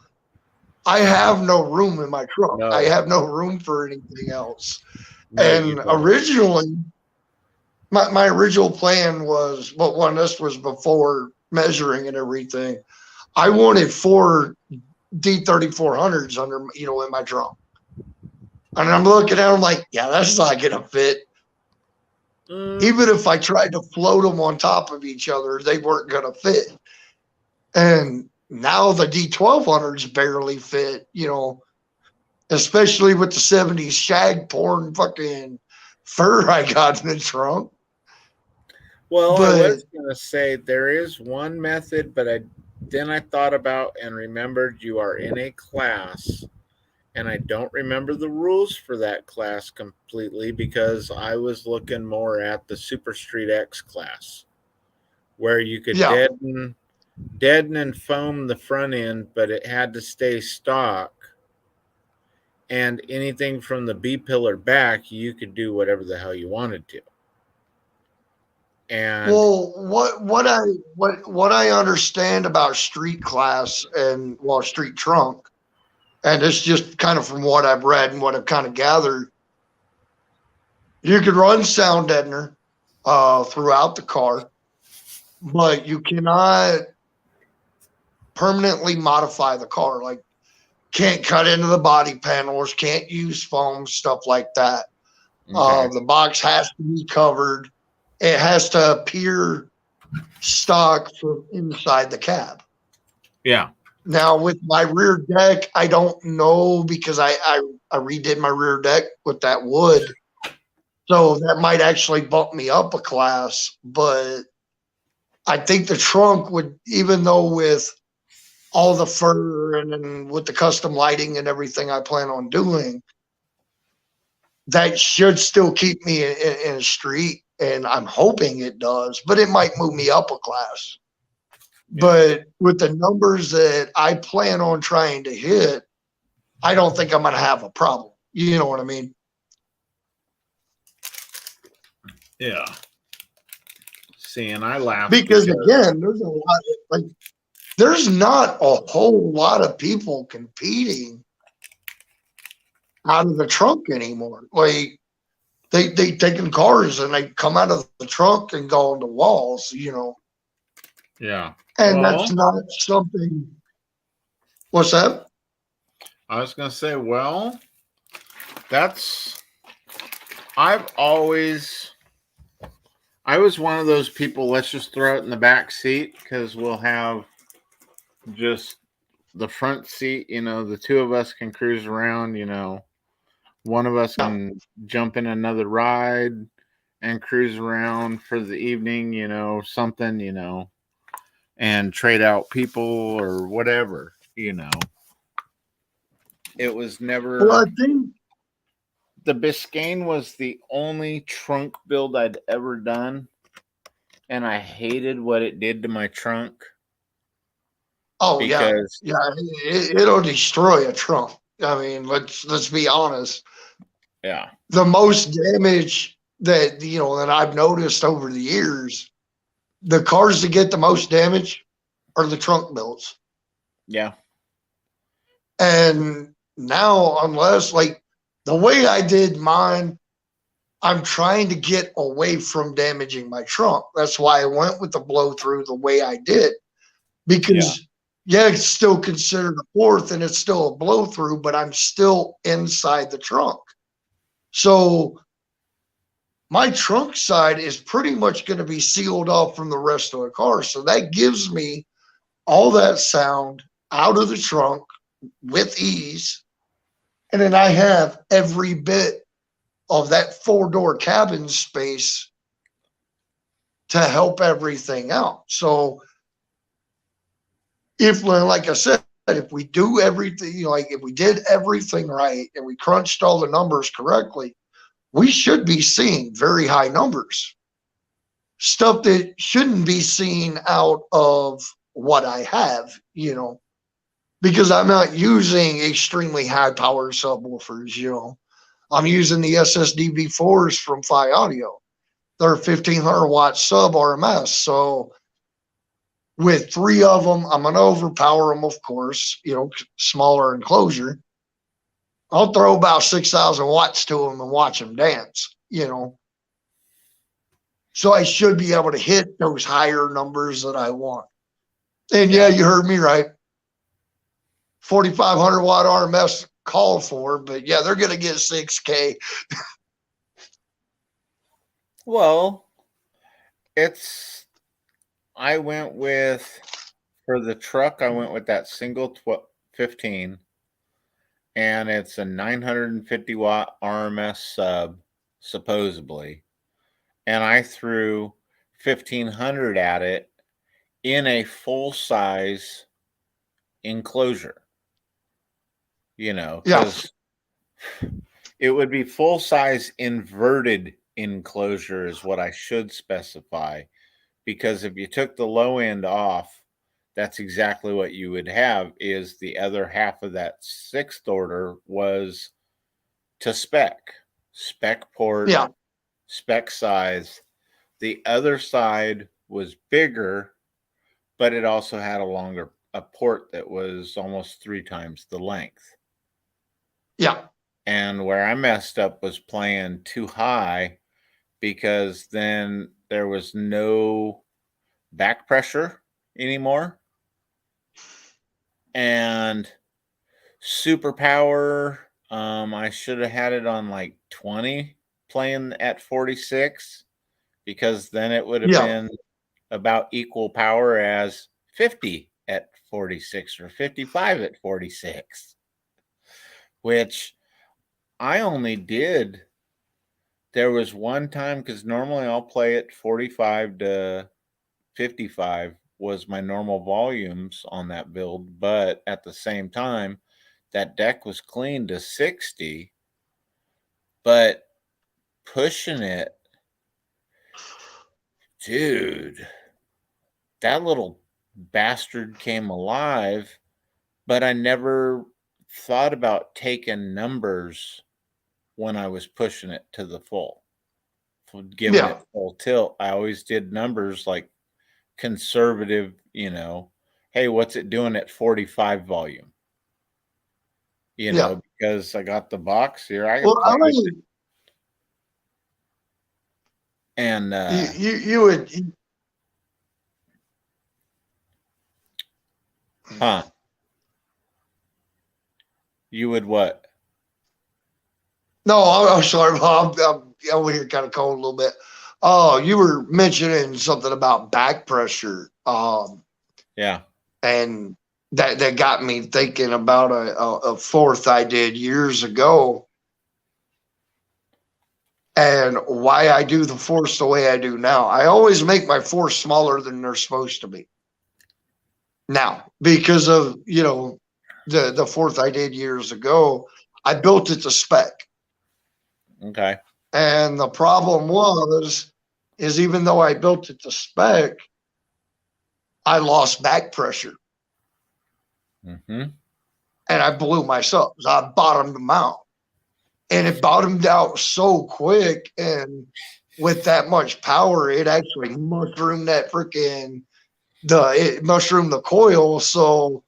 I have no room in my truck. I have no room for anything else. And originally, my original plan was, but when this was before measuring and everything, I wanted 4 D3400s under, you know, in my trunk. And I'm looking at them like, yeah, that's not gonna fit. Even if I tried to float them on top of each other, they weren't gonna fit. And now the D1200s barely fit, you know, especially with the 70s shag porn fucking fur I got in the trunk. Well, I was going to say there is one method, but then I thought about and remembered you are in a class, and I don't remember the rules for that class completely because I was looking more at the Super Street X class where you could deaden and foam the front end, but it had to stay stock. And anything from the B pillar back, you could do whatever the hell you wanted to. And well, what I understand about street class and street trunk, and it's just kind of from what I've read and what I've kind of gathered, you can run sound deadener throughout the car, but you cannot permanently modify the car. Like, can't cut into the body panels, can't use foam, stuff like that. The box has to be covered. It has to appear stock from inside the cab. Yeah. Now with my rear deck, I don't know because I redid my rear deck with that wood. So that might actually bump me up a class. But I think the trunk would, even though with all the fur and with the custom lighting and everything I plan on doing, that should still keep me in a street. And I'm hoping it does, but it might move me up a class. Yeah. But with the numbers that I plan on trying to hit, I don't think I'm going to have a problem. You know what I mean? Yeah. See, and I laugh because again, there's not a whole lot of people competing out of the trunk anymore. Like they taking cars and they come out of the trunk and go on the walls, yeah. And that's not something. What's that? I was gonna say, well, I was one of those people, let's just throw it in the back seat because we'll have just the front seat, the two of us can cruise around, one of us can jump in another ride and cruise around for the evening, something, and trade out people or whatever, It was never. Well, I think the Biscayne was the only trunk build I'd ever done, and I hated what it did to my trunk. Oh because, yeah, it'll destroy a trunk. I mean, let's be honest. Yeah. The most damage that that I've noticed over the years, the cars that get the most damage are the trunk builds. Yeah. And now, unless like the way I did mine, I'm trying to get away from damaging my trunk. That's why I went with the blow through the way I did. Because it's still considered a fourth and it's still a blow through, but I'm still inside the trunk. So my trunk side is pretty much going to be sealed off from the rest of the car. So that gives me all that sound out of the trunk with ease. And then I have every bit of that 4-door cabin space to help everything out. So if, like I said, if we do everything, like if we did everything right and we crunched all the numbers correctly, we should be seeing very high numbers. Stuff that shouldn't be seen out of what I have, because I'm not using extremely high power subwoofers, I'm using the SSD V4s from Phi Audio. They're 1500 watt sub RMS. So with 3 of them, I'm going to overpower them, of course, smaller enclosure. I'll throw about 6,000 watts to them and watch them dance, So I should be able to hit those higher numbers that I want. And yeah, you heard me right. 4,500 watt RMS called for, but yeah, they're going to get 6K. Well, I went with, for the truck, I went with that single 15, and it's a 950 watt RMS sub, supposedly. And I threw 1,500 at it in a full size enclosure, because it would be full size inverted enclosure is what I should specify, because if you took the low end off, that's exactly what you would have. Is the other half of that 6th order was to spec port, spec size. The other side was bigger, but it also had a port that was almost 3 times the length. Yeah. And where I messed up was playing too high, because then there was no back pressure anymore. And super power, I should have had it on like 20 playing at 46, because then it would have been about equal power as 50 at 46 or 55 at 46, which I only did. There was one time, because normally I'll play it 45 to 55 was my normal volumes on that build, but at the same time, that deck was cleaned to 60, but pushing it, dude, that little bastard came alive, but I never thought about taking numbers when I was pushing it to the full giving Yeah. it full tilt. I always did numbers like conservative, hey, what's it doing at 45 volume? Yeah. Because I got the box here. I can Well, play I with it. mean, And you would. you would what? No, I'm sorry, Bob. I'm over here kind of cold a little bit. Oh, you were mentioning something about back pressure. Yeah. And that got me thinking about a fourth I did years ago, and why I do the fourths the way I do now. I always make my fourths smaller than they're supposed to be now because of the fourth I did years ago. I built it to spec. Okay. And the problem is even though I built it to spec, I lost back pressure. Mm-hmm. And I blew my subs. I bottomed them out. And it bottomed out so quick. And with that much power, it actually mushroomed it mushroomed the coil. So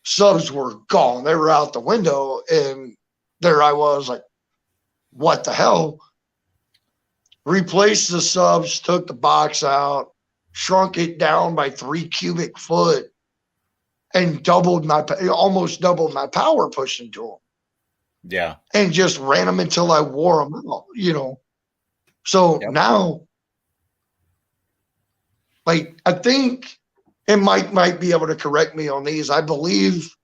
subs were gone. They were out the window. And there I was like, what the hell? Replaced the subs, took the box out, shrunk it down by 3 cubic foot, and almost doubled my power pushing to them. Yeah. And just ran them until I wore them out, So now, like, I think, and Mike might be able to correct me on these. I believe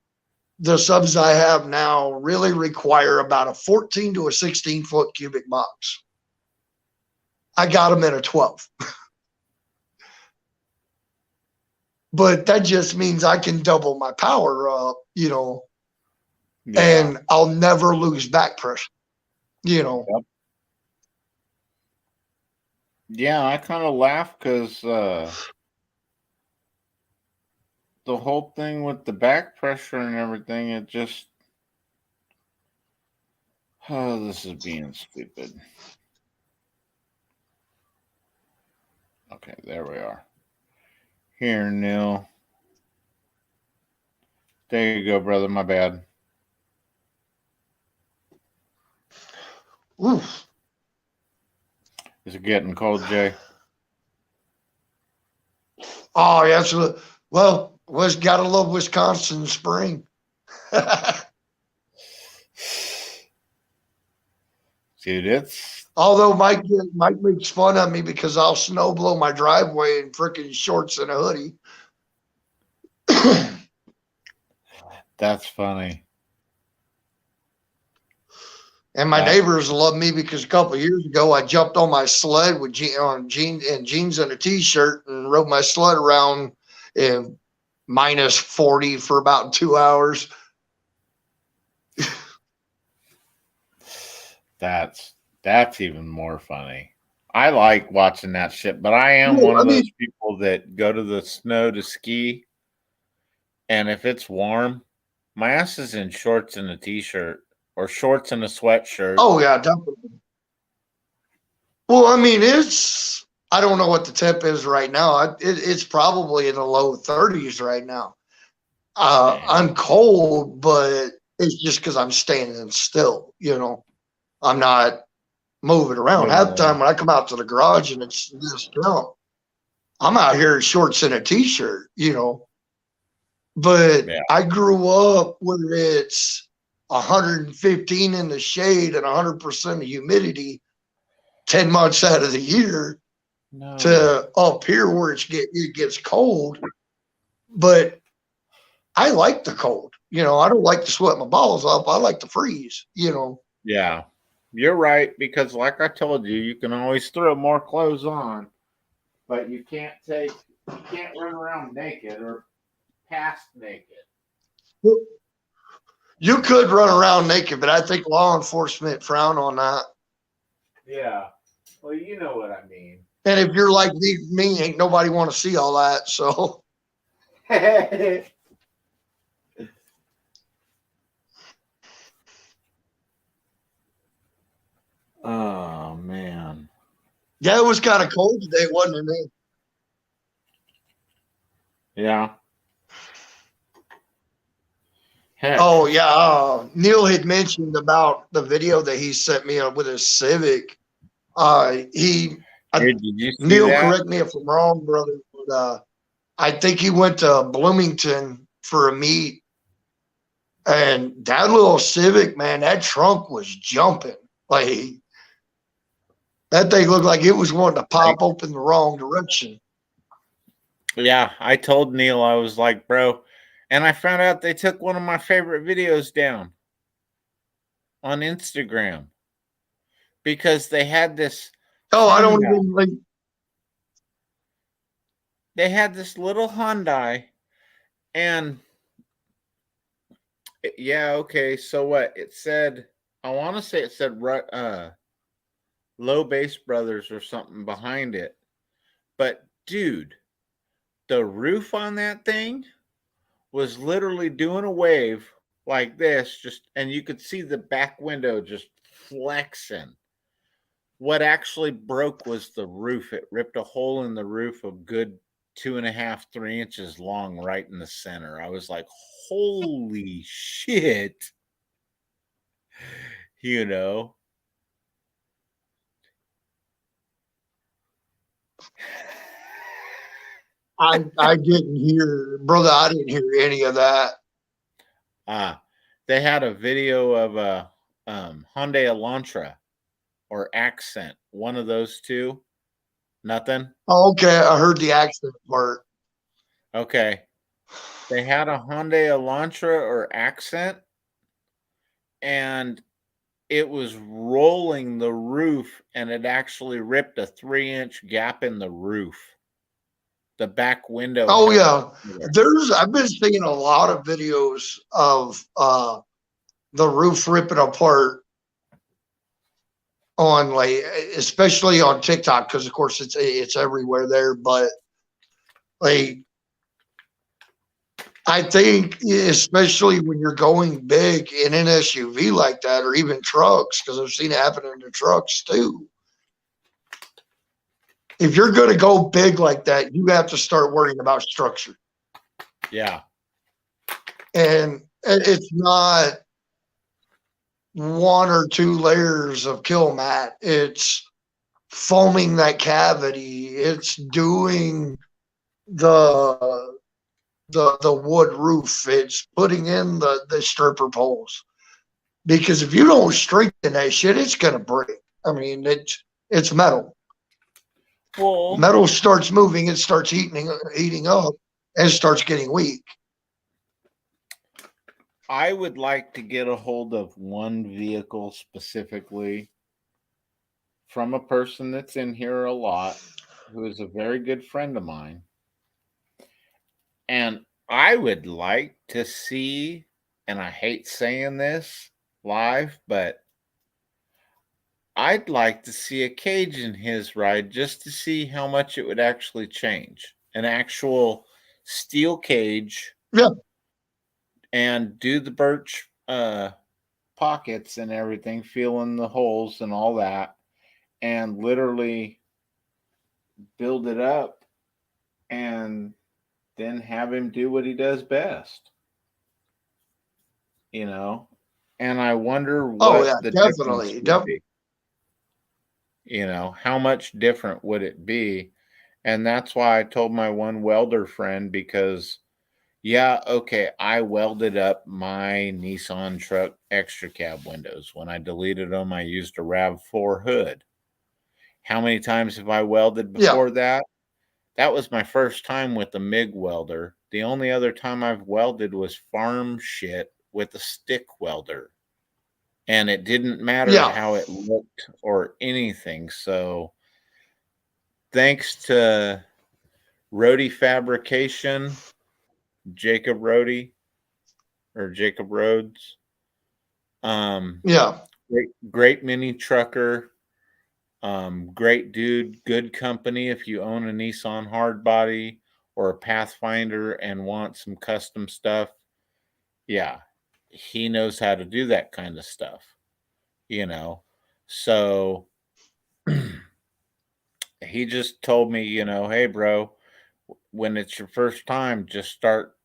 the subs I have now really require about a 14 to a 16-foot cubic box. I got them in a 12. But that just means I can double my power up, and I'll never lose back pressure, Yep. Yeah, I kind of laugh because the whole thing with the back pressure and everything, it just, this is being stupid. Okay, there we are. Here, Neil. There you go, brother. My bad. Oof. Is it getting cold, Jay? Oh, yeah. Well, gotta love Wisconsin spring. Dude, it's. Although Mike makes fun of me because I'll snow blow my driveway in freaking shorts and a hoodie. That's funny. And my neighbors love me because a couple of years ago I jumped on my sled with jeans and a t-shirt and rode my sled around in minus 40 for about 2 hours. That's even more funny. I like watching that shit, but I am one of those people that go to the snow to ski, and if it's warm, my ass is in shorts and a t-shirt or shorts and a sweatshirt. Oh yeah, definitely. Well, I mean, I don't know what the temp is right now. It's probably in the low 30s right now. I'm cold, but it's just because I'm standing still, I'm not moving around. Half the time when I come out to the garage and it's this jump, I'm out here in shorts and a t-shirt, But I grew up where it's 115 in the shade and 100% of humidity 10 months out of the year to up here where it gets cold. But I like the cold. I don't like to sweat my balls off. I like to freeze, Yeah, you're right. Because like I told you, you can always throw more clothes on, but you can't run around naked or past naked. You could run around naked, but I think law enforcement frown on that. Yeah. Well, you know what I mean. And if you're like me, ain't nobody want to see all that. So. Oh man. Yeah, it was kind of cold today, wasn't it, man? Yeah. Heck. Oh yeah, Neil had mentioned about the video that he sent me with his Civic. He Did you see Neil, that? correct me if I'm wrong, brother, but I think he went to Bloomington for a meet, and that little Civic, man, that trunk was jumping. Like that thing looked like it was wanting to pop open the wrong direction. Yeah, I told Neil, I was like, bro, and I found out they took one of my favorite videos down on Instagram because they had this. Oh, I don't Honda. even like. They had this little Hyundai, and yeah, okay. So what? It said, I want to say it said Low Bass Brothers or something behind it, but dude, the roof on that thing was literally doing a wave like this, just, and you could see the back window just flexing. What actually broke was the roof. It ripped a hole in the roof a good 2.5, 3 inches long, right in the center. I was like, holy shit. You know? I didn't hear, brother. I didn't hear any of that. They had a video of a Hyundai Elantra or Accent, one of those two. Nothing. Oh, okay, I heard the accent part. Okay. They had a Hyundai Elantra or Accent, and it was rolling the roof, and it actually ripped a 3-inch gap in the roof. The back window. Oh yeah, I've been seeing a lot of videos of the roof ripping apart on, like, especially on TikTok, because of course it's everywhere there. But like, I think especially when you're going big in an SUV like that, or even trucks, because I've seen it happen in the trucks too. If you're going to go big like that, you have to start worrying about structure. Yeah. And it's not one or two layers of kill mat. It's foaming that cavity. It's doing the wood roof. It's putting in the stripper poles. Because if you don't strengthen that shit, it's gonna break. I mean, it's metal. Well, Metal starts moving, it starts heating up, and it starts getting weak. I would like to get a hold of one vehicle specifically from a person that's in here a lot, who is a very good friend of mine. And I would like to see, and I hate saying this live, but I'd like to see a cage in his ride just to see how much it would actually change. An actual steel cage. Yeah. And do the birch pockets and everything, feeling the holes and all that, and literally build it up and then have him do what he does best. You know? And I wonder what the difference would be. You know, how much different would it be? And that's why I told my one welder friend, because yeah, okay, I welded up my Nissan truck extra cab windows. When I deleted them, I used a RAV4 hood. How many times have I welded before that? That was my first time with the MIG welder. The only other time I've welded was farm shit with a stick welder. And it didn't matter how it looked or anything. So thanks to Roadie Fabrication, Jacob Roadie or Jacob Rhodes. Great mini trucker. Great dude, good company. If you own a Nissan hardbody or a Pathfinder and want some custom stuff, yeah, he knows how to do that kind of stuff, you know. So he just told me, hey, bro, when it's your first time, just start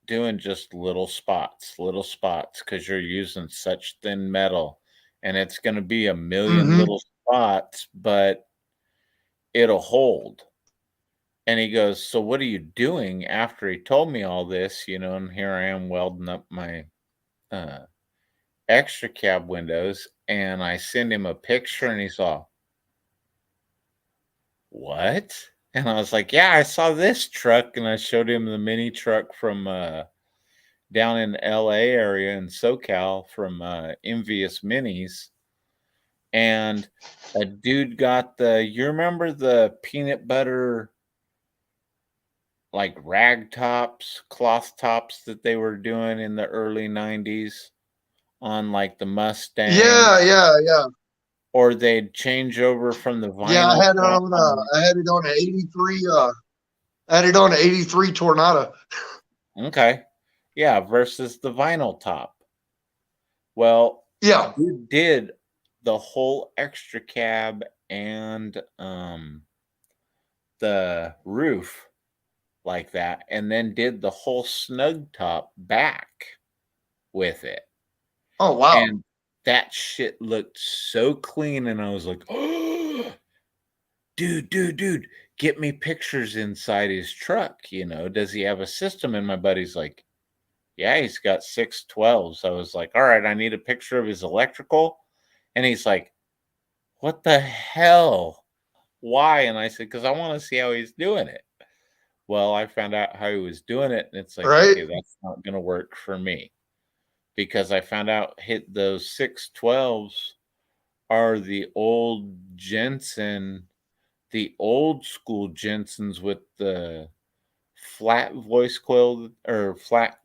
doing just little spots, because you're using such thin metal, and it's going to be a million Mm-hmm. little spots, but it'll hold. And he goes, so what are you doing after he told me all this, and here I am welding up my extra cab windows, and I send him a picture, and he's all, what? And I was like, yeah, I saw this truck, and I showed him the mini truck from down in LA area in SoCal from Envious Minis. And a dude got you remember the peanut butter like rag tops, cloth tops that they were doing in the early 90s on like the Mustang, Yeah. or they'd change over from the Yeah, I vinyl had it top on. on. I had it on an '83. I had it on an '83 Tornado. Okay. Yeah, versus the vinyl top. Well, Yeah, dude did the whole extra cab and the roof like that, and then did the whole snug top back with it. oh wow. And that shit looked so clean, and I was like, oh, dude, get me pictures inside his truck. Does he have a system? And my buddy's like, yeah, he's got 612s. I was like, all right, I need a picture of his electrical. And he's like, what the hell? Why? And I said, because I want to see how he's doing it. Well, I found out how he was doing it, and it's like, Right? okay, that's not going to work for me, because I found out those 612s are the old Jensen, the old school Jensens with the flat voice coil or flat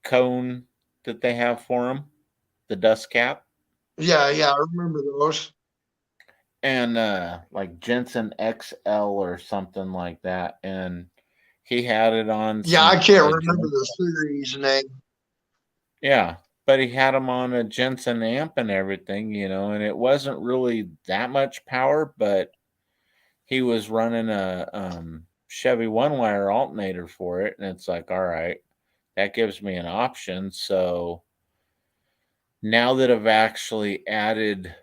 cone that they have for them, the dust cap. Yeah, I remember those. And like Jensen XL or something like that. And he had it on Yeah, I some can't remember the series name. yeah, but he had them on a Jensen amp and everything, and it wasn't really that much power, but he was running a Chevy one wire alternator for it, and it's like, all right, that gives me an option. So now that I've actually added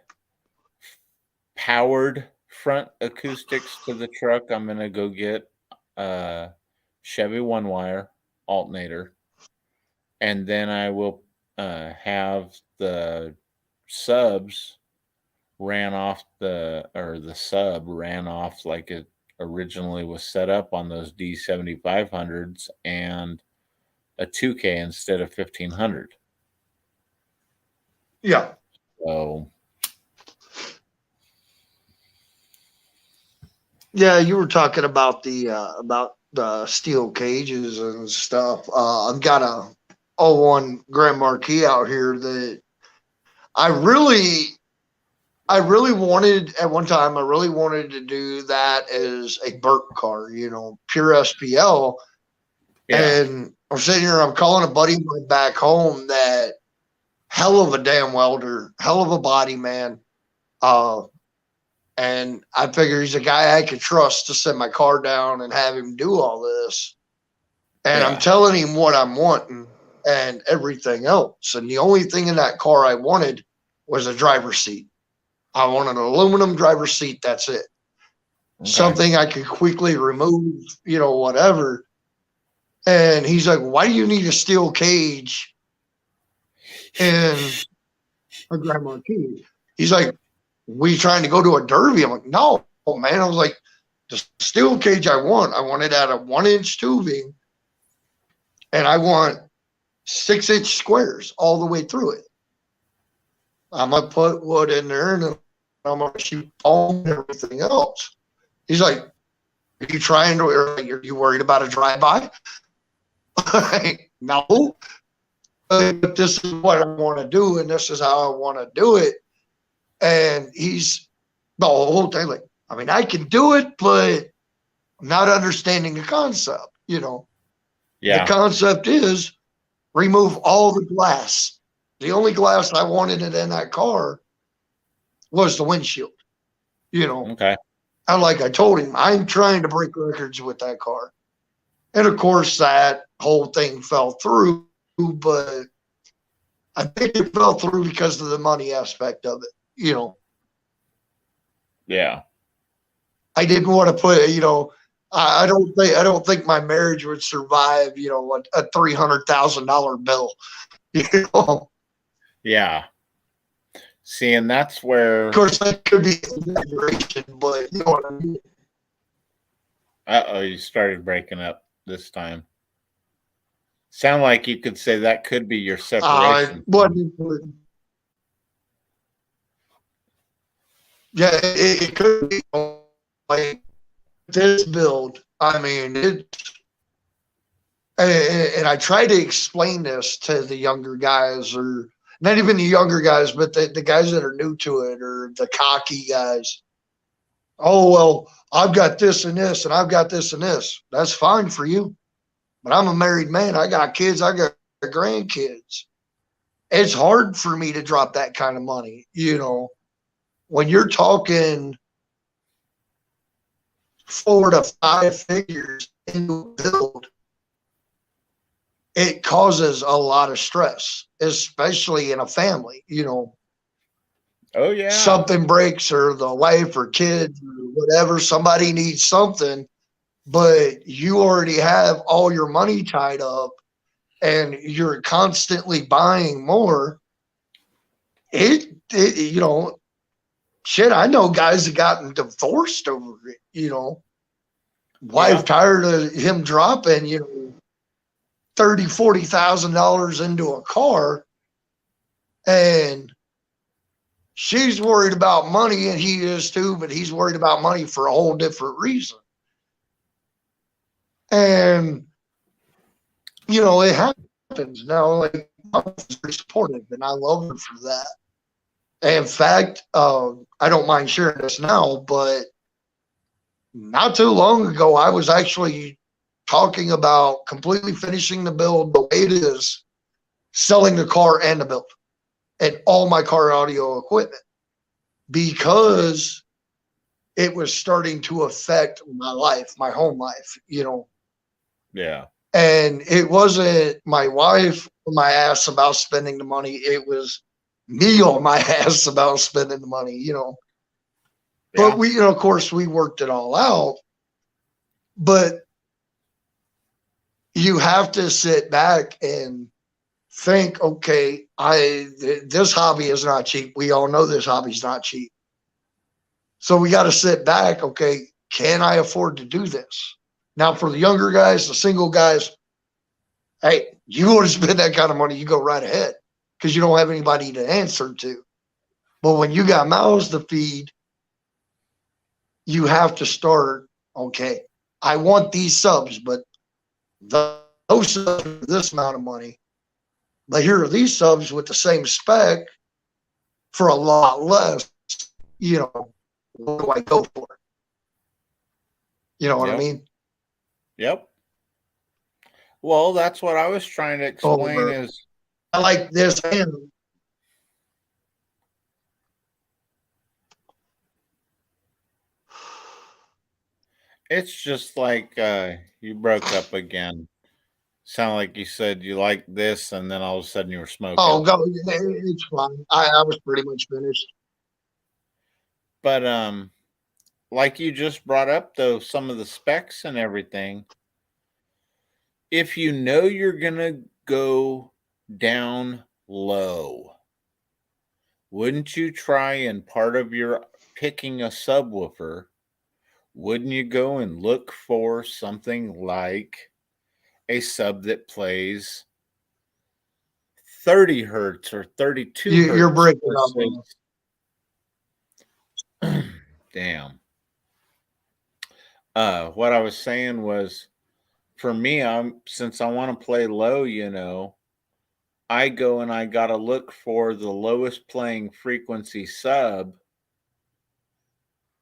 powered front acoustics to the truck, I'm gonna go get a Chevy one wire alternator, and then I will have the subs the sub ran off like it originally was set up on those D7500s, and a 2K instead of 1500. Yeah. So Yeah, you were talking about the steel cages and stuff. I've got a '01 Grand Marquis out here that I really wanted at one time. I really wanted to do that as a Burt car, pure SPL. yeah, And I'm sitting here, I'm calling a buddy of mine back home that hell of a damn welder, hell of a body man. And I figure he's a guy I could trust to send my car down and have him do all this. And I'm yeah, telling him what I'm wanting and everything else. And the only thing in that car I wanted was a driver's seat. I want an aluminum driver's seat. That's it. okay, Something I could quickly remove, whatever. And he's like, why do you need a steel cage in a Grand Marquis? He's like, we trying to go to a derby? I'm like, no, man. I was like, the steel cage I want it at a 1-inch tubing, and I want 6-inch squares all the way through it. I'm gonna put wood in there, and then I'm gonna shoot foam and everything else. He's like, are you trying to? Are you worried about a drive-by? No. But this is what I want to do, and this is how I want to do it. And he's the whole thing like, I mean, I can do it, but I'm not understanding the concept. The yeah, concept is remove all the glass. The only glass I wanted it in that car was the windshield. okay, I told him, I'm trying to break records with that car. And of course, that whole thing fell through, but I think it fell through because of the money aspect of it. Yeah. I didn't want to put, I don't think my marriage would survive, a $300,000 bill. Yeah. See, and that's where. Of course, that could be an exaggeration, but you know what I mean. You started breaking up this time. Sound like you could say that could be your separation. Yeah, it could be like this build. I mean, and I try to explain this to the younger guys, or not even the younger guys, but the guys that are new to it, or the cocky guys. Oh, well, I've got this and this, and I've got this and this. That's fine for you. But I'm a married man. I got kids. I got grandkids. It's hard for me to drop that kind of money. When you're talking 4 to 5 figures into a build, it causes a lot of stress, especially in a family. Oh, yeah. Something breaks, or the wife or kids or whatever, somebody needs something, but you already have all your money tied up and you're constantly buying more. Shit, I know guys that gotten divorced over it, wife tired of him dropping, $30,000-$40,000 into a car, and she's worried about money, and he is too, but he's worried about money for a whole different reason. And it happens now. Like, my wife is very supportive, and I love her for that. In fact, I don't mind sharing this now, but not too long ago, I was actually talking about completely finishing the build the way it is, selling the car and the build, and all my car audio equipment, because it was starting to affect my life, my home life, Yeah. And it wasn't my wife on my ass about spending the money. It was me on my ass about spending the money, But we, of course, we worked it all out. But you have to sit back and think, okay, this hobby is not cheap. We all know this hobby's not cheap. So we got to sit back. Okay, can I afford to do this? Now, for the younger guys, the single guys, hey, you want to spend that kind of money, you go right ahead, because you don't have anybody to answer to. But when you got mouths to feed, you have to start, okay, I want these subs, but those subs are this amount of money. But here are these subs with the same spec for a lot less. What do I go for? You know what I mean? Yep. Well, that's what I was trying to explain is I like this and it's just like you broke up again. Sound like you said you like this, and then all of a sudden you were smoking. Oh, go! It's fine. I was pretty much finished. But like you just brought up, though, some of the specs and everything. If you know you're gonna go down low, wouldn't you try, and part of your picking a subwoofer, wouldn't you go and look for something like a sub that plays 30 hertz or 32 hertz? You're breaking up. Damn. What I was saying was, for me, since I want to play low, I go and I got to look for the lowest playing frequency sub,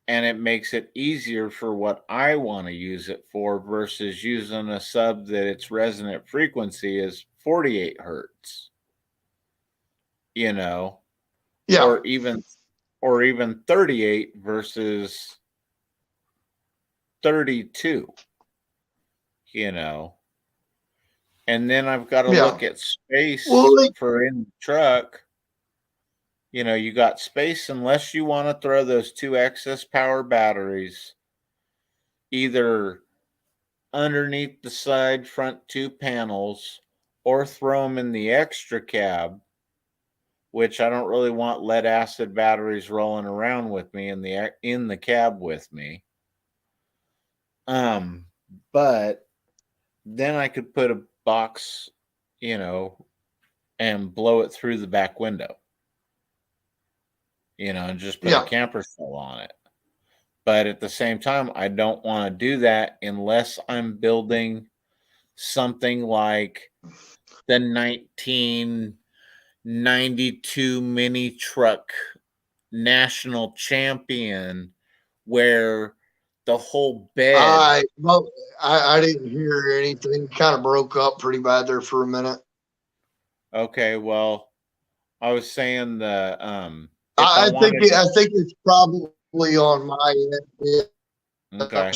and it makes it easier for what I want to use it for versus using a sub that its resonant frequency is 48 hertz, Yeah. or even 38 versus 32, you know. And then I've got to Yeah. look at space Well, like, for in the truck. You know, you got space unless you want to throw those 2 excess power batteries either underneath the side front 2 panels or throw them in the extra cab, which I don't really want lead acid batteries rolling around with me in the cab with me. But then I could put a box, you know, and blow it through the back window, you know, and just put a yeah. camper shell on it. But at the same time, I don't want to do that unless I'm building something like the 1992 mini truck national champion, where the whole bed. Well, I didn't hear anything. Kind of broke up pretty bad there for a minute. Okay, well, I was saying if I think wanted, I think it's probably on my end. okay,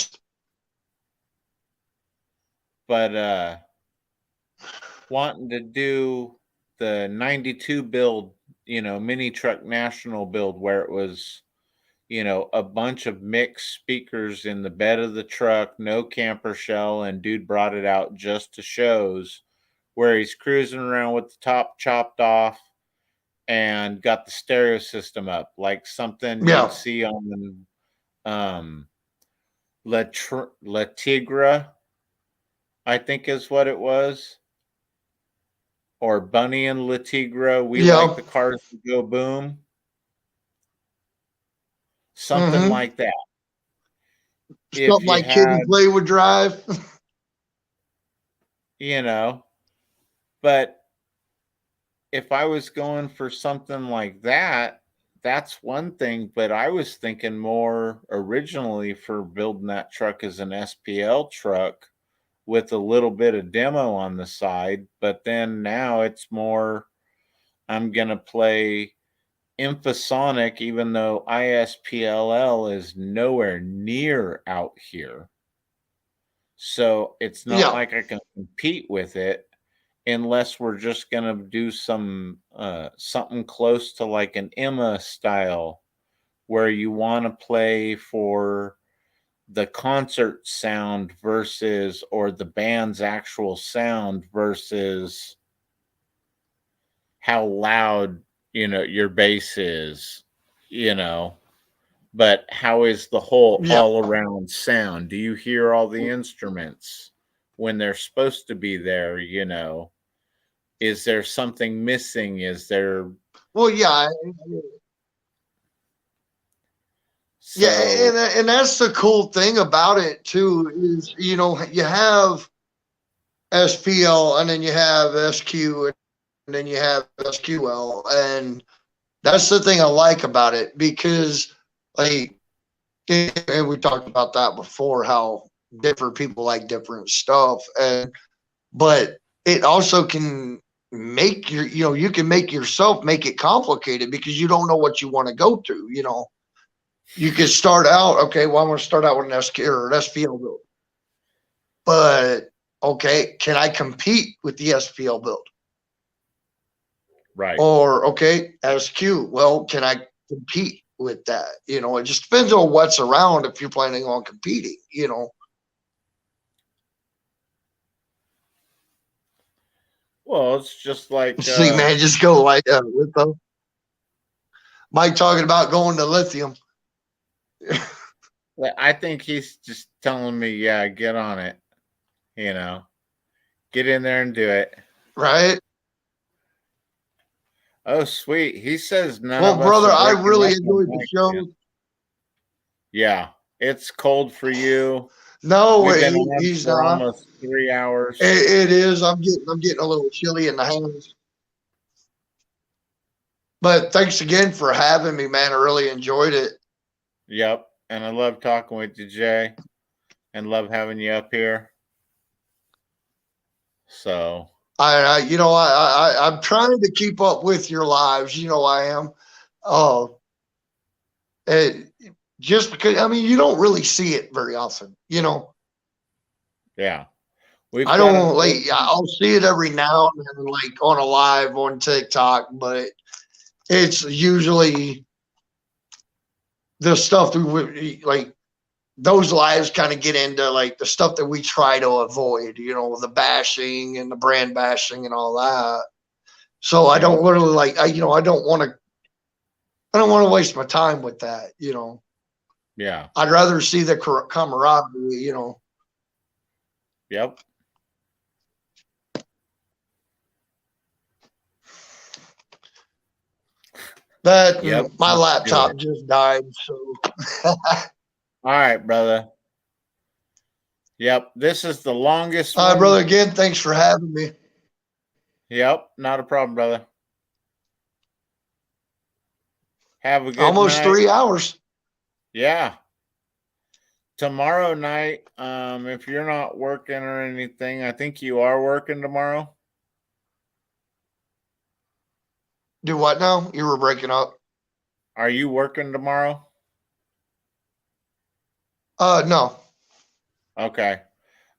but wanting to do the 92 build, you know, mini truck national build where it was, you know, a bunch of mixed speakers in the bed of the truck, no camper shell, and dude brought it out just to shows where he's cruising around with the top chopped off and got the stereo system up, like something Yeah. you'd see on La Tigra, I think is what it was. Or Bunny and La Tigra, we like Yeah. the cars to go boom. Something Mm-hmm. like that. If Something you like Kid had, and Play would drive. you know, but if I was going for something like that, that's one thing. But I was thinking more originally for building that truck as an SPL truck with a little bit of demo on the side. But then now it's more, I'm going to play Infosonic, even though ISPLL is nowhere near out here. So it's not Yeah. like I can compete with it unless we're just going to do some something close to like an Emma style where you want to play for the concert sound versus or the band's actual sound versus how loud, you know, your bass is, you know, but how is the whole Yeah. all around sound? Do you hear all the instruments when they're supposed to be there, you know? Is there something missing? Is there Well, yeah. Yeah, so and that's the cool thing about it too is you have SPL and then you have SQ and then you have SQL, and that's the thing I like about it because like and we talked about that before how different people like different stuff, and but it also can make you can make yourself make it complicated because you don't know what you want to go through. You could start out, okay, well, I'm going to start out with an SQ or an SPL build. But, okay, can I compete with the SPL build? right. Or, okay, SQ, well, can I compete with that? It just depends on what's around if you're planning on competing. Well, it's just like See, man, just go like with Mike talking about going to lithium. I think he's just telling me, yeah, get on it, you know. Get in there and do it. Right? Oh, sweet. He says none Well, of us brother, are I breaking really up on enjoyed the Mike, show. man. Yeah, it's cold for you. No, We've been on he's for not. almost 3 hours. It is. I'm getting a little chilly in the hands. But thanks again for having me, man. I really enjoyed it. Yep, and I love talking with you, Jay, and love having you up here. So I'm trying to keep up with your lives. I am. just because, I mean, you don't really see it very often, you know. Yeah. We've I got don't like, I'll see it every now and then, like on a live on TikTok, but it's usually the stuff that we like, those lives kind of get into like the stuff that we try to avoid, you know, the bashing and the brand bashing and all that. So I don't literally like, you know, I don't want to waste my time with that, you know. Yeah. I'd rather see the camaraderie, you know. Yep. That Yep. my laptop Good. just died, so. All right, brother. Yep. This is the longest All right, one. brother. Again, thanks for having me. Yep. Not a problem, brother. Have a good Almost night. 3 hours. Yeah. Tomorrow night, if you're not working or anything, I think you are working tomorrow. Do what now? You were breaking up. Are you working tomorrow? No. Okay.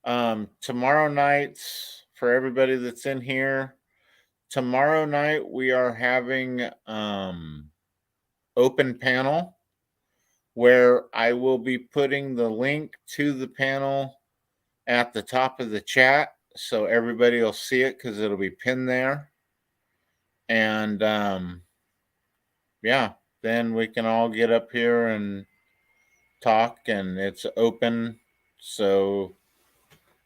Tomorrow nights, for everybody that's in here, tomorrow night we are having open panel where I will be putting the link to the panel at the top of the chat so everybody will see it because it'll be pinned there. And yeah, then we can all get up here and talk, and it's open so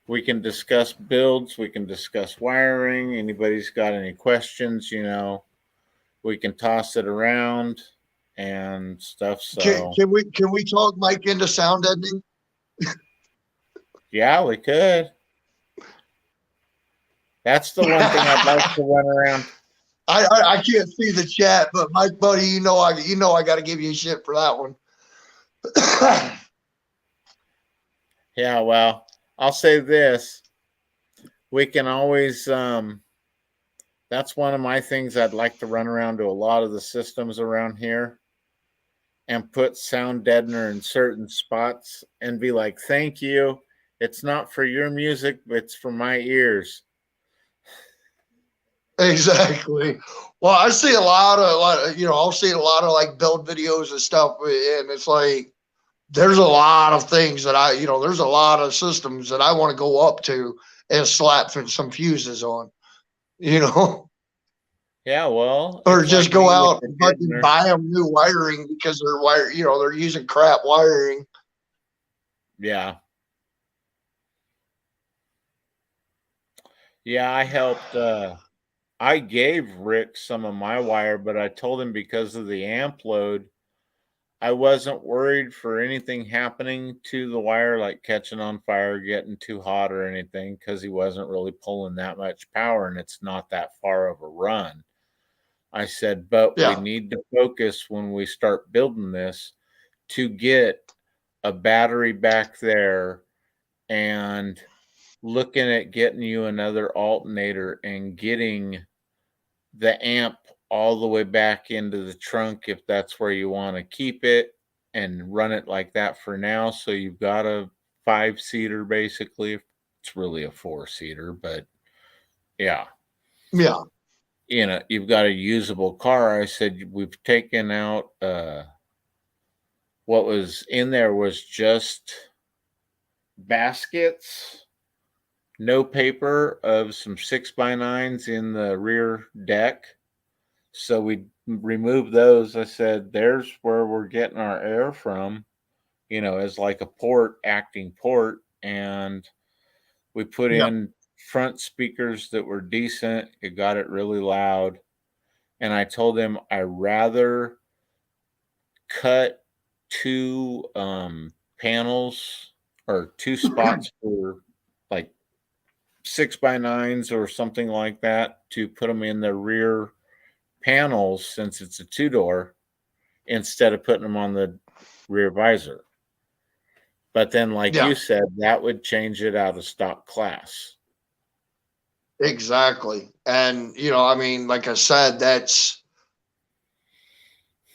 we can discuss builds, we can discuss wiring. Anybody's got any questions, you know, we can toss it around and stuff. So Can we talk Mike into sound editing? yeah, we could. That's the one thing I'd like to run around. I can't see the chat, but Mike, buddy, you know I got to give you shit for that one. Yeah, well, I'll say this: we can always. That's one of my things. I'd like to run around to a lot of the systems around here and put sound deadener in certain spots and be like, "Thank you. It's not for your music, but it's for my ears." Exactly. Well, I see a lot of, you know, I'll see a lot of like build videos and stuff, and it's like there's a lot of things that you know, there's a lot of systems that I want to go up to and slap some fuses on, you know, Yeah, well, or it's just like go me with out the and fucking deadener. buy them new wiring because you know, they're using crap wiring. Yeah. Yeah, I helped. I gave Rick some of my wire, but I told him because of the amp load, I wasn't worried for anything happening to the wire, like catching on fire, getting too hot, or anything, because he wasn't really pulling that much power and it's not that far of a run. I said, but we Yeah. need to focus when we start building this to get a battery back there and looking at getting you another alternator and getting the amp all the way back into the trunk if that's where you want to keep it and run it like that for now. So you've got a 5-seater basically. It's really a 4-seater, but yeah. Yeah. You know, you've got a usable car. I said we've taken out what was in there was just baskets, no paper of some 6x9s in the rear deck. So we removed those. I said, there's where we're getting our air from, you know, as like a port, acting port. And we put Yeah. in front speakers that were decent. It got it really loud. And I told him I rather cut 2 panels or 2 spots for like 6x9s or something like that to put them in the rear panels since it's a 2-door instead of putting them on the rear visor. But then, like Yeah. you said, that would change it out of stock class. Exactly. And, you know, I mean, like I said,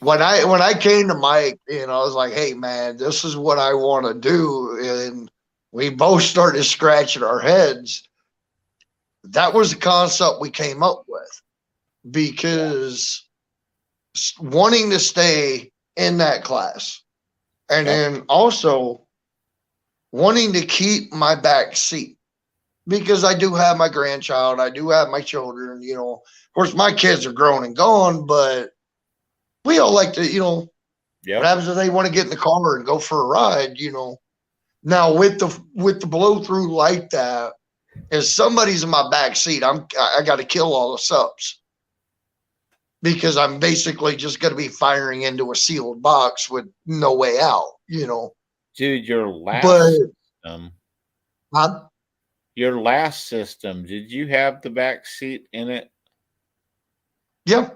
when I came to Mike, I was like, hey man, this is what I want to do. And we both started scratching our heads. That was the concept we came up with, because wanting to stay in that class, and then also wanting to keep my back seat, because I do have my grandchild, I do have my children, of course my kids are grown and gone, but we all like to, what happens if they want to get in the car and go for a ride, Now with the blow through like that, if somebody's in my back seat, I got to kill all the subs, because I'm basically just going to be firing into a sealed box with no way out, Dude, your last system. Huh? Your last system, did you have the back seat in it? Yeah.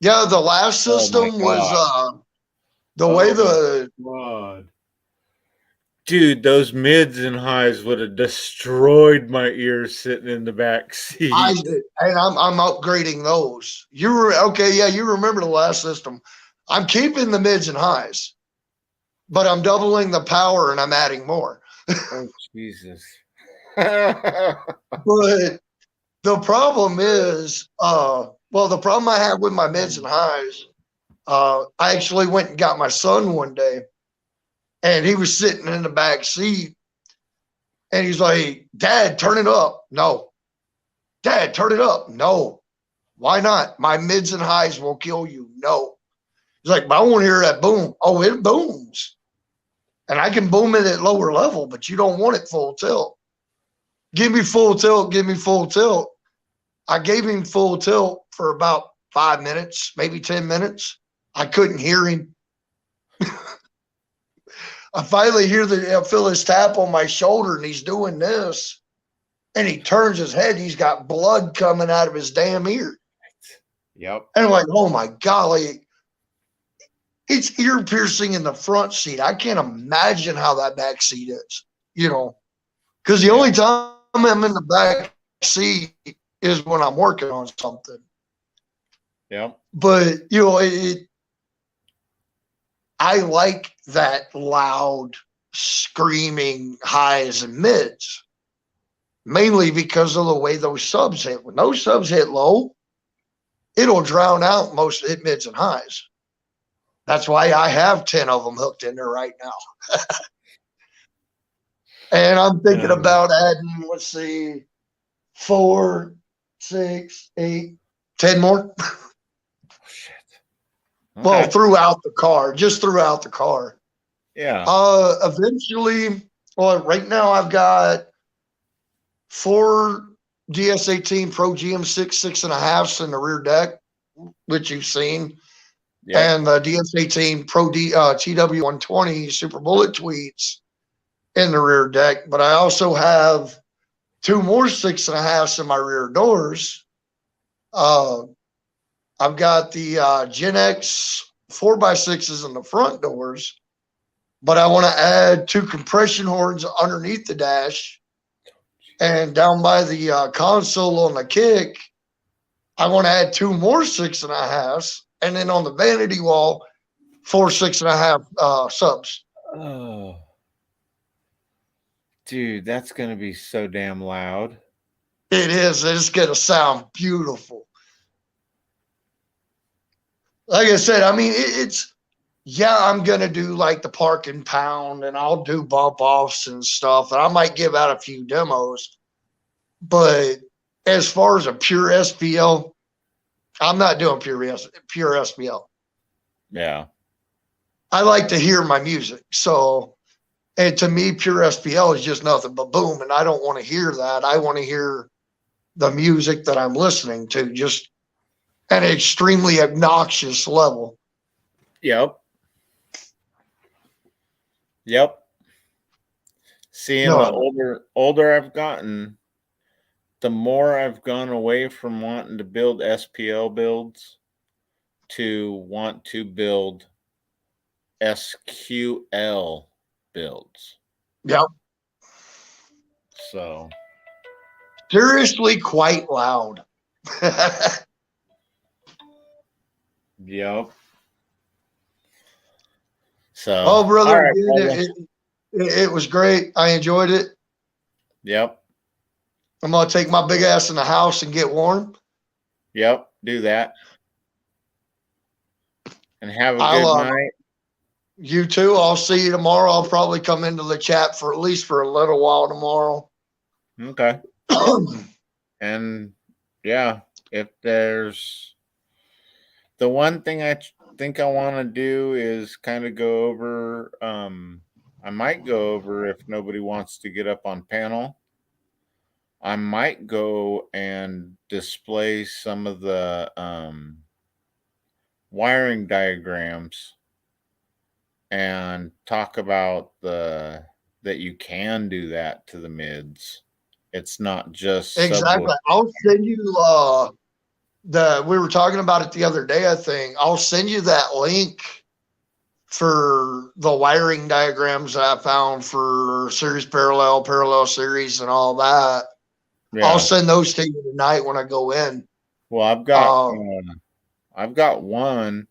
Yeah, the last system was the way the God. Dude, those mids and highs would have destroyed my ears sitting in the back seat. and I'm upgrading those. You were okay, yeah, you remember the last system. I'm keeping the mids and highs, but I'm doubling the power and I'm adding more. Oh Jesus. But the problem is, the problem I have with my mids and highs, I actually went and got my son one day, and he was sitting in the back seat, and he's like, Dad, turn it up. No. Dad, turn it up. No. Why not? My mids and highs will kill you. No. He's like, but I want to hear that boom. Oh, it booms. And I can boom it at lower level, but you don't want it full tilt. Give me full tilt. Give me full tilt. I gave him full tilt for about 5 minutes, maybe 10 minutes. I couldn't hear him. I finally feel his tap on my shoulder, and he's doing this. And he turns his head. He's got blood coming out of his damn ear. Yep. And I'm like, oh my golly. It's ear piercing in the front seat. I can't imagine how that back seat is, because the only time I'm in the back seat is when I'm working on something. Yeah. But, I like that loud screaming highs and mids, mainly because of the way those subs hit. When those subs hit low, it'll drown out most of it mids and highs. That's why I have 10 of them hooked in there right now. And I'm thinking about adding, let's see, 4, 6, 8, 10 more. Shit. Okay. Well, throughout the car. Yeah. Eventually, right now I've got 4 DS18 Pro GM6 6.5s in the rear deck, which you've seen. Yep. And the DS18 Pro TW120 Super Bullet Tweets in the rear deck. But I also have 2 more 6.5s in my rear doors. I've got the Gen X 4x6s in the front doors, but I want to add 2 compression horns underneath the dash. And down by the console on the kick, I want to add 2 more 6.5s. And then on the vanity wall, 4 6.5 subs. Oh, dude, that's going to be so damn loud. It is. It's going to sound beautiful. Like I said, I mean, I'm going to do like the park and pound, and I'll do bump offs and stuff. And I might give out a few demos. But as far as a pure SPL, I'm not doing pure SPL. Yeah. I like to hear my music. So, and to me, pure SPL is just nothing but boom. And I don't want to hear that. I want to hear the music that I'm listening to, just at an extremely obnoxious level. Yep. Seeing the older I've gotten, the more I've gone away from wanting to build SPL builds to want to build SQL builds. Yep. So. Seriously, quite loud. Yep. So, Oh, brother, all right, brother. it was great. I enjoyed it. Yep. I'm gonna take my big ass in the house and get warm. Yep. Do that. And have a I'll good night. You too. I'll see you tomorrow. I'll probably come into the chat for at least for a little while tomorrow. Okay. And yeah, if there's the one thing I think I want to do is kind of go over, I might go over if nobody wants to get up on panel. I might go and display some of the wiring diagrams and talk about that you can do that to the mids. It's not just Exactly. I'll send you we were talking about it the other day, I think. I'll send you that link for the wiring diagrams that I found for series parallel series and all that. Yeah. I'll send those to you tonight when I go in. Well, I've got one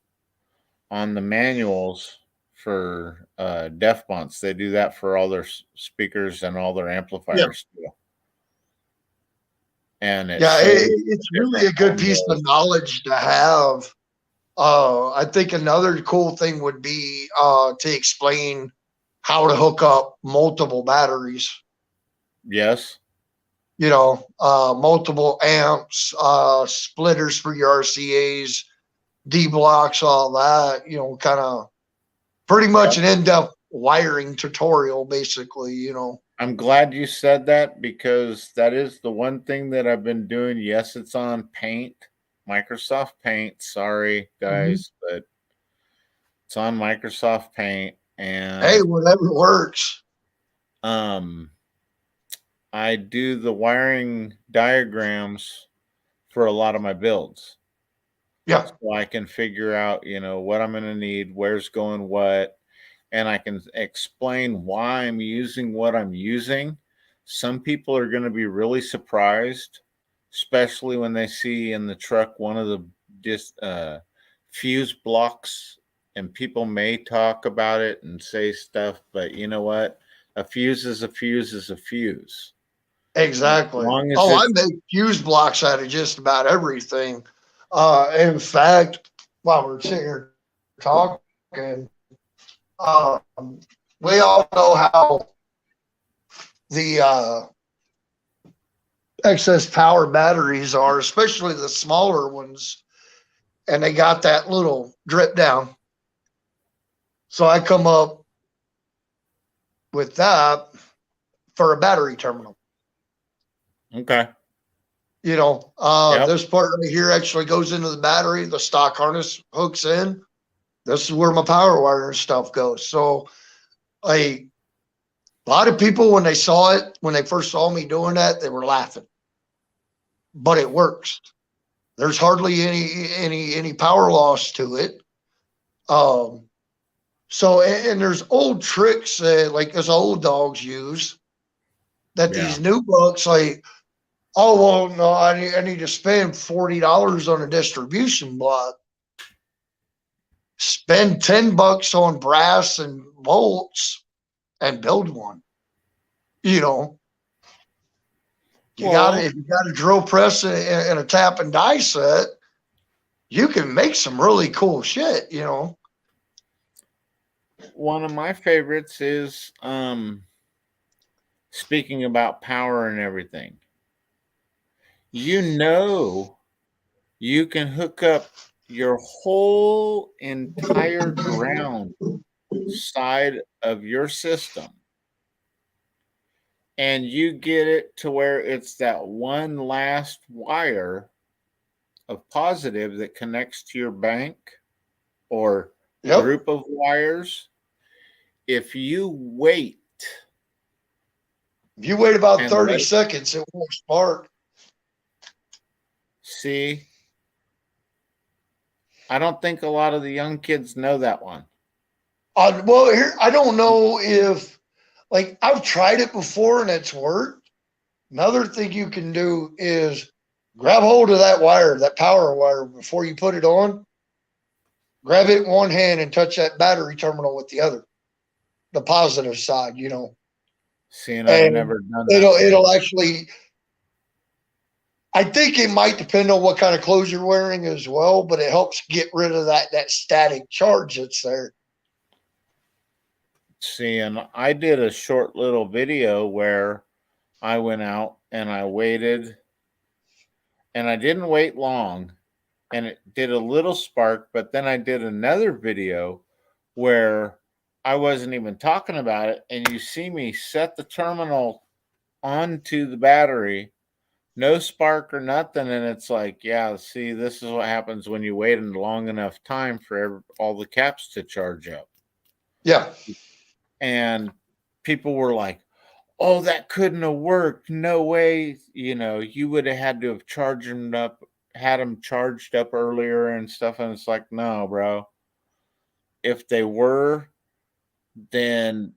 on the manuals for def bunts. They do that for all their speakers and all their amplifiers too. And it's really a good piece of knowledge to have. I think another cool thing would be to explain how to hook up multiple batteries. Yes. You know, multiple amps, splitters for your RCAs, D blocks, all that, you know, kind of pretty much an in-depth wiring tutorial, basically, you know. I'm glad you said that because that is the one thing that I've been doing. Yes, it's on Paint, Microsoft Paint. Sorry, guys, but it's on Microsoft Paint. And hey, whatever works. I do the wiring diagrams for a lot of my builds. Yeah. So I can figure out, you know, what I'm going to need, where's going what, and I can explain why I'm using what I'm using. Some people are going to be really surprised, especially when they see in the truck one of the fuse blocks, and people may talk about it and say stuff, but you know what? A fuse is a fuse is a fuse. Exactly. I make fuse blocks out of just about everything. In fact, while we're sitting here talking, we all know how the excess power batteries are, especially the smaller ones, and they got that little drip down. So I come up with that for a battery terminal. Okay. You know, this part right here actually goes into the battery. The stock harness hooks in. This is where my power wire and stuff goes. So a lot of people, when they saw it, when they first saw me doing that, they were laughing. But it works. There's hardly any power loss to it. So and there's old tricks like us old dogs use that these new bucks like, oh well, no, I need to spend $40 on a distribution block. Spend $10 on brass and bolts and build one. You know, if you got a drill press and a tap and die set, you can make some really cool shit, you know. One of my favorites is speaking about power and everything. You know, you can hook up your whole entire ground side of your system, and you get it to where it's that one last wire of positive that connects to your bank or group of wires. If you wait about 30 seconds, it won't spark. See, I don't think a lot of the young kids know that one. Well, here, I don't know if, like, I've tried it before and it's worked. Another thing you can do is grab hold of that wire, that power wire, before you put it on. grab it in one hand and touch that battery terminal with the other, the positive side, you know. Seeing I've And never done that. it'll actually, I think it might depend on what kind of clothes you're wearing as well, but it helps get rid of that static charge that's there. See, and I did a short little video where I went out and I waited, and I didn't wait long, and it did a little spark, but then I did another video where I wasn't even talking about it, and you see me set the terminal onto the battery, no spark or nothing, and it's like, yeah, see, this is what happens when you wait a long enough time for all the caps to charge up. Yeah. And people were like, oh, that couldn't have worked. No way. You know, you would have had to have charged them up, had them charged up earlier and stuff. And it's like, no, bro. If they were, then,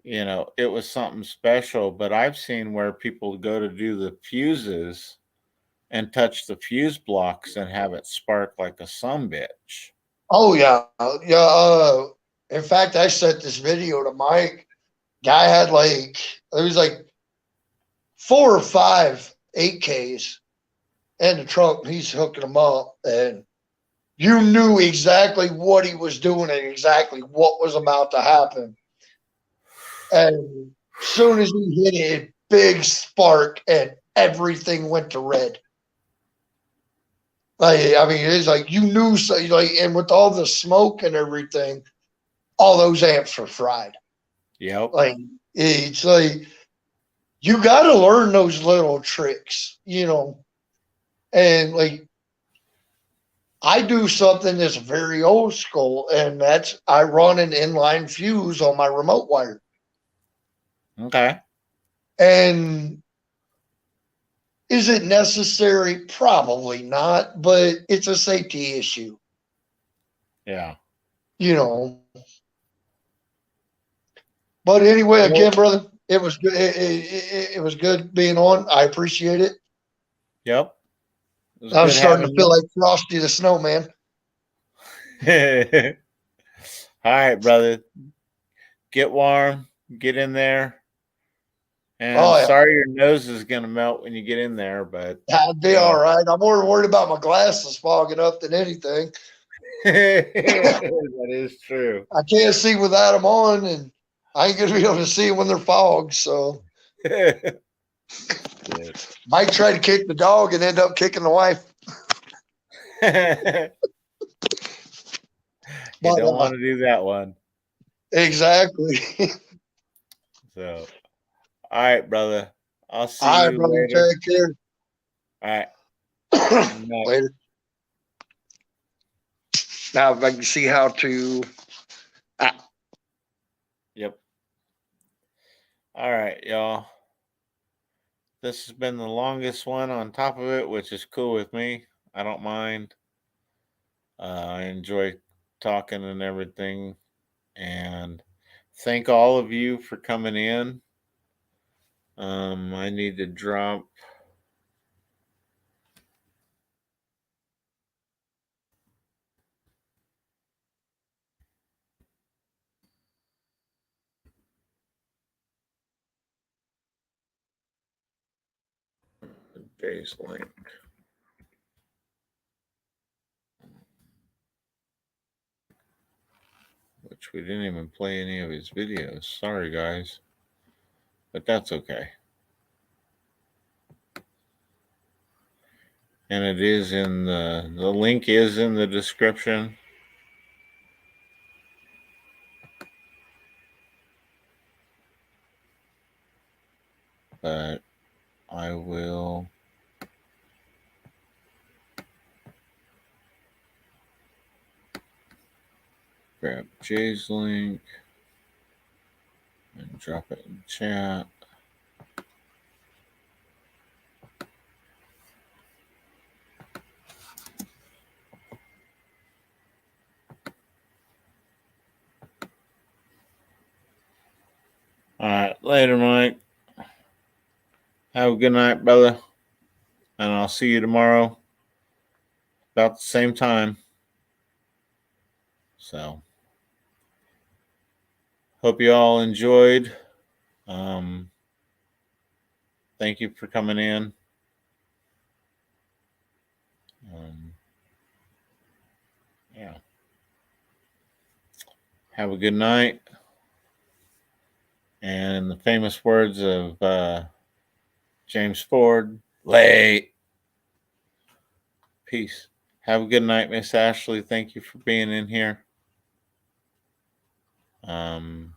you know, it was something special. But I've seen where people go to do the fuses and touch the fuse blocks and have it spark like a sumbitch. Oh, yeah. Yeah. In fact, I sent this video to Mike. Guy had it was like 4 or 5 8Ks in the trunk. He's hooking them up, and you knew exactly what he was doing and exactly what was about to happen. And as soon as he hit it, big spark, and everything went to red. I mean, it's like you knew, so and with all the smoke and everything, all those amps were fried. Yep. It's like you got to learn those little tricks, you know. And I do something that's very old school, and that's I run an inline fuse on my remote wire. Okay. And is it necessary? Probably not, but it's a safety issue. Yeah. You know. But anyway, again, brother, it was good. It was good being on. I appreciate it. Yep. I'm starting to feel like Frosty the Snowman. All right, brother. Get warm. Get in there. And sorry your nose is going to melt when you get in there, but I'll be all right. I'm more worried about my glasses fogging up than anything. That is true. I can't see without them on, and I ain't going to be able to see when they're fogged. So Mike tried to kick the dog and end up kicking the wife. You don't want to do that one. Exactly. So, all right, brother. I'll see you brother, later. Take care. All right. Later. Now, if I can see how to. Yep. All right, y'all. This has been the longest one on top of it, which is cool with me. I don't mind. I enjoy talking and everything. And thank all of you for coming in. I need to drop Jay's link. Which we didn't even play any of his videos. Sorry, guys. But that's okay. And it is in the link is in the description. But I will grab Jay's link and drop it in chat. All right, later, Mike. Have a good night, brother. And I'll see you tomorrow. about the same time. So, hope you all enjoyed. Thank you for coming in. Yeah. Have a good night. And in the famous words of James Ford, late. Peace. Have a good night, Miss Ashley. Thank you for being in here. I'll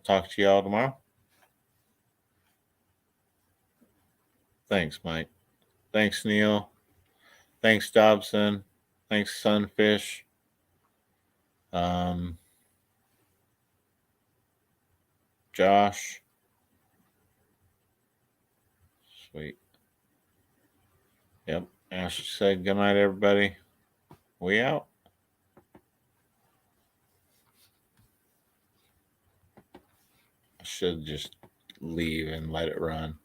talk to y'all tomorrow. Thanks, Mike. Thanks, Neil. Thanks, Dobson. Thanks, Sunfish. Josh. Sweet. Yep. Ashley said good night, everybody. We out. I should just leave and let it run.